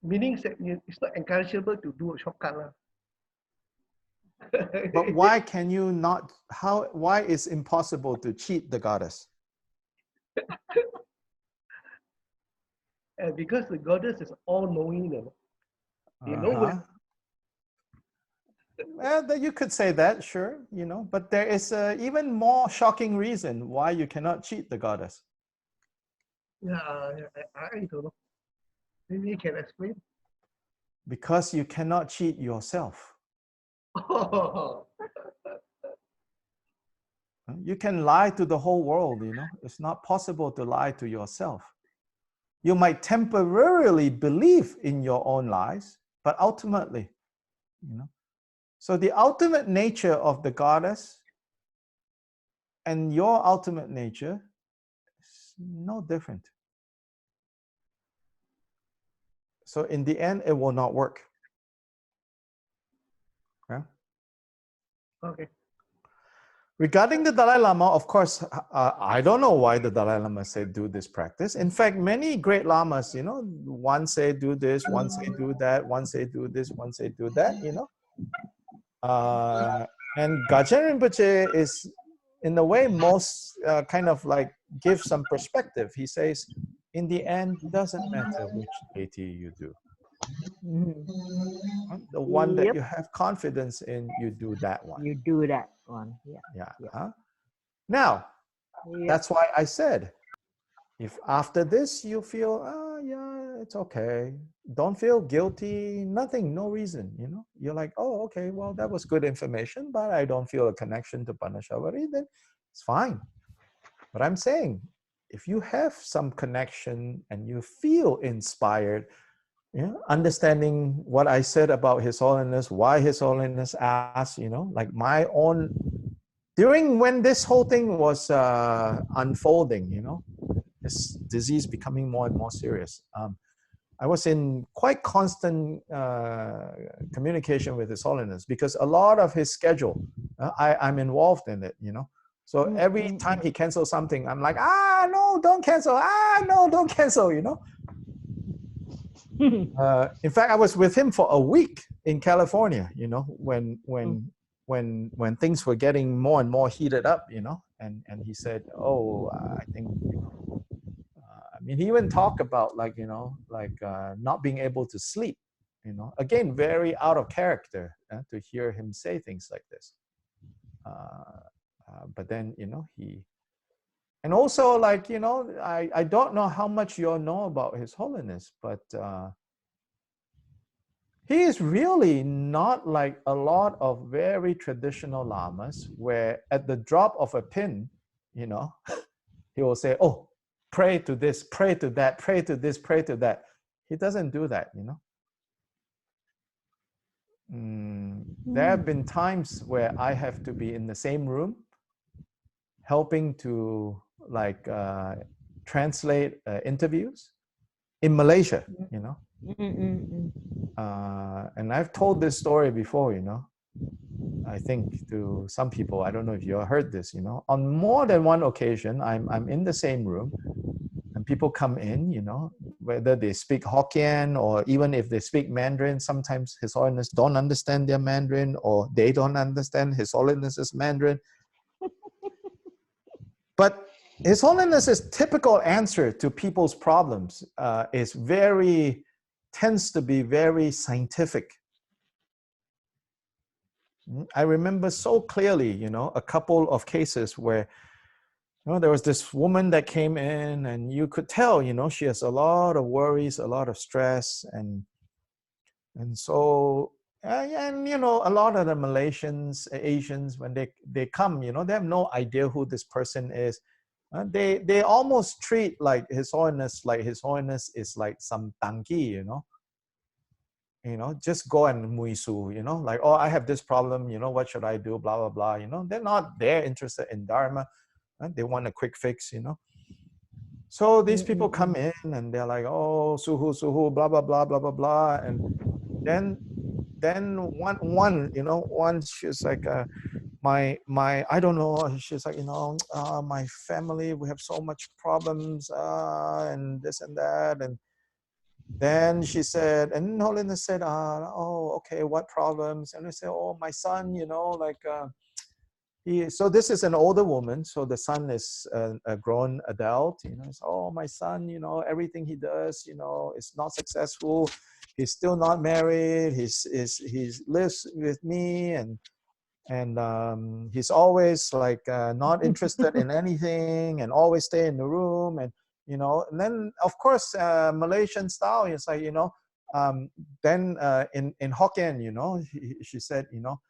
Meaning that it's not encourageable to do a shortcut. But why can you not, why is it impossible to cheat the goddess? Because the goddess is all-knowing. You know. Well, you could say that, sure, you know, but there is an even more shocking reason why you cannot cheat the goddess. Yeah, I don't know. Maybe you can explain. Because you cannot cheat yourself. You can lie to the whole world, you know. It's not possible to lie to yourself. You might temporarily believe in your own lies, but ultimately, you know. So the ultimate nature of the goddess and your ultimate nature is no different. So in the end, it will not work. Yeah? Okay. Regarding the Dalai Lama, of course, I don't know why the Dalai Lama said do this practice. In fact, many great lamas, you know, one say do this, one say do that, one say do this, one say do that, you know. And Gajen Rinpoche is, in a way, most kind of like give some perspective. He says, in the end, doesn't matter which deity you do. The one that you have confidence in, you do that one. You do that one. Yeah. Yeah. Yeah. Huh? Now, that's why I said, if after this you feel, oh yeah, it's okay, don't feel guilty, nothing, no reason, you know, you're like, oh, okay, well, that was good information, but I don't feel a connection to Parnashavari, then it's fine. But I'm saying, if you have some connection and you feel inspired, you know, understanding what I said about His Holiness, why His Holiness asked, you know, like my own, during when this whole thing was unfolding, you know, this disease becoming more and more serious. I was in quite constant communication with His Holiness because a lot of his schedule, I'm involved in it, you know. So every time he cancels something, I'm like, no, don't cancel. No, don't cancel, you know. In fact, I was with him for a week in California, you know, when things were getting more and more heated up, you know, and he said, oh, I think, I mean, he even talked about like, you know, like not being able to sleep, you know, again, very out of character to hear him say things like this. But then, you know, and also like, you know, I don't know how much you all know about His Holiness, but he is really not like a lot of very traditional lamas where at the drop of a pin, you know, he will say, oh, pray to this, pray to that, pray to this, pray to that. He doesn't do that, you know. There have been times where I have to be in the same room helping to like translate interviews in Malaysia, you know. And I've told this story before, you know, I think to some people, I don't know if you heard this, you know, on more than one occasion, I'm in the same room and people come in, you know, whether they speak Hokkien or even if they speak Mandarin, sometimes His Holiness don't understand their Mandarin or they don't understand His Holiness's Mandarin. But His Holiness's typical answer to people's problems tends to be very scientific. I remember so clearly, you know, a couple of cases where, you know, there was this woman that came in and you could tell, you know, she has a lot of worries, a lot of stress. And so, and, you know, a lot of the Malaysians, Asians, when they come, you know, they have no idea who this person is. They almost treat like His Holiness is like some tangki, you know, just go and muisu, you know, like, oh, I have this problem, you know, what should I do, blah, blah, blah, you know. They're not there interested in Dharma. They want a quick fix, you know. So these people come in and they're like, oh, suhu, blah, blah, blah, blah, blah, blah. And then one, she's like, my I don't know, she's like, you know, my family, we have so much problems, and this and that. And then she said, and Holiness said, oh, okay, what problems? And I said, oh, my son, you know, like, so this is an older woman, so the son is a grown adult, you know. So, oh, my son, you know, everything he does, you know, is not successful. He's still not married. He lives with me, and he's always like not interested in anything, and always stay in the room, and you know. And then of course Malaysian style, it's like, you know, then in Hokkien, you know, she said, you know,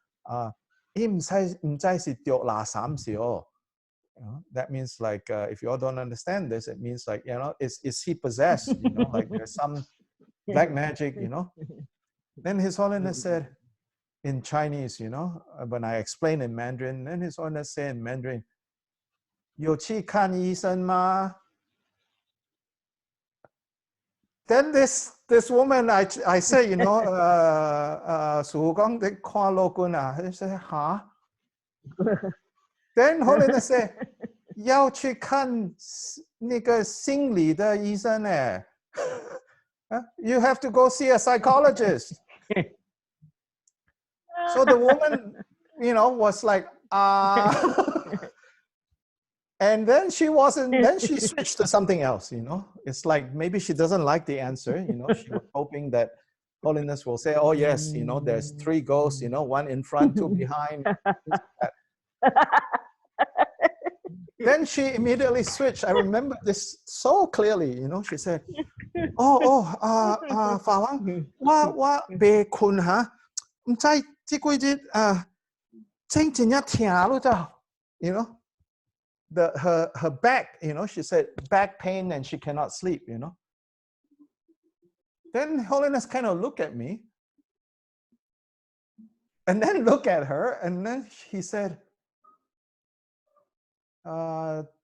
That means like if you all don't understand this, it means like, is he possessed? Like there's some black magic, Then His Holiness said in Chinese, when I explained in Mandarin, then His Holiness said in Mandarin, 有去看医生吗? Then this woman, I say, 属公的看路君啊, he said, huh? Then Holiness said, 要去看那个心理的医生哎. You have to go see a psychologist. So the woman, was like, and then she switched to something else, It's like maybe she doesn't like the answer, She was hoping that Holiness will say, oh yes, there's 3 ghosts, one in front, 2 behind. Then she immediately switched. I remember this so clearly, She said, Fa Wang, 我被困哈，唔知这几日真正一疼咯就her back, she said back pain and she cannot sleep, Then Holiness kind of looked at me and then look at her and then he said,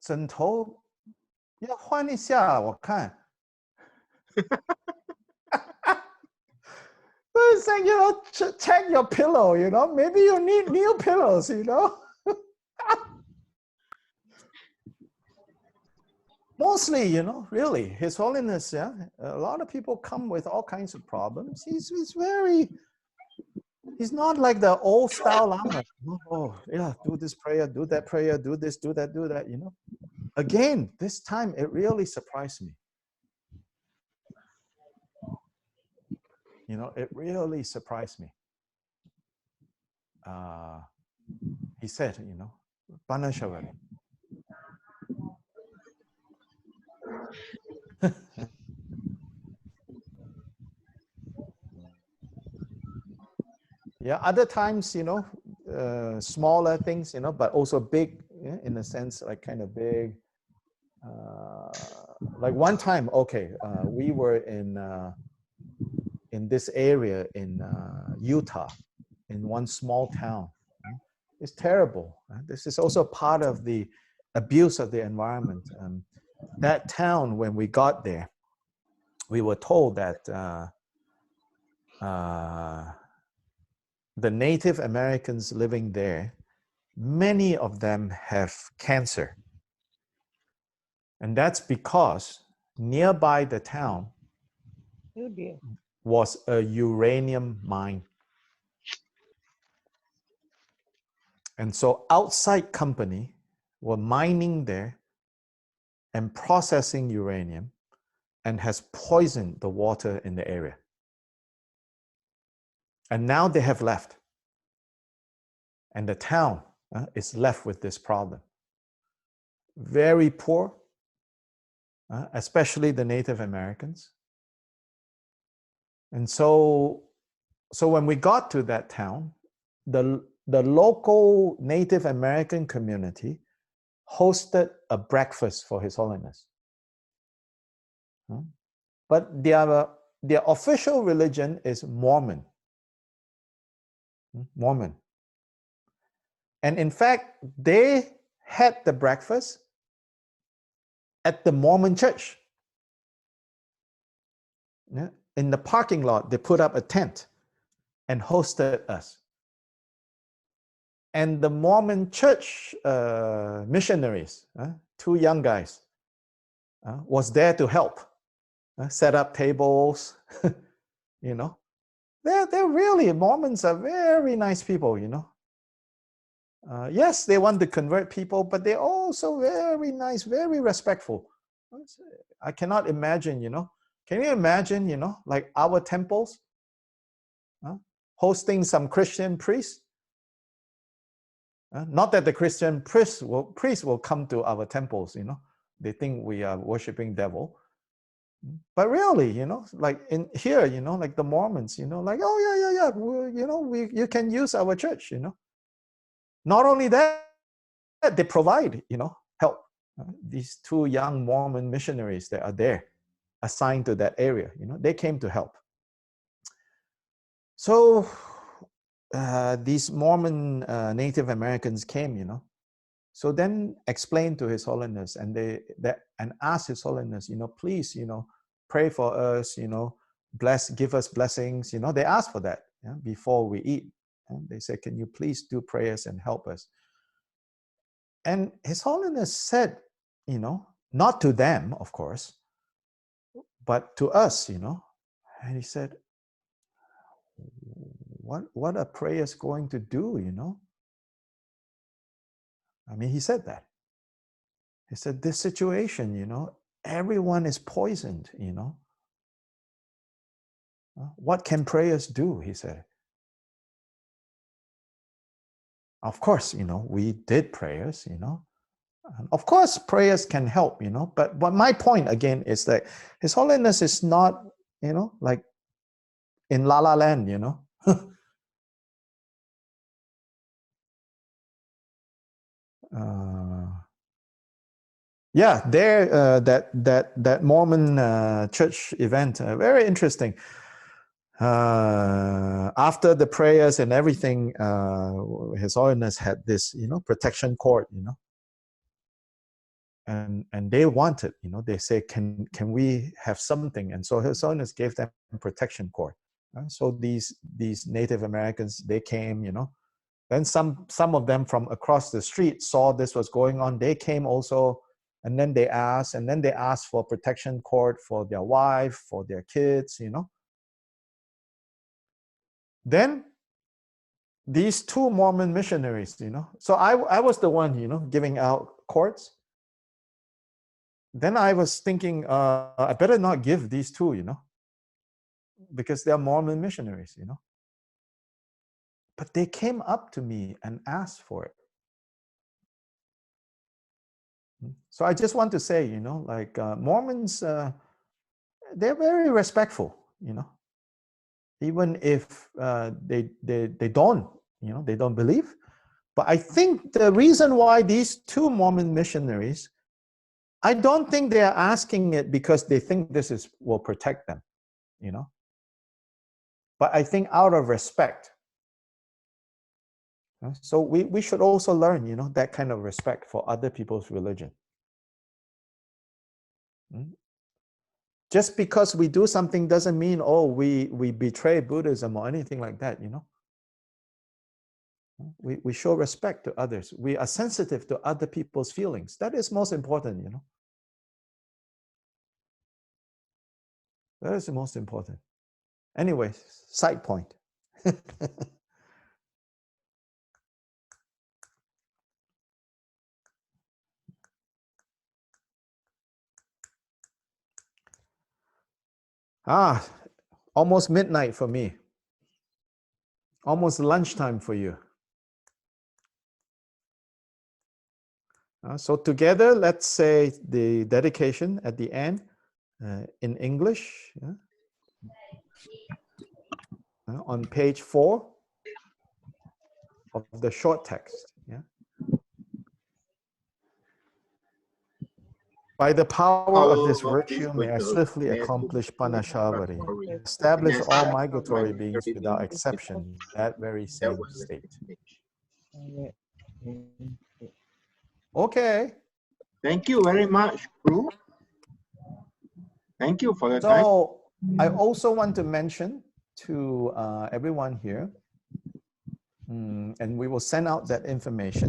枕头要换一下我看。So it's like, check your pillow, maybe you need new pillows, Mostly, really, His Holiness, a lot of people come with all kinds of problems. He's not like the old style Lama. Oh, yeah, do this prayer, do that prayer, do this, do that, Again, this time it really surprised me. It really surprised me. He said, Parnashavari. Yeah, other times, smaller things, but also big, in a sense, like kind of big. Like one time, we were in this area in Utah, in one small town. It's terrible. This is also part of the abuse of the environment. That town, when we got there, we were told that the Native Americans living there, many of them have cancer. And that's because nearby the town was a uranium mine. And so outside company were mining there and processing uranium and has poisoned the water in the area. And now they have left. And the town is left with this problem. Very poor, especially the Native Americans. And so when we got to that town, the local Native American community hosted a breakfast for His Holiness. But their official religion is Mormon. Mormon. And in fact, they had the breakfast at the Mormon church. In the parking lot, they put up a tent and hosted us. And the Mormon church missionaries, 2 young guys, was there to help set up tables. They're really, Mormons are very nice people, Yes, they want to convert people, but they're also very nice, very respectful. I cannot imagine, Can you imagine, like our temples hosting some Christian priests? Not that the Christian priests will come to our temples, They think we are worshiping devil. But really, like in here, like the Mormons, like, oh yeah, you can use our church, Not only that, they provide, help. These two young Mormon missionaries that are there, assigned to that area, they came to help. So these Mormon Native Americans came, so then explained to His Holiness, and and asked His Holiness, please, pray for us, give us blessings. They asked for that before we eat. And they said, can you please do prayers and help us? And His Holiness said, not to them, of course, but to us, and He said, what are prayers going to do, I mean, He said that. He said, this situation, everyone is poisoned, What can prayers do? He said. Of course, we did prayers, Of course, prayers can help, but my point again is that His Holiness is not, like in La La Land, Yeah, there, that Mormon church event, very interesting. After the prayers and everything, His Holiness had this, protection cord, and they wanted, they say, can we have something? And so His Holiness gave them protection cord. So these Native Americans, they came, Then some of them from across the street saw this was going on. They came also, and then they asked for protection cord for their wife, for their kids, Then these two Mormon missionaries, So I was the one, giving out cords. Then I was thinking, I better not give these two, because they're Mormon missionaries, But they came up to me and asked for it. So I just want to say, like Mormons, they're very respectful, even if they don't, they don't believe. But I think the reason why these two Mormon missionaries, I don't think they are asking it because they think this will protect them, But I think out of respect. So we should also learn, that kind of respect for other people's religion. Just because we do something doesn't mean, we betray Buddhism or anything like that, We show respect to others. We are sensitive to other people's feelings. That is most important, That is the most important. Anyway, side point. Almost midnight for me. Almost lunchtime for you. So together, let's say the dedication at the end in English. On page 4 of the short text. By the power of this virtue, may I swiftly accomplish Parnashavari, establish all migratory beings without exception, that very same state. Okay. Thank you very much, Guru. Thank you for your time. So I also want to mention to everyone here, and we will send out that information.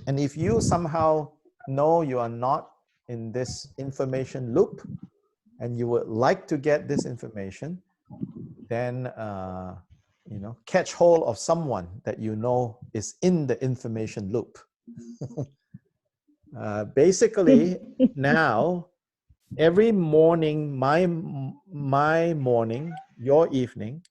And if you somehow know you are not in this information loop and you would like to get this information, then catch hold of someone that you know is in the information loop. Basically, now every morning, my morning, your evening,